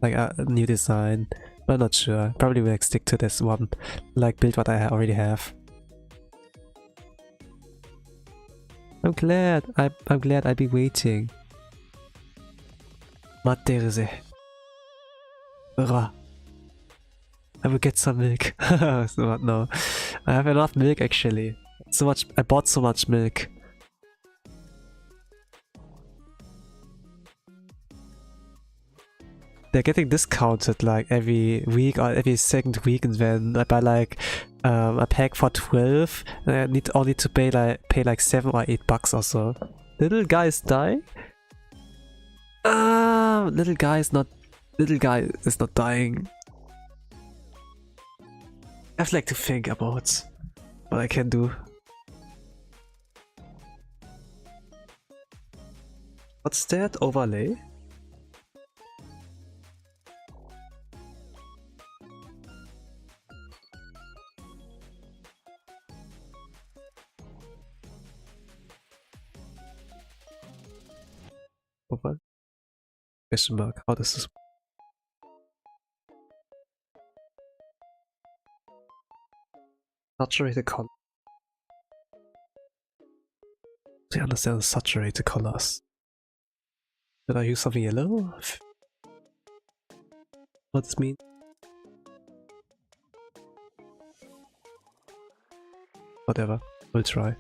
like a new design? But I'm not sure. Probably will like stick to this one, like build what I already have. I'm glad. I'm glad I'll be waiting. Materse. I will get some milk. No, I have enough milk actually. So much. I bought so much milk. They're getting discounted like every week or every second week, and then I buy like a pack for 12, and I need only to pay like 7 or 8 bucks or so. Little guy is dying. Little guy is not dying. I have like to think about what I can do. What's that? Overlay? Over? Question mark. How does this work? Saturated color. Do you understand the saturated colors? Did I use something yellow? What does this mean? Whatever, we'll try.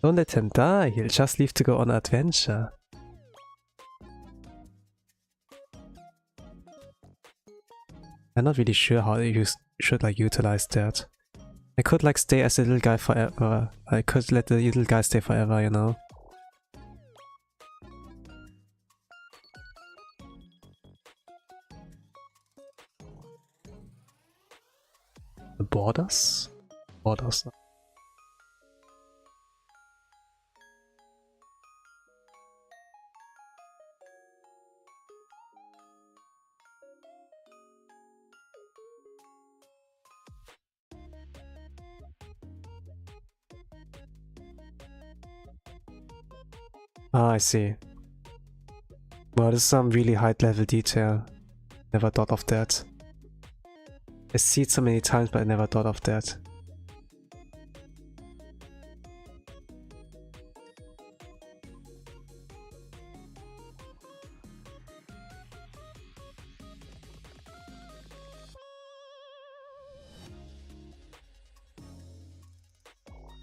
Don't let him die, he'll just leave to go on an adventure. I'm not really sure how you should like utilize that. I could like stay as a little guy forever. I could let the little guy stay forever, you know. The borders? Borders. Ah, I see. Well, this is some really high level detail. Never thought of that. I see it so many times, but I never thought of that.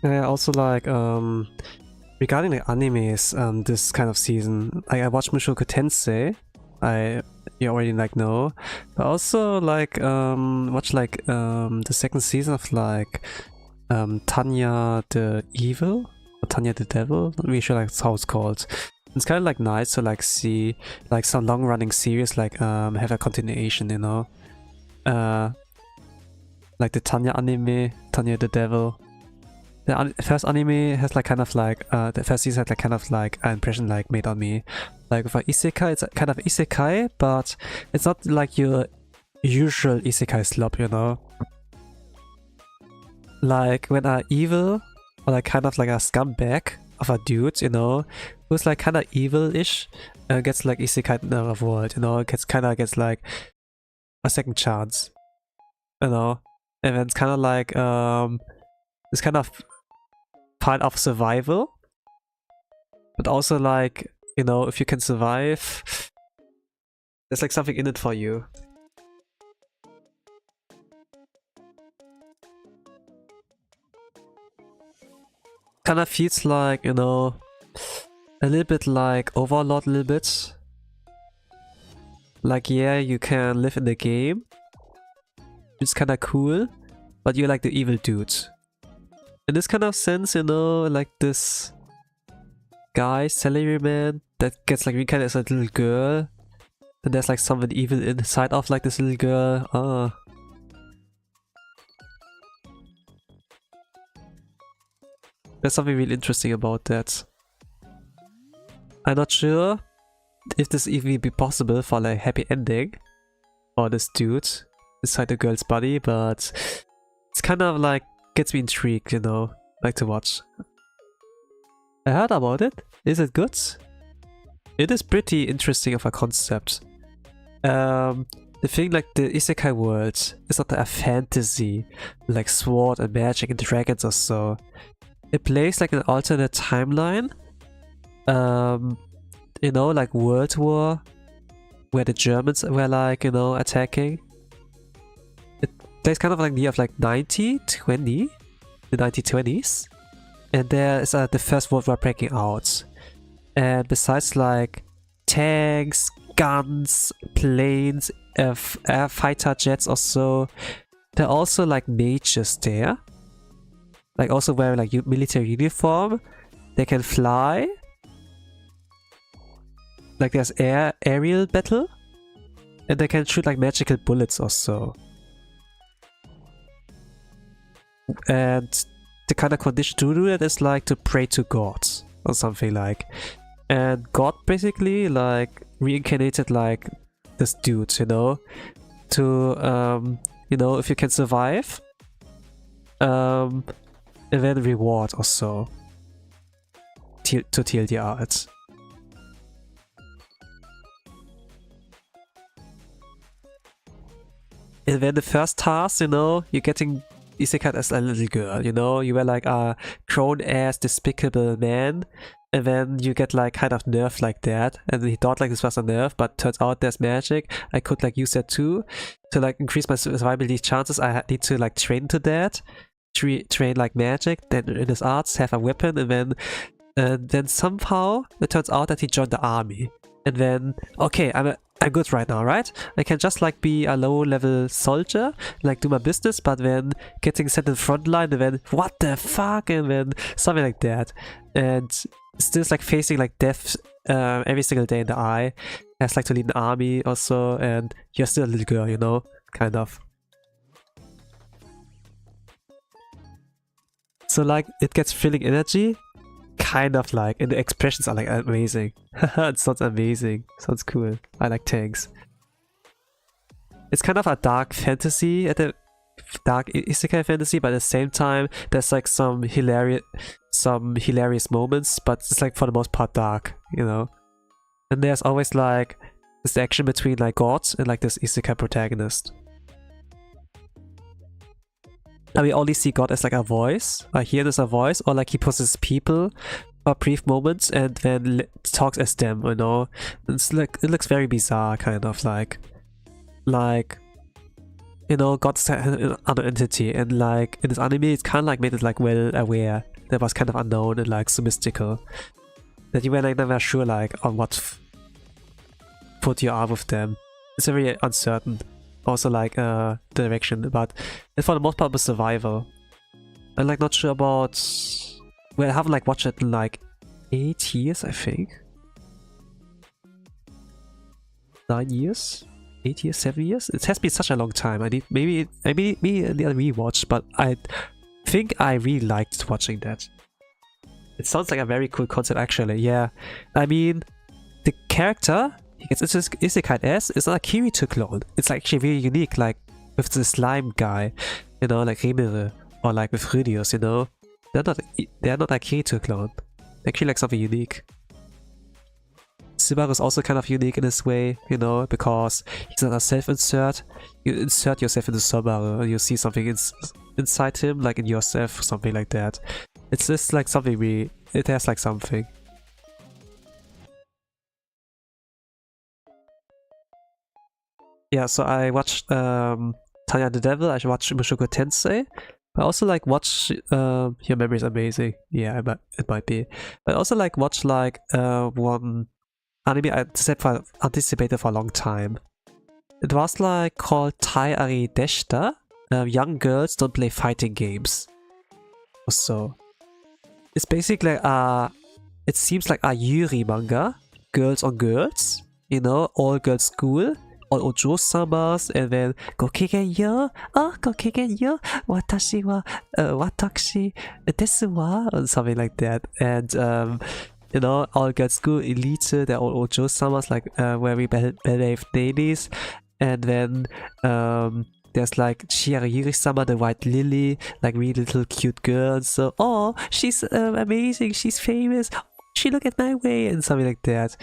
I also like, regarding the animes, this kind of season, I watched Mushoku Tensei. You already like know, but also like watch like the second season of like Tanya the Evil or Tanya the Devil. I'm not really sure like how it's called. It's kind of like nice to like see like some long running series like have a continuation, you know. Like the Tanya anime, Tanya the Devil. The first anime has like kind of like the first season had like kind of like an impression like made on me. Like with an isekai, it's kind of isekai, but it's not like your usual isekai slop, you know. Like when an evil or like kind of like a scumbag of a dude, you know, who's like kind of evil-ish, gets like isekai in another world, you know, gets like a second chance, you know, and then it's kind of like it's kind of part of survival, but also like, you know, if you can survive, there's like something in it for you. Kind of feels like, you know, a little bit like Overlord a little bit. Like, yeah, you can live in the game, it's kind of cool, but you're like the evil dude. In this kind of sense, you know, like this guy, salaryman, that gets like reincarnated as a little girl, and there's like something evil inside of like this little girl. There's something really interesting about that. I'm not sure if this even be possible for like happy ending for this dude inside the girl's body, but it's kind of like gets me intrigued, you know, like to watch. I heard about it. Is it good? It is pretty interesting of a concept. The thing like the isekai world is not a fantasy like sword and magic and dragons or so. It plays like an alternate timeline. You know, like World War, where the Germans were like, you know, attacking. It plays kind of like the year of like 1920, the 1920s. And there is the First World War breaking out. And besides like tanks, guns, planes, fighter jets or so, there are also like mages there. Like also wearing like military uniform. They can fly. Like there's aerial battle. And they can shoot like magical bullets or so. And the kind of condition to do that is like to pray to gods or something like. And God basically like reincarnated like this dude, you know, to you know, if you can survive, and then reward or so to TLDR. And then the first task, you know, you're getting isekai as a little girl, you know, you were like a grown-ass despicable man, and then you get like kind of nerfed like that, and he thought like this was a nerf, but turns out there's magic. I could like use that too to like increase my survivability chances. I need to like train to that, train like magic, then in his arts have a weapon, and then somehow it turns out that he joined the army. And then, okay, I'm good right now, right? I can just like be a low-level soldier, like do my business, but then getting sent in the front line, and then what the fuck, and then something like that. And still like facing like death every single day in the eye. Has like to lead an army also, and you're still a little girl, you know, kind of. So like it gets feeling energy. Kind of like, and the expressions are like amazing. It sounds amazing. Sounds cool. I like tanks. It's kind of a dark fantasy, at the dark isekai fantasy, but at the same time there's like some hilarious moments, but it's like for the most part dark, you know. And there's always like this action between like gods and like this isekai protagonist. And we only see God as like a voice, or here as a voice, or like he possesses people for brief moments and then talks as them, you know. It's like, it looks very bizarre, kind of like, you know, God's another entity, and like in this anime it's kind of like made it like well aware that was kind of unknown and like so mystical that you were like never sure like on what foot you are with them. It's very uncertain. Also like direction, but for the most part was survival. I'm like not sure about, well, I haven't like watched it in like 8 years, I think. 9 years? 8 years, 7 years? It has been such a long time. I need maybe a rewatch, but I think I really liked watching that. It sounds like a very cool concept actually, yeah. I mean, the character he gets into isekai as is not a Kirito clone. It's like actually very unique, like with the slime guy, you know, like Rimere, or like with Rudius, you know. They're not a Kirito clone. They're actually like something unique. Subaru is also kind of unique in this way, you know, because he's not a self-insert. You insert yourself into Subaru and you see something inside him, like in yourself, something like that. It's just like something it has like something. Yeah, so I watched Tanya the Devil, I watched Mushoku Tensei. I also like watch your memory is amazing. Yeah, it might be. But I also like watch like one anime I anticipated for a long time. It was like called Tai Ari Deshita. Young girls don't play fighting games. So it's basically it seems like a Yuri manga, girls on girls, you know, all girls school. All ojo-samas, and then Gokegen yo, oh Gokegen yo, watashi wa, watashi desu wa, or something like that. And you know, all girls school elite, they're all ojo-samas, like very behaved ladies. And then there's like Shiara Yuri-sama, the white lily, like really little cute girl. So oh, she's amazing, she's famous, she look at my way, and something like that.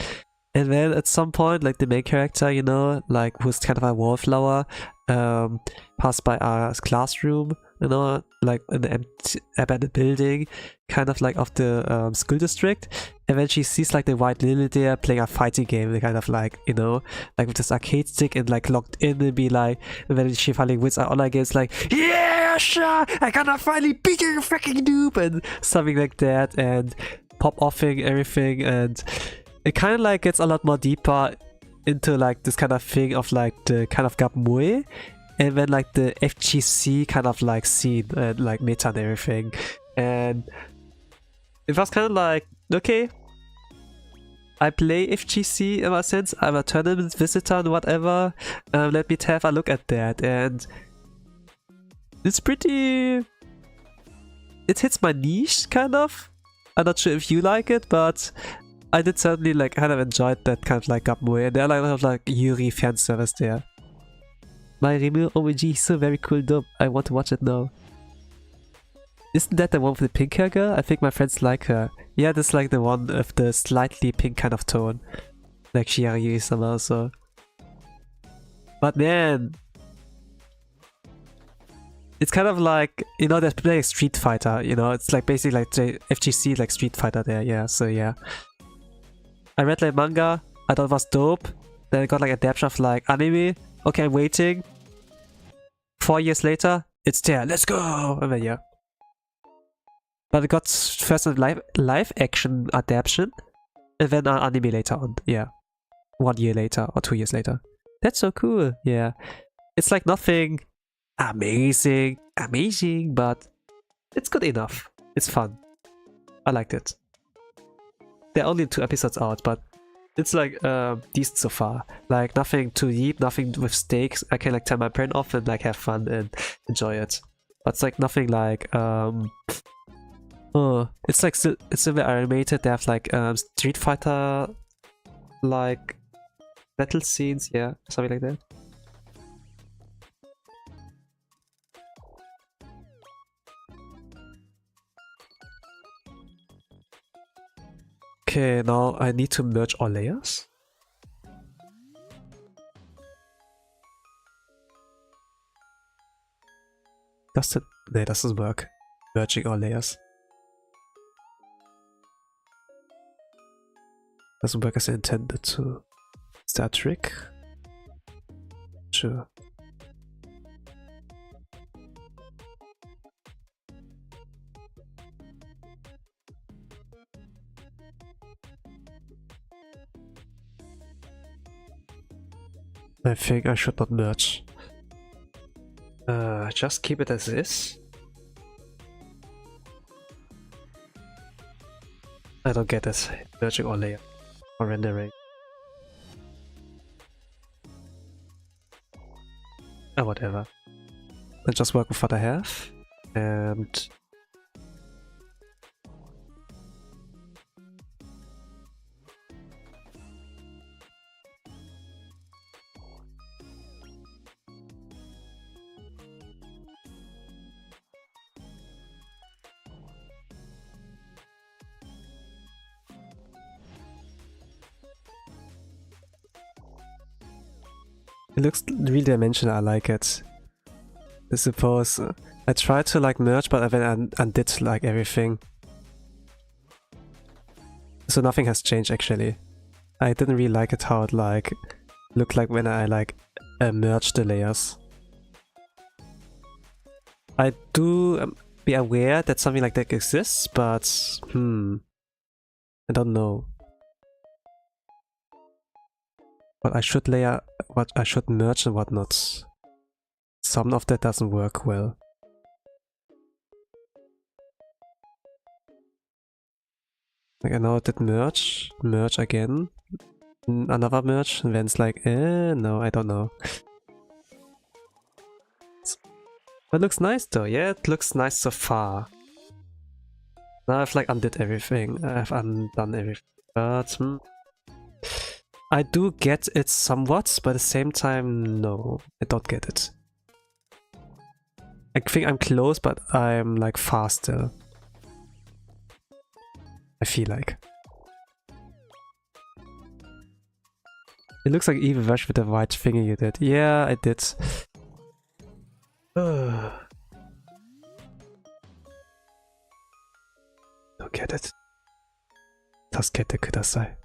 And then at some point, like the main character, you know, like who's kind of a wallflower, passed by a classroom, you know, like in an empty abandoned building, kind of like of the school district. And then she sees like the white lily there playing a fighting game, kind of like, you know, like with this arcade stick and like locked in and be like, and then she finally wins an online game, it's like, yeah, sure, I gotta finally beat you, freaking noob, and something like that, and pop-offing everything, and it kind of like gets a lot more deeper into like this kind of thing of like the kind of Gapmue, and then like the FGC kind of like scene and like meta and everything. And it was kind of like, okay, I play FGC in a sense. I'm a tournament visitor and whatever. Let me have a look at that, and it's pretty. It hits my niche, kind of. I'm not sure if you like it, but I did certainly like kind of enjoyed that kind of like Gapmoe, and there are like a lot of like Yuri fan service there. My Remu OMG is so very cool dub. I want to watch it now. Isn't that the one with the pink hair girl? I think my friends like her. Yeah, that's like the one of the slightly pink kind of tone. Like Shiara Yuri-sama also. But man, it's kind of like, you know, they're playing Street Fighter, you know, it's like basically like FGC like Street Fighter there, yeah, so yeah. I read like manga, I thought it was dope, then I got like adaptation of like anime, okay, I'm waiting. 4 years later, it's there, let's go! And then yeah. But it got first a live action adaptation, and then an anime later on, yeah. 1 year later, or 2 years later. That's so cool, yeah. It's like nothing amazing, but it's good enough. It's fun. I liked it. There are only 2 episodes out, but it's like decent so far. Like nothing too deep, nothing with stakes. I can like turn my brain off and like have fun and enjoy it. But it's like nothing like it's like it's still animated. They have like Street Fighter like battle scenes, yeah, something like that. Okay, now I need to merge all layers. Does it? No, it doesn't work. Merging all layers. Doesn't work as intended to. Is that a trick? Sure. I think I should not merge. Just keep it as is. I don't get it. Merging all layer or rendering. Oh, whatever. I'll just work with what I have, and it looks really dimensional. I like it. I suppose I tried to like merge, but I then undid like everything. So nothing has changed actually. I didn't really like it how it like looked like when I like merged the layers. I do be aware that something like that exists, but I don't know. What I should layer, what I should merge and whatnot. Some of that doesn't work well. Like I know it did merge again, another merge, and then it's like, no, I don't know. It looks nice though, yeah, it looks nice so far. Now I've like undid everything, I've undone everything, but I do get it somewhat, but at the same time, no, I don't get it. I think I'm close, but I'm like far still. I feel like. It looks like even worse with the white finger you did. Yeah, I did. Don't get it. Tasukete kudasai.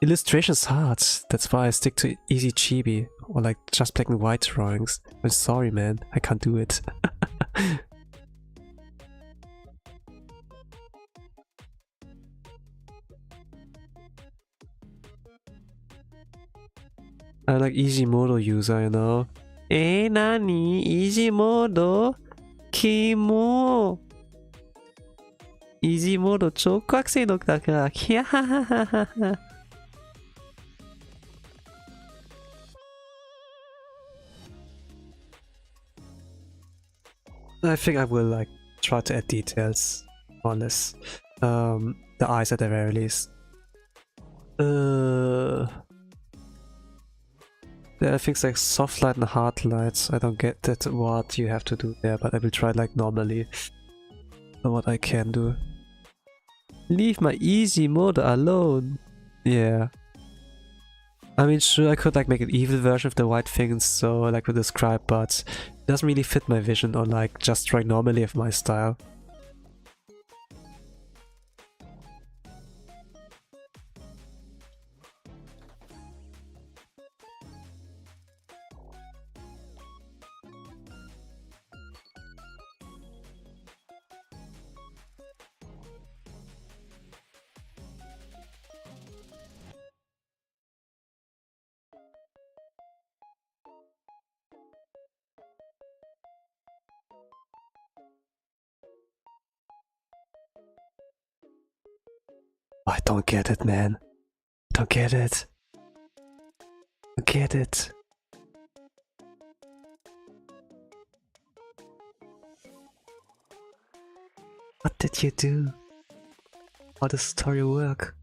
Illustration is hard, that's why I stick to easy chibi, or like just black and white drawings. I'm sorry man, I can't do it. I'm like easy mode user, you know. Nani? Easy mode? Kimo? Easy mode 超覚醒のだからキャハハハハハ I think I will like try to add details on this. The eyes at the very least. There are things like soft light and hard lights. I don't get that what you have to do there, but I will try like normally. What I can do. Leave my easy mode alone. Yeah. I mean, sure, I could like make an evil version of the white things, so like we described, but it doesn't really fit my vision or like just try normally of my style. I don't get it, man. Don't get it. Don't get it. What did you do? How does the story work?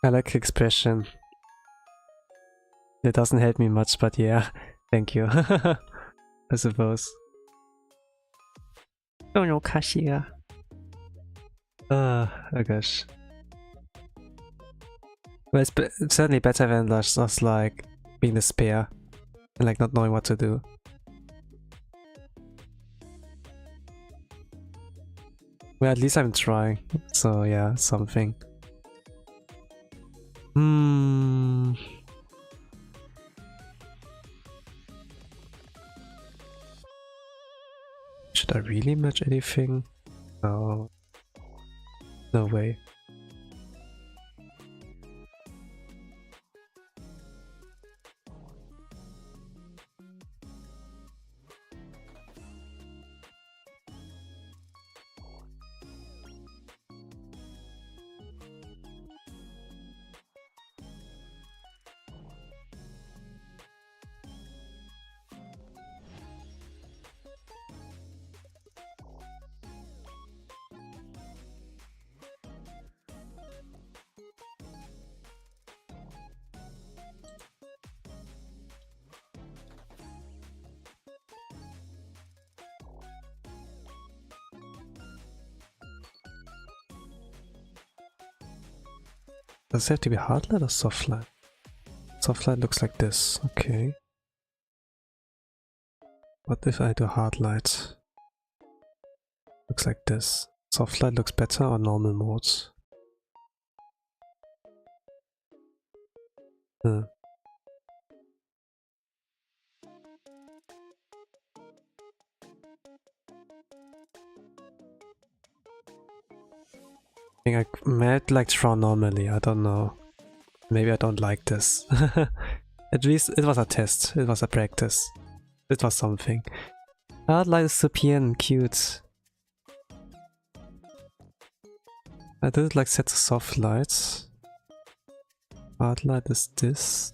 I like expression. It doesn't help me much, but yeah, thank you. I suppose. Oh no, Kashiya. Oh gosh. Well, it's certainly better than just like being the spare and like not knowing what to do. Well, at least I'm trying, so yeah, something. Should I really match anything? No. No way. Does it have to be hard light or soft light? Soft light looks like this, okay. What if I do hard light? Looks like this. Soft light looks better or normal mode? I think I might like draw normally, I don't know. Maybe I don't like this. At least it was a test, it was a practice. It was something. Hard light is super cute. I did like set the soft lights. Hard light is this.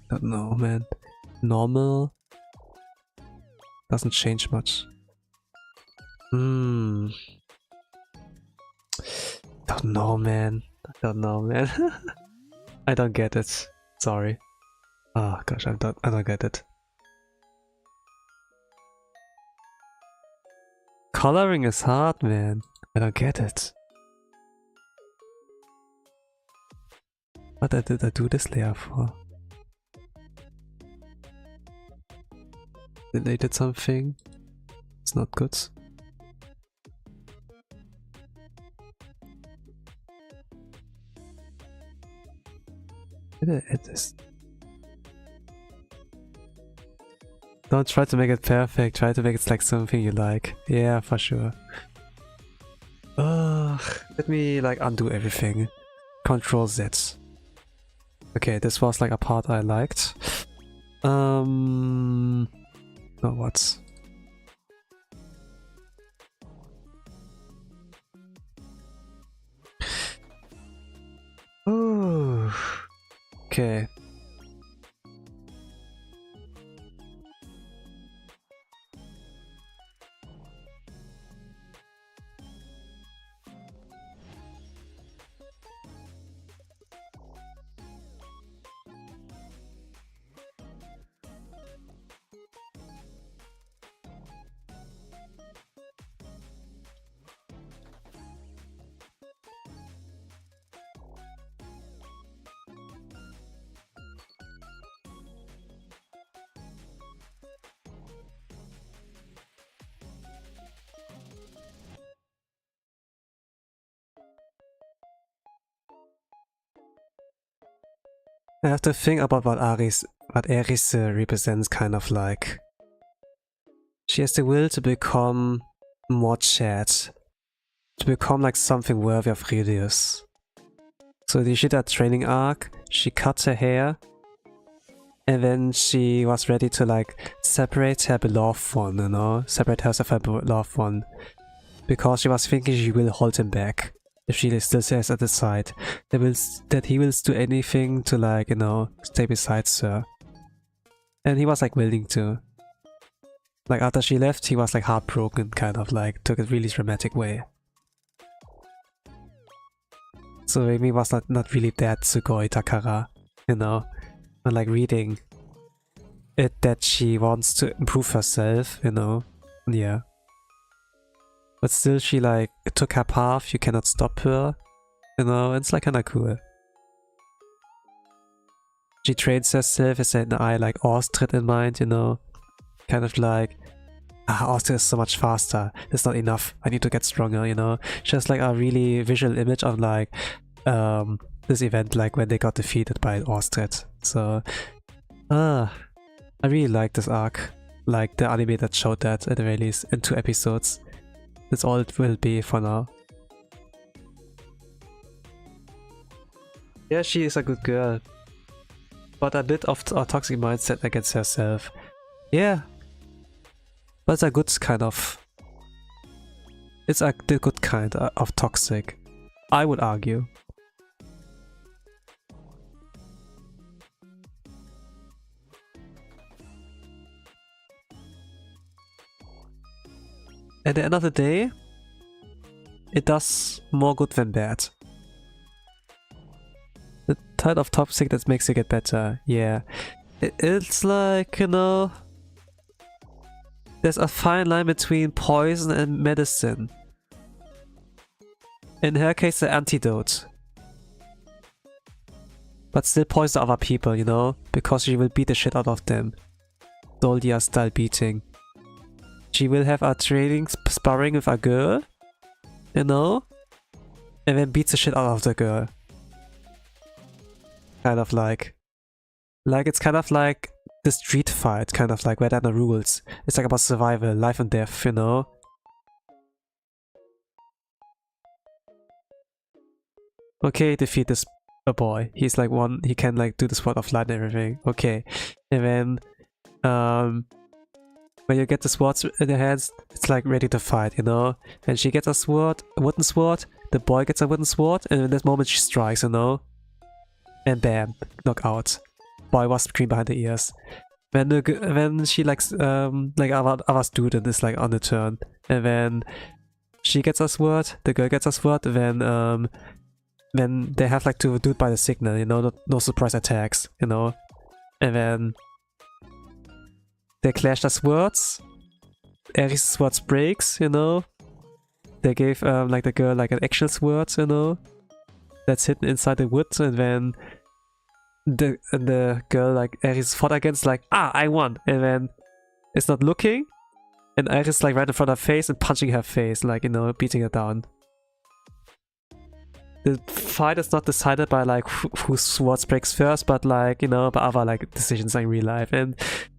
Don't know, man. Normal doesn't change much. Don't know, man. I don't know, man. I don't get it. Sorry. Oh gosh, I don't get it. Coloring is hard, man. I don't get it. What did I do this layer for? Did they did something? It's not good. Did I add this? Don't try to make it perfect, try to make it like something you like. Yeah, for sure. Let me like undo everything. Control Z. Okay, this was like a part I liked. No, what? Ooh. Okay. I have to think about what Eris represents, kind of like. She has the will to become more Chad, to become like something worthy of Radius. So she did that training arc, she cut her hair, and then she was ready to like separate her beloved one, you know, separate herself from her beloved one, because she was thinking she will hold him back. If she still says at the side that he will do anything to like, you know, stay beside her. And he was like willing to. Like after she left, he was like heartbroken, kind of like, took a really dramatic way. So Amy was not really that Sugoi Takara, you know, and like reading it that she wants to improve herself, you know, yeah. But still she like took her path, you cannot stop her, you know, it's like kinda cool. She trains herself with an eye like Austritt in mind, you know, kind of like, Austritt is so much faster, it's not enough, I need to get stronger, you know. Just like a really visual image of like this event, like when they got defeated by Austritt. So, I really like this arc, like the anime that showed that at the very least in 2 episodes. That's all it will be for now. Yeah, she is a good girl, but a bit of a toxic mindset against herself. Yeah, but it's a good kind of... It's the good kind of toxic, I would argue. At the end of the day, it does more good than bad. The type of toxic that makes you get better, yeah. It's like, you know, there's a fine line between poison and medicine. In her case, the antidote. But still poison other people, you know, because she will beat the shit out of them. Doldia style beating. She will have a training sparring with a girl, you know, and then beats the shit out of the girl. Kind of like it's kind of like the street fight, kind of like where there are no rules. It's like about survival, life and death, you know. Okay, defeat this boy. He's like one, he can like do the sword of light and everything. Okay, and then when you get the swords in your hands, it's like ready to fight, you know? And she gets a sword, a wooden sword, the boy gets a wooden sword, and in this moment she strikes, you know? And bam, knockout. Boy was screaming behind the ears. When she likes, like our student is like on the turn, and then she gets a sword, the girl gets a sword, then they have like to do it by the signal, you know? No surprise attacks, you know? And then they clash the swords. Eris' sword breaks, you know. They gave like the girl like an actual sword, you know, that's hidden inside the wood, and then the girl like Eris fought against like, I won, and then it's not looking, and Eris like right in front of her face and punching her face, like, you know, beating her down. the fight is not decided by like whose sword breaks first, but like, you know, by other like decisions in real life, and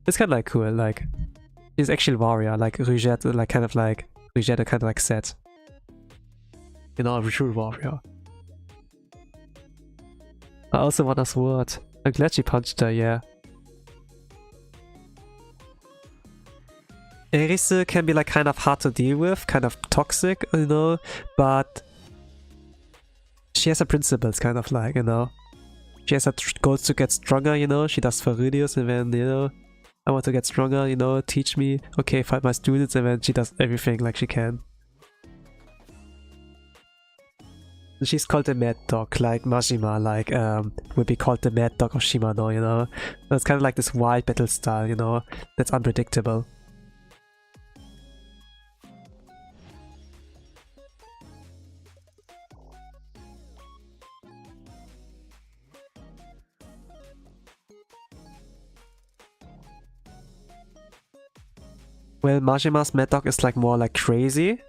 it's kind of like cool. Like, she's actually a warrior, like Rujette, like kind of like Rujette kind of like said, you know, a true warrior. I also want a sword. I'm glad she punched her, yeah. Eris can be like kind of hard to deal with, kind of toxic, you know, but she has her principles, kind of like, you know. She has her goals to get stronger, you know. She does for Rudius, and then, you know, I want to get stronger, you know, teach me, okay, fight my students, and then she does everything like she can. She's called the Mad Dog, like Majima, like, would be called the Mad Dog of Shimano, you know. So it's kind of like this wild battle style, you know, that's unpredictable. Well, Majima's Mad Dog is like more like crazy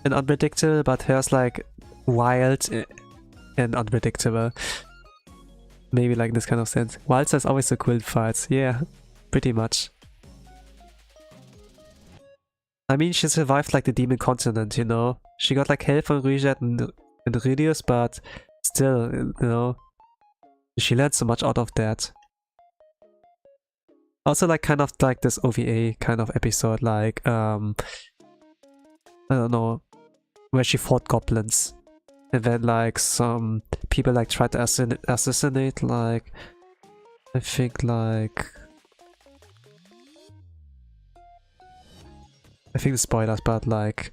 and unpredictable, but hers like wild and unpredictable. Maybe like in this kind of sense. Wilds is always so cool in fights, yeah, pretty much. I mean, she survived like the demon continent, you know. She got like help from Rujette and Rudius, but still, you know, she learned so much out of that. Also like kind of like this OVA kind of episode, like I don't know, where she fought goblins, and then like some people like tried to assassinate, like I think the spoilers, but like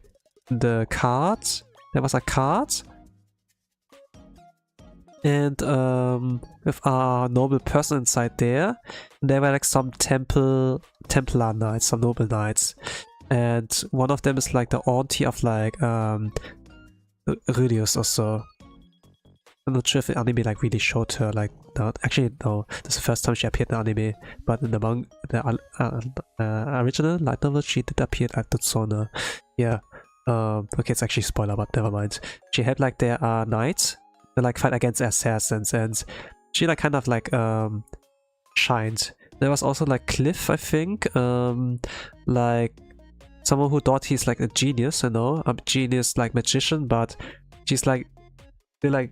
the card, there was a card, and with a noble person inside there, and there were like some Templar knights, some noble knights, and one of them is like the auntie of like Rudius or so. I'm not sure if the anime like really showed her, like, no, actually no, this is the first time she appeared in the anime, but in the original light novel she did appear at the Zone. Yeah, okay, it's actually a spoiler, but never mind. She had like their knights, they like fight against assassins, and she like kind of like shined. There was also like Cliff, I think, like someone who thought he's like a genius, you know, a genius like magician, but she's like, they're like,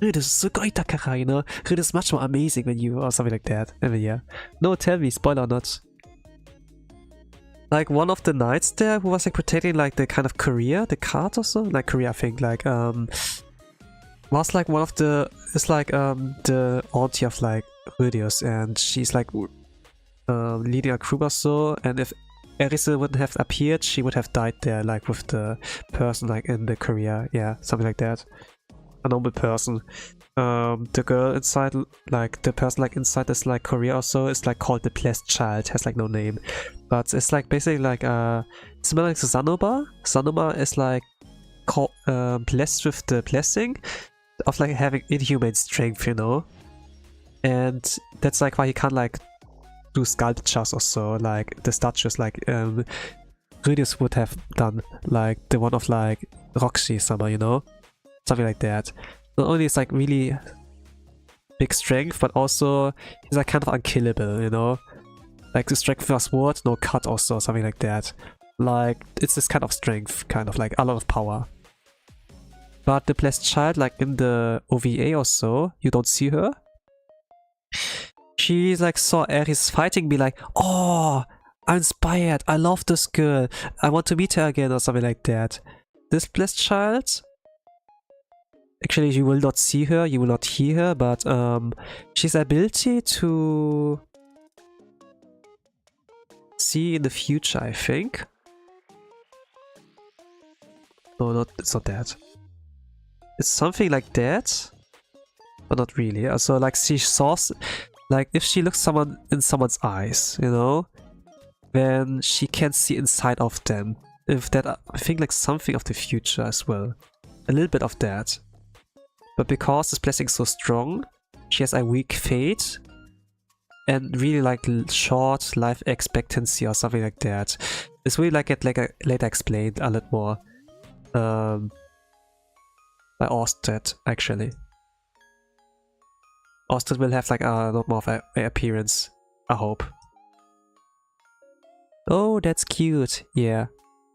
Rudius is so great, Takara, you know, Rudius is much more amazing than you, or something like that. I mean, yeah. No, tell me, spoiler or not. Like one of the knights there who was like protecting like the kind of career, the card or so, like career, I think, like was like one of the, it's like the auntie of like Rudius, and she's like leading a group or so, and if Eris wouldn't have appeared, she would have died there, like with the person like in the career, yeah, something like that. A normal person. The girl inside, like the person like inside this like career or so, is like called the Blessed Child, has like no name, but it's like basically like similar like to Sanoba. Sanoba is like blessed with the blessing of like having inhuman strength, you know, and that's like why he can't like do sculptures or so, like the statues like Rudius would have done, like the one of like Roxy-sama, you know, something like that. Not only is like really big strength, but also he's like kind of unkillable, you know, like the strength of a sword, no cut also, something like that. Like it's this kind of strength, kind of like a lot of power. But the Blessed Child, like in the OVA or so, you don't see her. She like saw Eris fighting, be like, oh, I'm inspired, I love this girl, I want to meet her again, or something like that. This Blessed Child, actually you will not see her, you will not hear her, but she's ability to see in the future, I think. No, it's not that. It's something like that, but not really. Also, like she saw, like if she looks in someone's eyes, you know, then she can see inside of them. If that, I think like something of the future as well, a little bit of that. But because this blessing is so strong, she has a weak fate and really like short life expectancy or something like that. It's really like it like later explained a lot more. By Orsted, actually. Orsted will have like a lot more of an appearance, I hope. Oh, that's cute, yeah.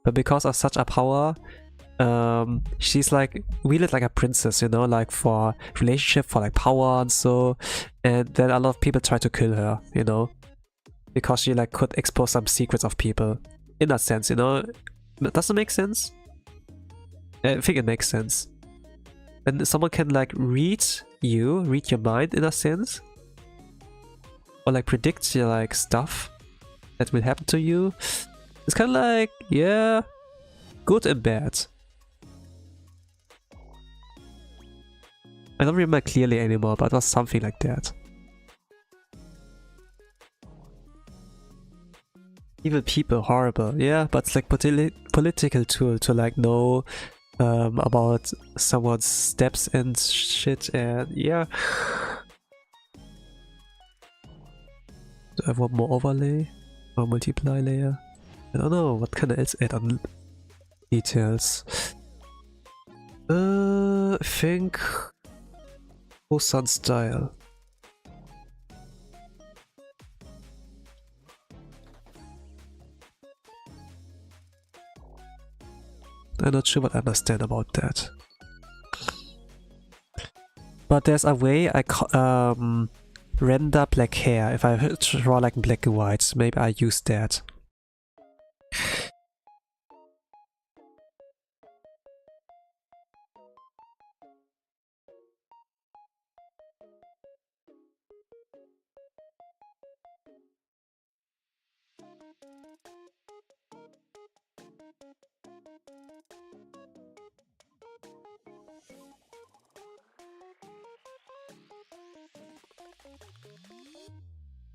But because of such a power, she's like really like a princess, you know, like for relationship, for like power and so. And then a lot of people try to kill her, you know, because she like could expose some secrets of people. In that sense, you know, does it make sense? I think it makes sense. And someone can like read your mind in a sense, or like predict your like stuff that will happen to you. It's kind of like, yeah, good and bad. I don't remember clearly anymore, but it was something like that. Evil people, horrible, yeah, but it's like political tool to like know about someone's steps and shit, and yeah. Do I want more overlay or multiply layer? I don't know, what can I else add on details? I think Osan style. I'm not sure what I understand about that. But there's a way I render black hair if I draw like black and white. Maybe I use that.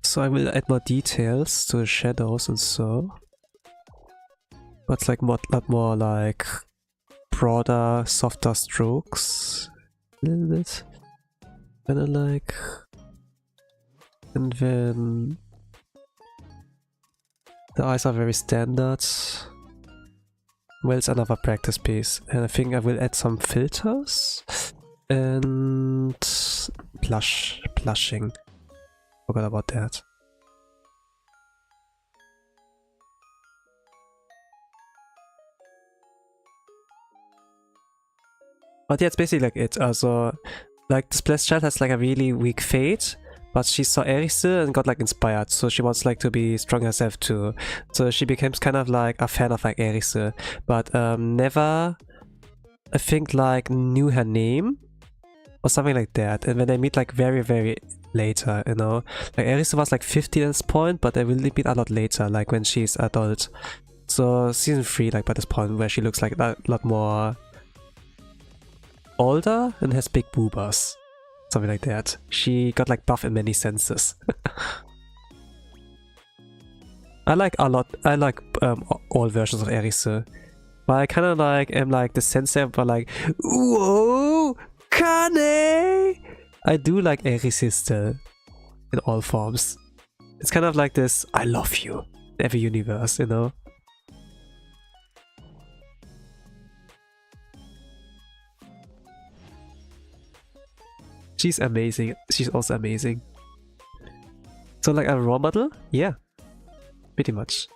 So I will add more details to the shadows and so. But it's like lot more like broader, softer strokes. A little bit. Kinda like. And then the eyes are very standard. Well, it's another practice piece. And I think I will add some filters and blushing. Forgot about that. But yeah, it's basically like it. Also, like this blessed child has like a really weak fate, but she saw Eris and got like inspired, so she wants like to be strong herself too. So she becomes kind of like a fan of like Eris, but never, I think, like knew her name or something like that. And when they meet like very later, you know, like Eris was like 50 at this point, but they will meet a lot later, like when she's adult. So season 3, like by this point, where she looks like a lot more older and has big boobas, something like that. She got like buff in many senses. I like all versions of Eris, but I kind of like am like the sensei, but like, whoa, Kane! I do like Eris still in all forms. It's kind of like this, I love you in every universe, you know. She's amazing. She's also amazing. So like a role model? Yeah. Pretty much.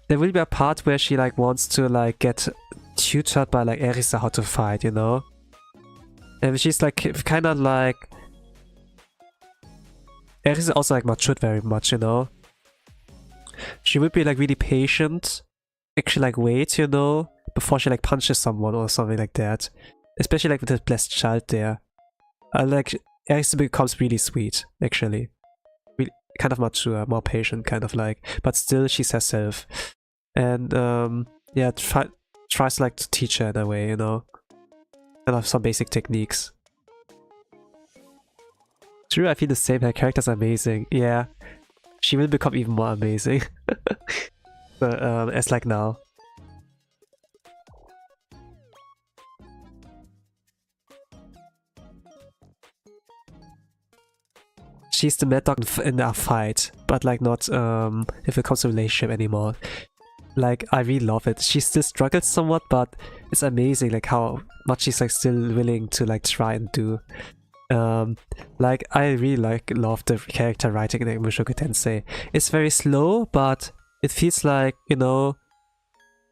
There will be a part where she like wants to like get tutored by like Eris how to fight, you know? And she's like kind of like... Eris also like matured very much, you know? She would be like really patient. Actually like wait, you know? Before she like punches someone or something like that. Especially like with the blessed child there. Like Eris becomes really sweet, actually. Really kind of mature, more patient, kind of like. But still she's herself. And yeah, tries like to teach her in a way, you know. And have some basic techniques. True, I feel the same, her character's amazing. Yeah. She will become even more amazing. But as like now. She's the mad dog in our fight, but like not if it comes to relationship anymore. Like, I really love it. She still struggles somewhat, but it's amazing like how much she's like still willing to like try and do. Like, I really love the character writing in Mushoku Tensei. It's very slow, but it feels like, you know,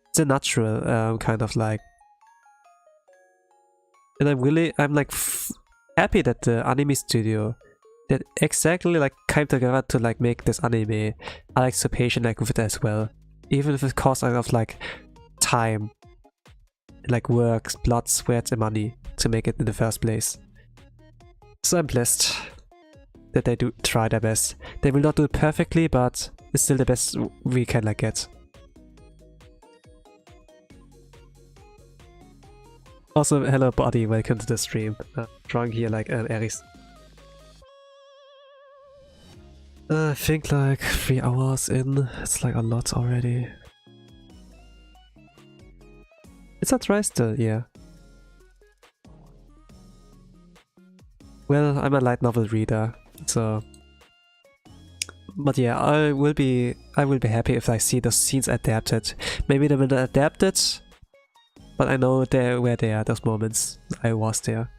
it's a natural kind of like. And I'm like happy that the anime studio that exactly like came together to like make this anime. I like so patient like with it as well, even if it costs a lot of like time, like work, blood, sweat, and money to make it in the first place. So I'm blessed that they do try their best. They will not do it perfectly, but it's still the best we can like get. Also, hello buddy, welcome to the stream. Drawing here like Eris. I think like 3 hours in, it's like a lot already. It's not dry still, yeah. Well, I'm a light novel reader, so... But yeah, I will be happy if I see those scenes adapted. Maybe they will not adapt it, but I know where they are, those moments. I was there.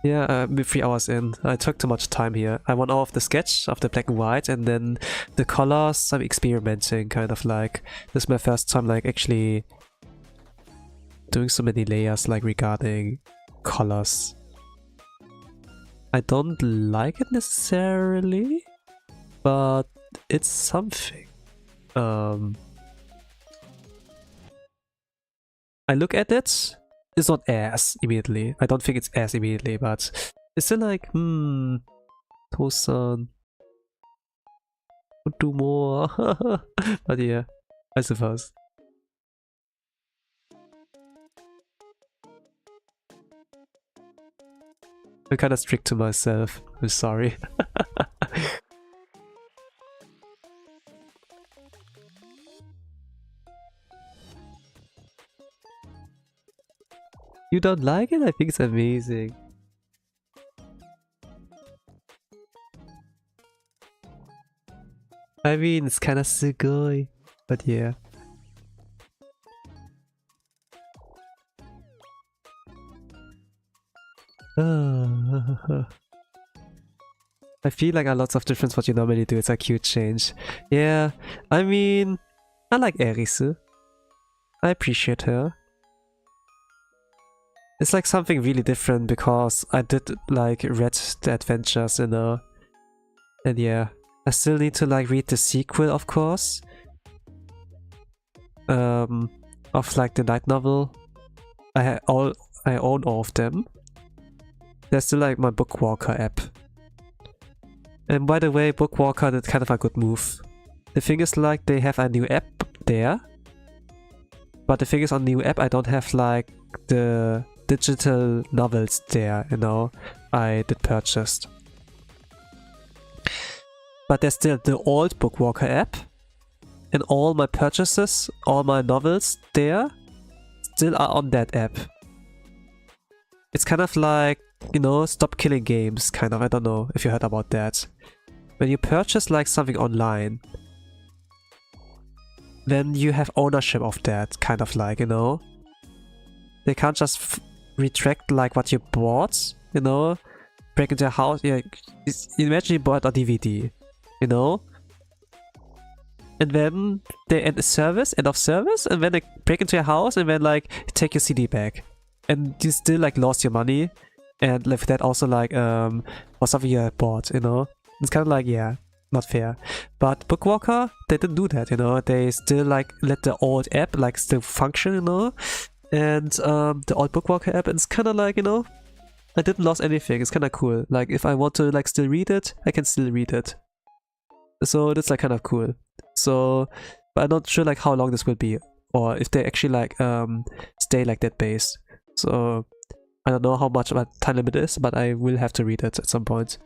Yeah, 3 hours in. I took too much time here. I want all of the sketch of the black and white, and then the colors, I'm experimenting, kind of like... This is my first time like actually doing so many layers like regarding colors. I don't like it necessarily, but it's something. I look at it, it's not ass immediately. I don't think it's ass immediately, but it's still like, Tosan, do more. But yeah, I suppose. I'm kinda strict to myself, I'm sorry. You don't like it? I think it's amazing. I mean, it's kinda sugoi, but yeah. I feel like a lot of difference what you normally do. It's a cute change. Yeah, I mean, I like Erisu. I appreciate her. It's like something really different because I did like read the adventures, you know. And yeah, I still need to like read the sequel, of course. Of like the light novel. I own all of them. There's still like my Bookwalker app. And by the way, Bookwalker did kind of a good move. The thing is like they have a new app there. But the thing is on the new app I don't have like the digital novels there, you know, I did purchased. But there's still the old Bookwalker app. And all my purchases, all my novels there, still are on that app. It's kind of like, you know, Stop Killing Games, kind of. I don't know if you heard about that. When you purchase like something online, then you have ownership of that, kind of like, you know. They can't just retract like what you bought, you know. Break into your house. Yeah, imagine you bought a DVD, you know. And then they end of service, and then they break into your house and then like take your CD back. And you still like lost your money, and like that also like for something you bought, you know. It's kind of like, yeah, not fair. But Bookwalker, they didn't do that, you know. They still like let the old app like still function, you know. And the old Bookwalker app, and it's kind of like, you know, I didn't lose anything. It's kind of cool. Like if I want to like still read it, I can still read it. So that's like kind of cool. So, but I'm not sure like how long this will be, or if they actually like stay like that base. So I don't know how much of a time limit is, but I will have to read it at some point.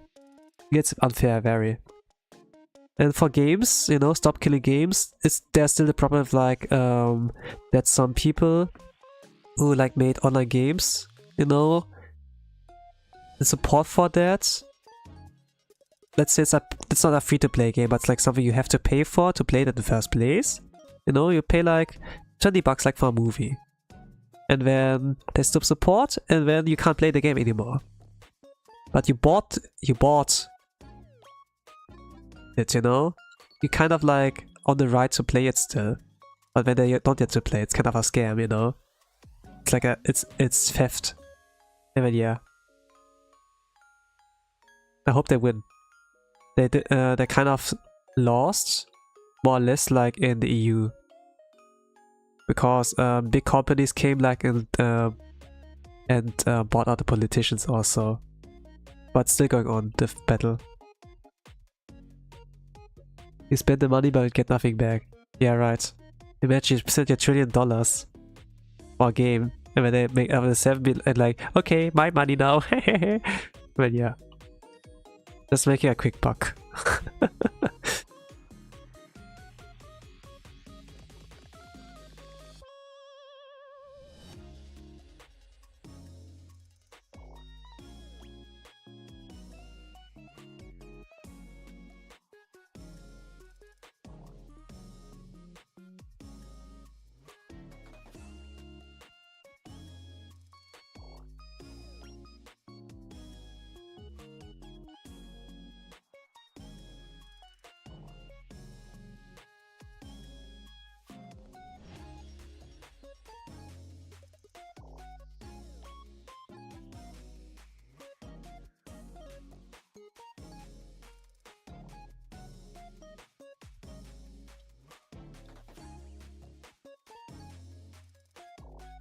It gets unfair, very. And for games, you know, Stop Killing Games, there's still the problem of like that some people who like made online games, you know, the support for that let's say it's not a free-to-play game, but it's like something you have to pay for to play it in the first place. You know, you pay like 20 bucks like for a movie. And then they stop support, and then you can't play the game anymore. But you bought it, you know? You kind of like on the right to play it still. But when they don't get to play, it's kind of a scam, you know? It's like it's theft. And then yeah. I hope they win. They kind of lost, more or less like in the EU. Because big companies came like and bought out the politicians also. But still going on, the battle. You spend the money but get nothing back. Yeah, right. Imagine you spend your $1 trillion for a game, and when they make the 7 billion, and like, okay, my money now. But yeah. Just making a quick buck.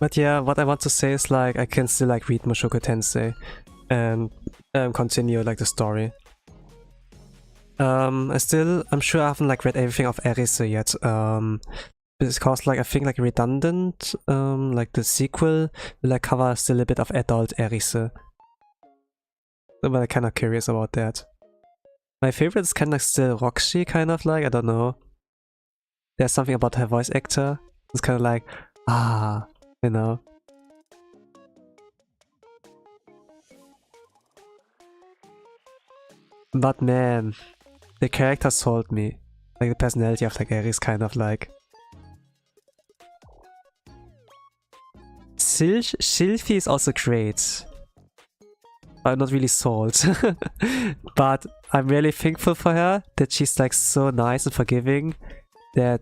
But yeah, what I want to say is like I can still like read Mushoku Tensei and continue like the story. I'm sure I haven't like read everything of Eris yet. Because like I think like redundant, like the sequel will like cover still a bit of adult Eris. But I'm kind of curious about that. My favorite is kind of still Roxy, kind of like, I don't know. There's something about her voice actor. It's kind of like, ah, you know. But man, the character sold me. Like the personality of like Eris kind of like. Sylphie is also great. I'm not really sold. But I'm really thankful for her that she's like so nice and forgiving that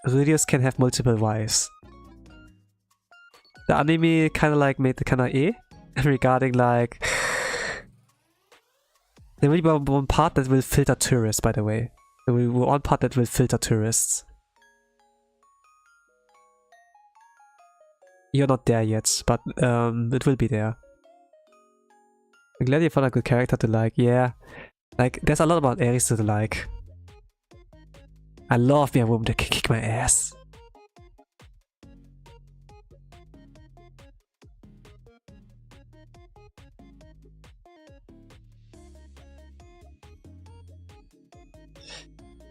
Rudius can have multiple wives. The anime kind of like made the kind of regarding like there will be one part that will filter tourists, by the way. There will be one part that will filter tourists. You're not there yet, but it will be there. I'm glad you found a good character to like. Yeah, like there's a lot about Eris to like. I love being a woman that can kick my ass.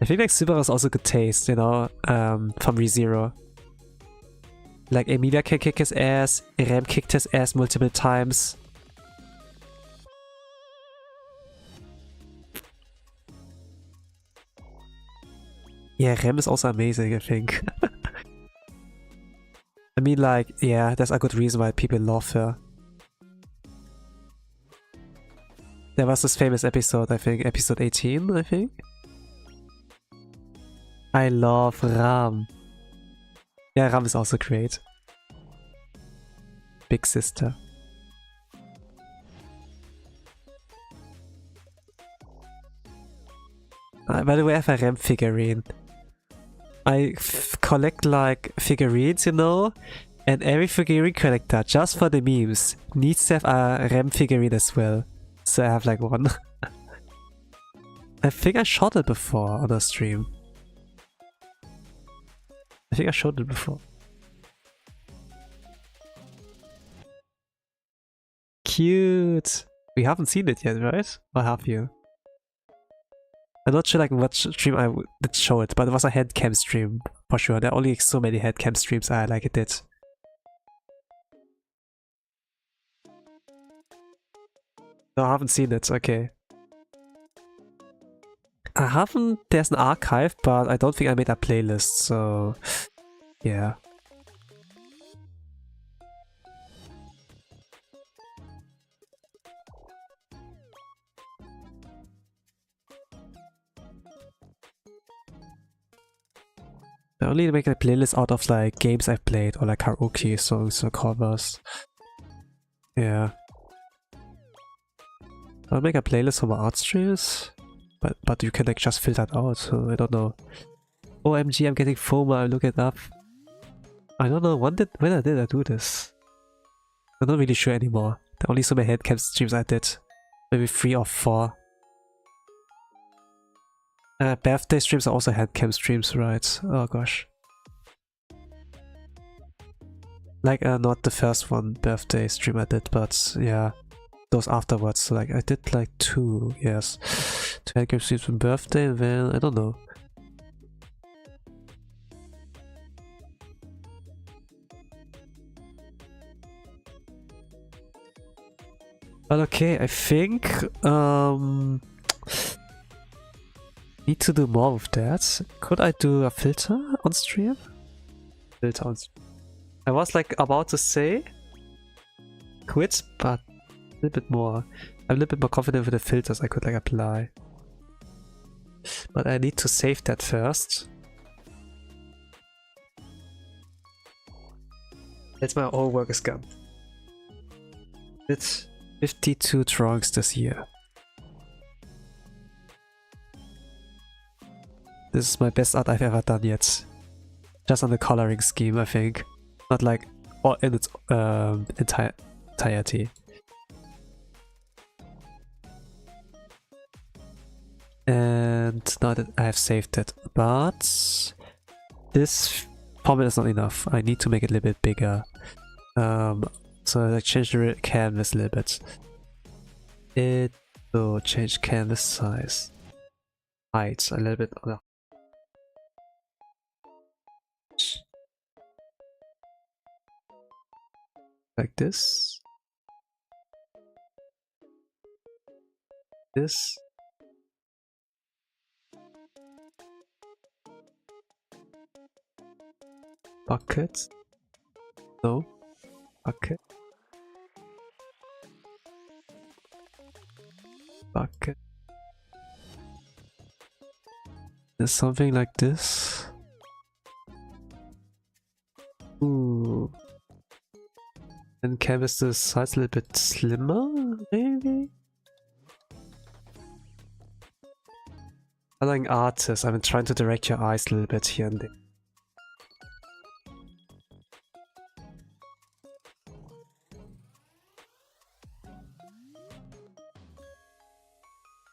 I think like Subaru is also good taste, you know, from ReZero. Like Emilia can kick his ass, Rem kicked his ass multiple times. Yeah, Rem is also amazing, I think. I mean, like, yeah, there's a good reason why people love her. There was this famous episode, I think, episode 18, I think. I love Ram. Yeah, Ram is also great. Big sister. By the way, I have a Ram figurine. I collect like figurines, you know, and every figurine collector, just for the memes, needs to have a Rem figurine as well. So I have like one. I think I shot it before on a stream. I think I showed it before. Cute! We haven't seen it yet, right? Or have you? I'm not sure like what stream I did show it, but it was a headcam stream for sure. There are only so many headcam streams I like it did. No, I haven't seen it, okay. haven't, there's an archive, but I don't think I made a playlist, so yeah. I only make a playlist out of like games I've played or like karaoke songs or covers. Yeah. I'll make a playlist for my art streams, but you can like just fill that out, so I don't know. OMG, I'm getting FOMO, I'll look it up. I don't know, when did I do this? I'm not really sure anymore. There are only so many headcam streams I did. Maybe 3 or 4. Birthday streams are also headcam streams, right? Oh gosh. Like, not the first one birthday stream I did, but yeah, those afterwards. So like, I did like 2, yes. 2 headcam streams from birthday, and then, I don't know. But okay, I think, need to do more with that. Could I do a filter on stream? Filter on stream. I was like about to say quit, but a little bit more. I'm a little bit more confident with the filters I could like apply. But I need to save that first. That's my whole work is gone. It's 52 drawings this year. This is my best art I've ever done yet. Just on the coloring scheme, I think. Not like all in its entirety. And now that I have saved it, but this format is not enough. I need to make it a little bit bigger. So I change the canvas a little bit. It will change canvas size. Height a little bit. Like this. This. Bucket. No. Bucket. Bucket. There's something like this. Ooh. And canvas the size a little bit slimmer, maybe? I'm an artist, I'm trying to direct your eyes a little bit here and there.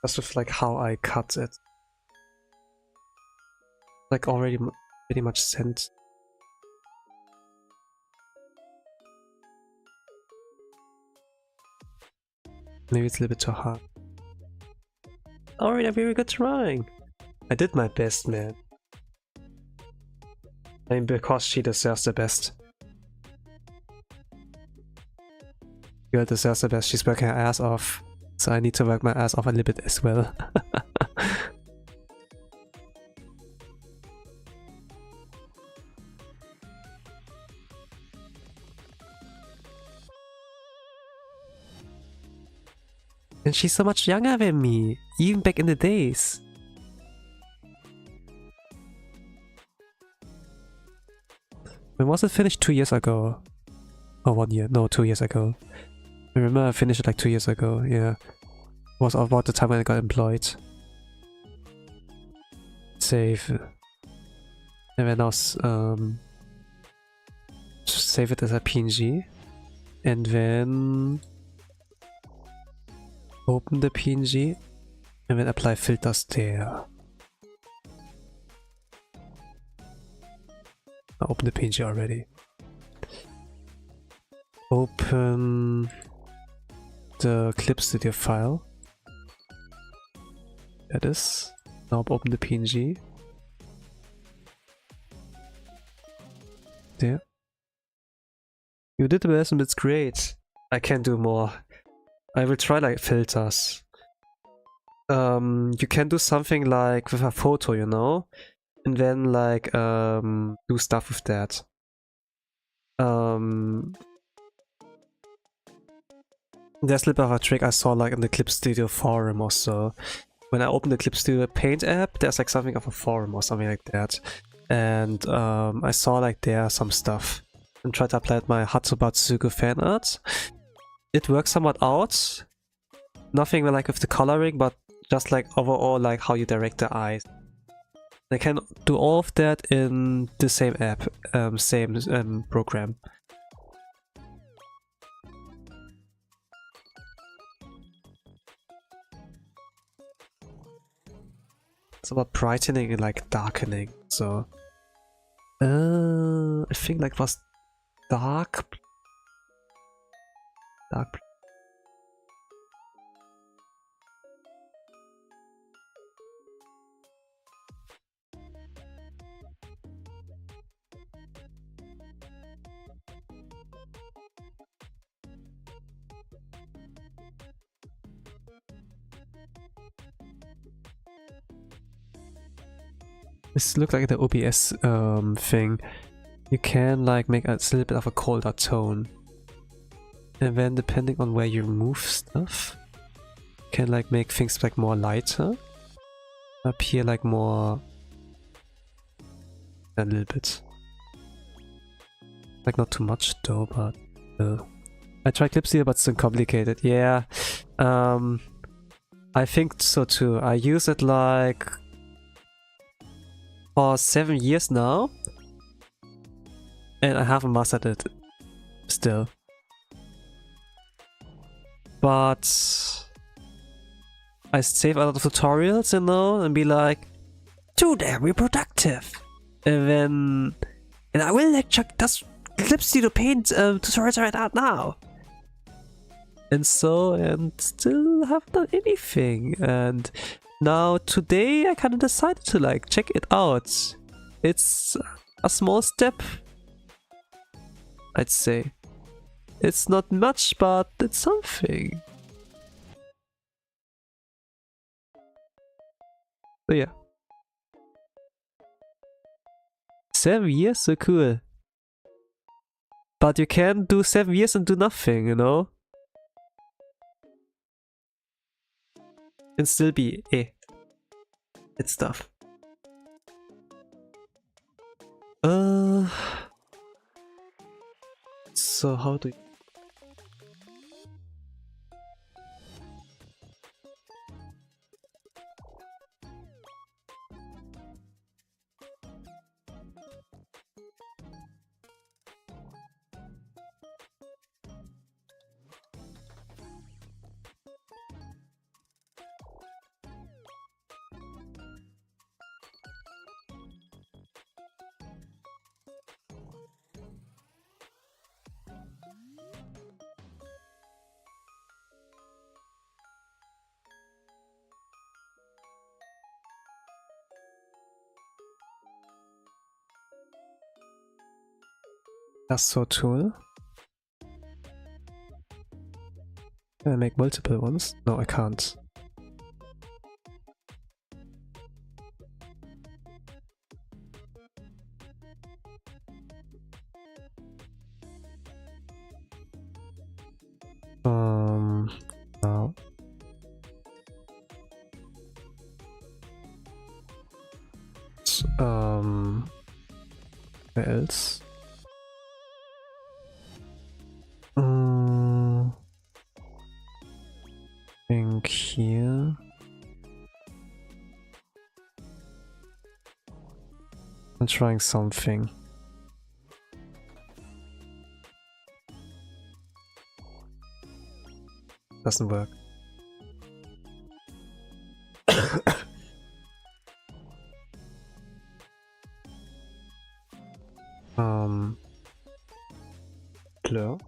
Just with like how I cut it. Like already pretty much sent. Maybe it's a little bit too hard. Alright, a very good drawing. I did my best, man. I mean, because she deserves the best. Girl deserves the best. She's working her ass off. So I need to work my ass off a little bit as well. And she's so much younger than me, even back in the days. When was it finished? 2 years ago? Or 1 year? No, 2 years ago. I remember I finished it like 2 years ago, yeah. It was about the time when I got employed. Save. And then I'll save it as a PNG. And then open the PNG and then apply filters there. I opened the PNG already. Open the Clip Studio file. That is. Now open the PNG. There. You did the best and it's great. I can do more. I will try like filters. you can do something like with a photo, you know, and then like do stuff with that. There's a little bit of a trick I saw like in the Clip Studio forum also. When I open the Clip Studio Paint app, there's like something of a forum or something like that. And I saw like there some stuff and tried to apply it my Hatsubatsugu fan art. It works somewhat out. Nothing like with the coloring, but just like overall like how you direct the eyes. I can do all of that in the same app, same program. It's about brightening and like darkening. So I think like it was dark. This looks like the OBS thing. You can like make a little bit of a colder tone. And then depending on where you move stuff, you can like make things like more lighter. Up here like more a little bit. Like not too much though, but I tried Clip Studio, but it's still complicated. Yeah. I think so too. I use it like for 7 years now, and I haven't mastered it still. But I save a lot of tutorials, you know, and be like, today we're productive, and I will like check das Clip Studio Paint tutorials right out now. And so, and still haven't done anything. And now today I kind of decided to like check it out. It's a small step, I'd say. It's not much, but it's something. So yeah. 7 years? So cool. But you can do 7 years and do nothing, you know? And still be it's stuff. So how do you... Lasso tool. Can I make multiple ones? No, I can't. No. Where else? Think here. I'm trying something. Doesn't work. Blur.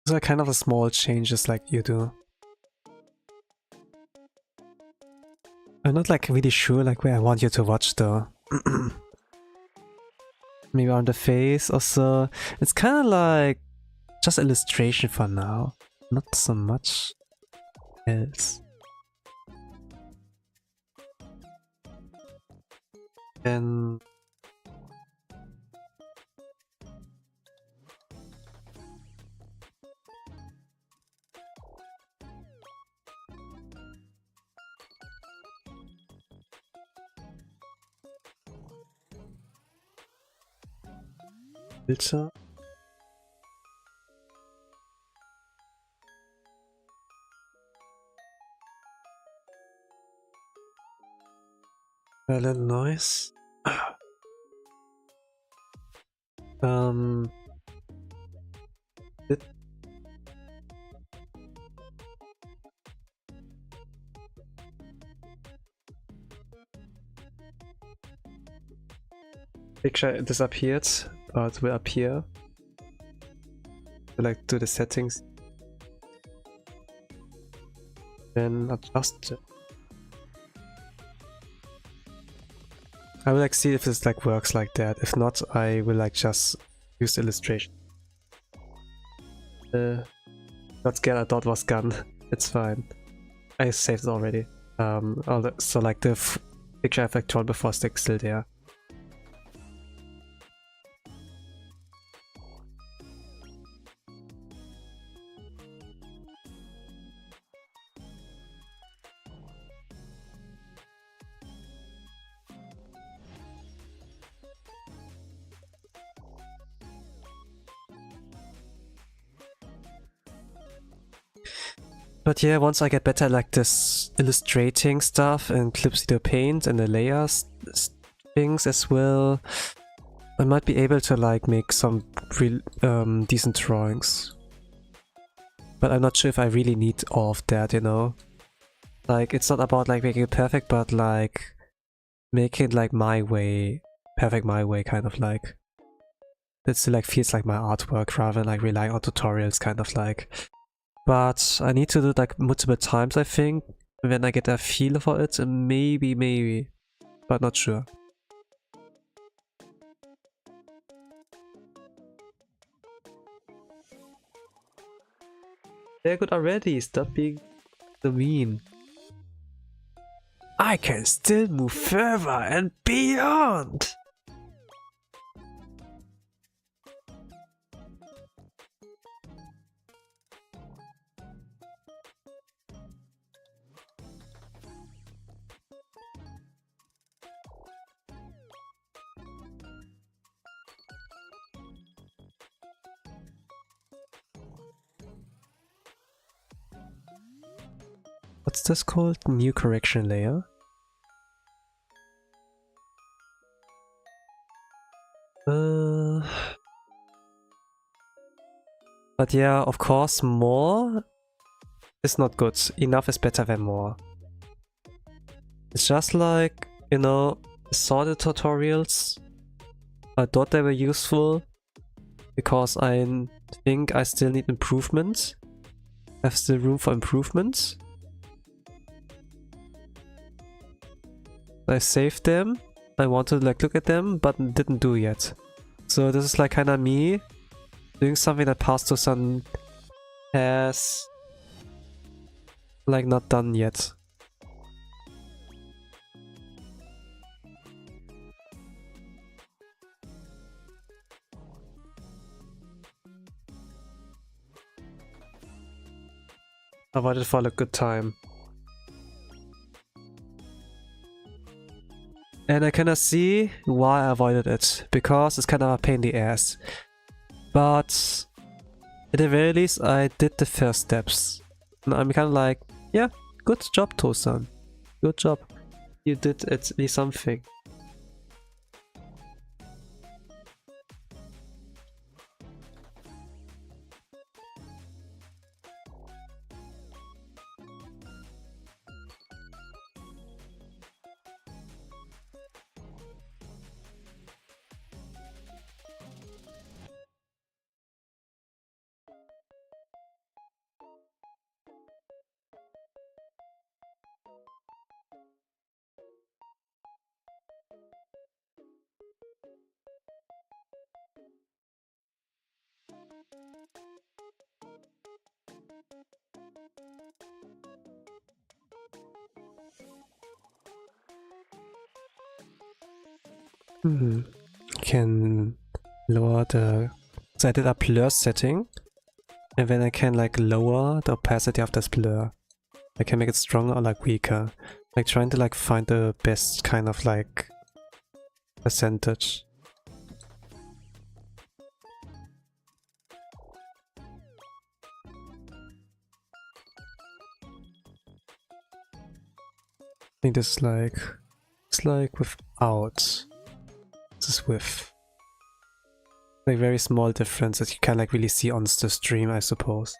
Those are kind of the small changes like you do. I'm not like really sure like where I want you to watch though. Maybe on the face or so. It's kind of like just illustration for now. Not so much else. And filter. A little noise. It picture disappeared, but will appear. Like do the settings, then adjust it. I will like see if this like works like that. If not, I will like just use illustration. Not scared, I thought was gone. It's fine. I saved it already. So like the picture effect drawn before is still there. But yeah, once I get better like this illustrating stuff and clips the paint and the layers things as well, I might be able to like make some real decent drawings. But I'm not sure if I really need all of that, you know? Like, it's not about like making it perfect, but like making it like my way, perfect my way, kind of like. It still like feels like my artwork rather than like relying on tutorials, kind of like. But I need to do it like multiple times, I think, when I get a feel for it, and maybe, but not sure. They're good already, stop being so mean. I can still move further and beyond! What's this called? New correction layer? But yeah, of course, more is not good. Enough is better than more. It's just like, you know, I saw the tutorials. I thought they were useful because I think I still need improvement. I have still room for improvement. I saved them. I wanted to like look at them, but didn't do yet. So this is like kind of me doing something that Pasto-san has like not done yet. I waited for a good time. And I kinda see why I avoided it, because it's kind of a pain in the ass. But at the very least I did the first steps. And I'm kinda like, yeah, good job To-san. Good job. You did at least something. Can lower the... So I did a blur setting, and then I can like lower the opacity of this blur. I can make it stronger or like weaker. Like trying to like find the best kind of like percentage. I think this is like... It's like without. This is with. Like very small difference that you can like really see on the stream, I suppose.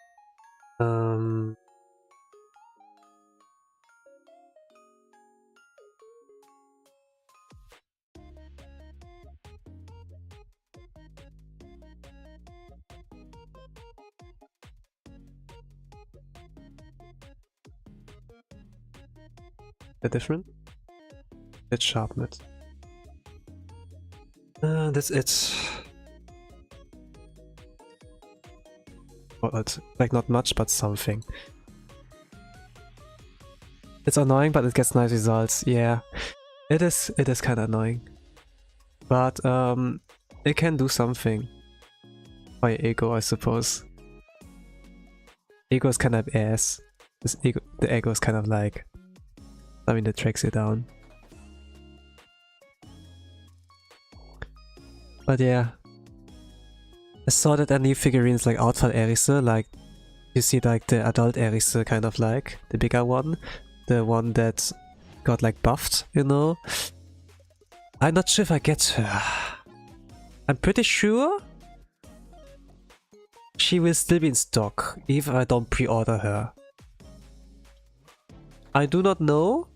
They're different? Let's sharpen it. That's it. Well, it's like not much, but something. It's annoying, but it gets nice results. Yeah, it is kind of annoying. But it can do something. By ego, I suppose. Ego is kind of ass. The ego is kind of like... I mean, that tracks you down. But yeah. I saw that a new figurines like out for Eris, like you see like the adult Eris kind of like, the bigger one. The one that got like buffed, you know? I'm not sure if I get her. I'm pretty sure she will still be in stock, even if I don't pre-order her. I do not know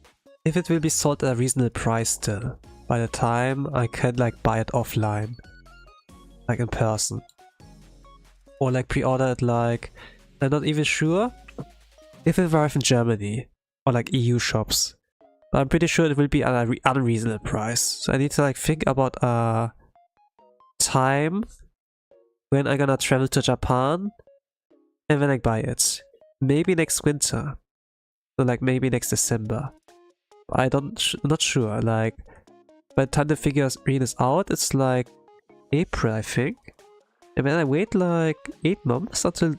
if it will be sold at a reasonable price still, by the time I can like buy it offline. Like in person. Or like pre-order it like... I'm not even sure if it arrives in Germany. Or like EU shops. But I'm pretty sure it will be at an unreasonable price. So I need to like think about a time when I'm gonna travel to Japan and then I buy it. Maybe next winter. So like maybe next December. I'm not sure. Like by the time the figurine is out, it's like April, I think. And when I wait like 8 months until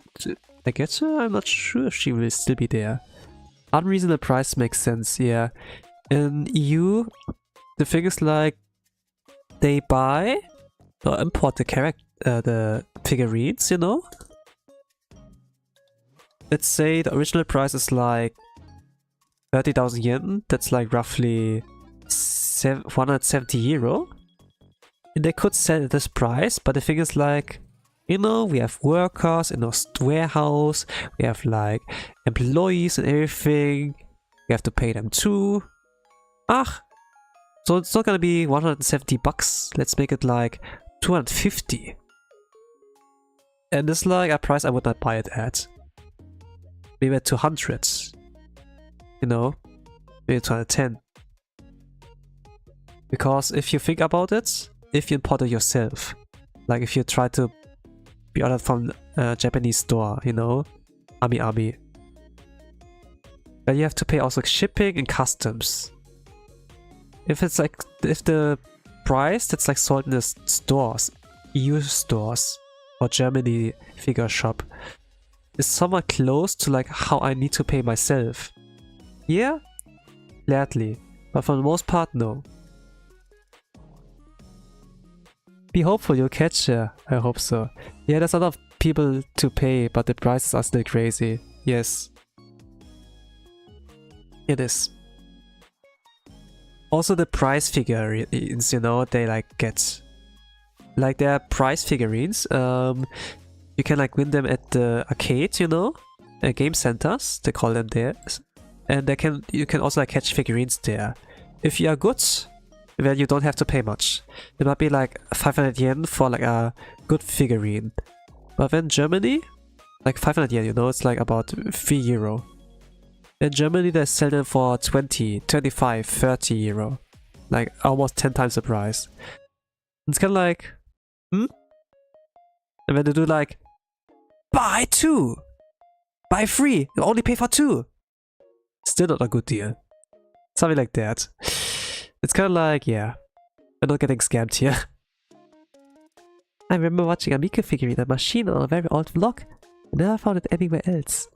I get her, I'm not sure if she will still be there. Unreasonable price makes sense, yeah. In EU, the thing is like they buy or import the figurines, you know? Let's say the original price is like 30,000 yen, that's like roughly 170 euro. And they could sell at this price, but the thing is like, you know, we have workers in our warehouse, we have like employees and everything, we have to pay them too. So it's not gonna be 170 bucks, let's make it like 250. And it's like a price I would not buy it at. Maybe at 200, you know, maybe 210. Because if you think about it, if you import it yourself, like if you try to be ordered from a Japanese store, you know, Ami, then you have to pay also shipping and customs. If it's like, if the price that's like sold in the stores, EU stores or Germany figure shop is somewhat close to like how I need to pay myself. Yeah, gladly, but for the most part, no. Be hopeful you'll catch her. I hope so. Yeah, there's a lot of people to pay, but the prices are still crazy. Yes. It is. Also the price figurines, you know, they like get... Like their price figurines, you can like win them at the arcade, you know? Game centers, they call them there. And you can also like catch figurines there. If you are good, then you don't have to pay much. It might be like 500 yen for like a good figurine. But then Germany, like 500 yen, you know, it's like about 3 euro. In Germany they sell them for 20, 25, 30 euro. Like almost 10 times the price. It's kind of like, And then they do like, buy 2! Buy 3! You only pay for 2! Still not a good deal. Something like that. It's kind of like, yeah. We're not getting scammed here. I remember watching a Miku figurine and machine on a very old vlog. I never found it anywhere else.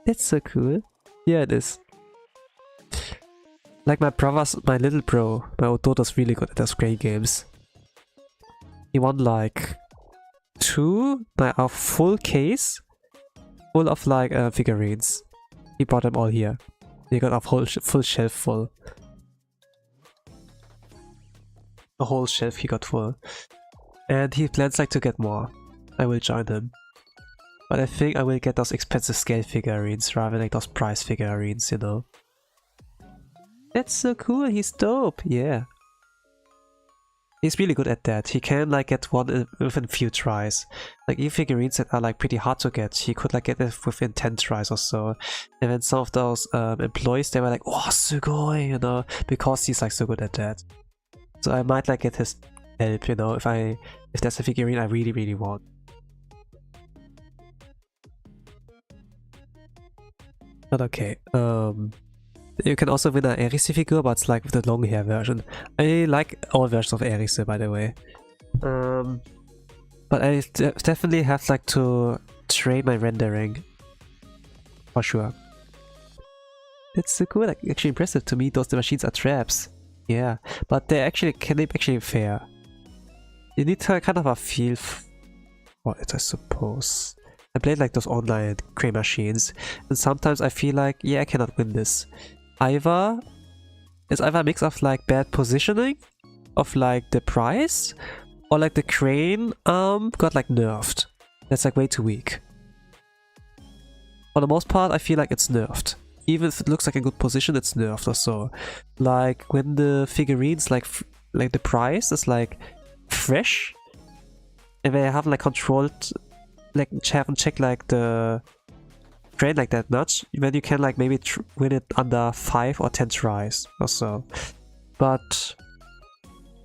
That's so cool. Yeah, it is. Like my little bro, my Ototo's really good at those Grey games. He won like a full case full of like figurines. He brought them all here. He got a full shelf full. A whole shelf he got full. And he plans like to get more. I will join him. But I think I will get those expensive scale figurines rather than like those price figurines, you know. That's so cool, he's dope, yeah. He's really good at that. He can like get one within a few tries. Like even figurines that are like pretty hard to get, he could like get it within 10 tries or so. And then some of those employees, they were like, oh, sugoi, you know, because he's like so good at that. So I might like get his help, you know, if there's a figurine I really, really want. But okay, you can also win an Eris figure, but it's like with the long hair version. I like all versions of Eris, by the way. But I definitely have like to train my rendering. For sure. It's so cool, like actually impressive to me. The machines are traps. Yeah, but they actually can be actually fair. You need to kind of a feel for it, I suppose. I played like those online Grey machines, and sometimes I feel like, yeah, I cannot win this. It's either a mix of like bad positioning of like the price, or like the crane got like nerfed. That's like way too weak. For the most part, I feel like it's nerfed. Even if it looks like a good position, it's nerfed or so. Like when the figurines like the price is like fresh, and they haven't like controlled, like haven't checked like the crane like that much, then you can like maybe win it under 5 or 10 tries or so. But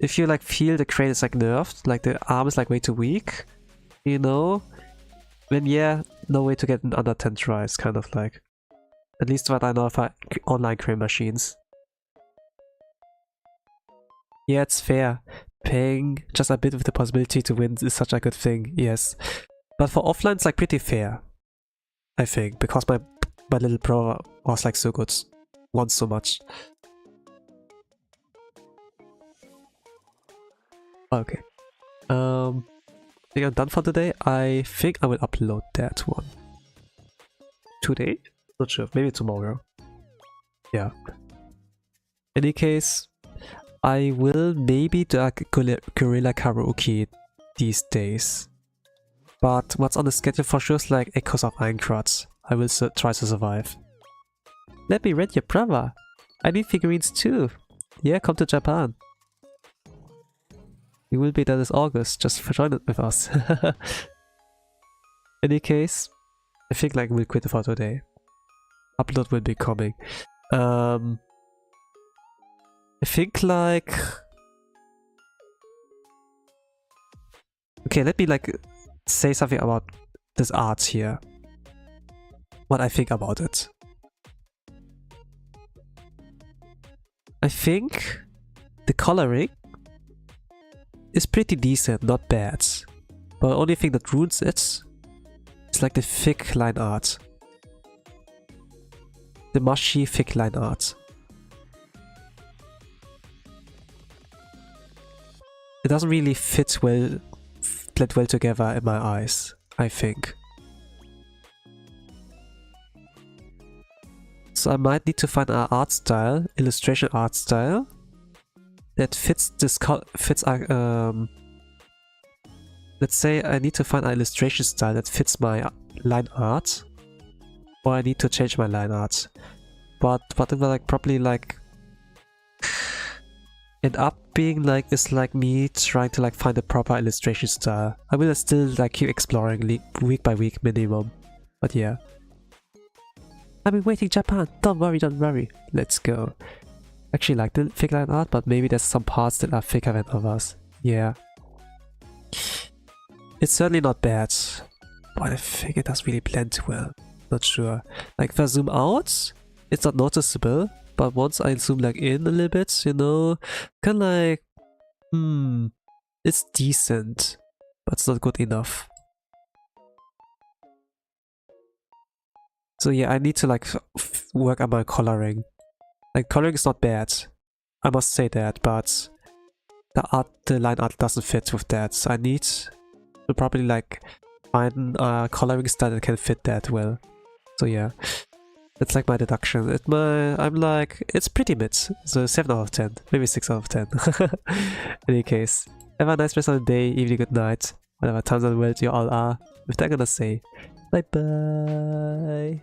if you like feel the crane is like nerfed, like the arm is like way too weak, you know, then yeah, no way to get it under 10 tries, kind of like. At least what I know of online crane machines. Yeah, it's fair. Paying just a bit with the possibility to win is such a good thing, yes. But for offline, it's like pretty fair, I think, because my little bro was like so good, won so much. Okay. I think I'm done for today. I think I will upload that one. Today? Not sure, maybe tomorrow. Yeah. In any case, I will maybe do a gorilla karaoke these days. But what's on the schedule for sure is like Echoes of Aincrad. I will try to survive. Let me rent your brother. I need figurines too. Yeah, come to Japan. We will be there this August. Just join it with us. In any case, I think like we'll quit for today. Upload will be coming. I think like... Okay, let me like say something about this art here. What I think about it. I think the coloring is pretty decent, not bad. But the only thing that ruins it is like the thick line art. The mushy thick line art. It doesn't really blend well together in my eyes, I think. So I might need to find an art style, illustration art style, that fits this let's say I need to find an illustration style that fits my line art, or I need to change my line art. But what it will like probably like end up being like is like me trying to like find a proper illustration style. I will still like keep exploring week by week minimum, but yeah. I've been waiting, Japan. Don't worry, don't worry. Let's go. Actually like the thick line art, but maybe there's some parts that are thicker than others. Yeah. It's certainly not bad, but I think it does really blend well. Not sure. Like if I zoom out, it's not noticeable, but once I zoom like in a little bit, you know, kind of like It's decent, but it's not good enough. So yeah, I need to like work on my coloring. Like coloring is not bad, I must say that, but the line art doesn't fit with that. So I need to probably like find a coloring style that can fit that well. So yeah, that's like my deduction. I'm like, it's pretty mid, so 7 out of 10, maybe 6 out of 10. In any case, have a nice rest of the day, evening, good night, whatever times of the world you all are. With that, I'm gonna say bye bye.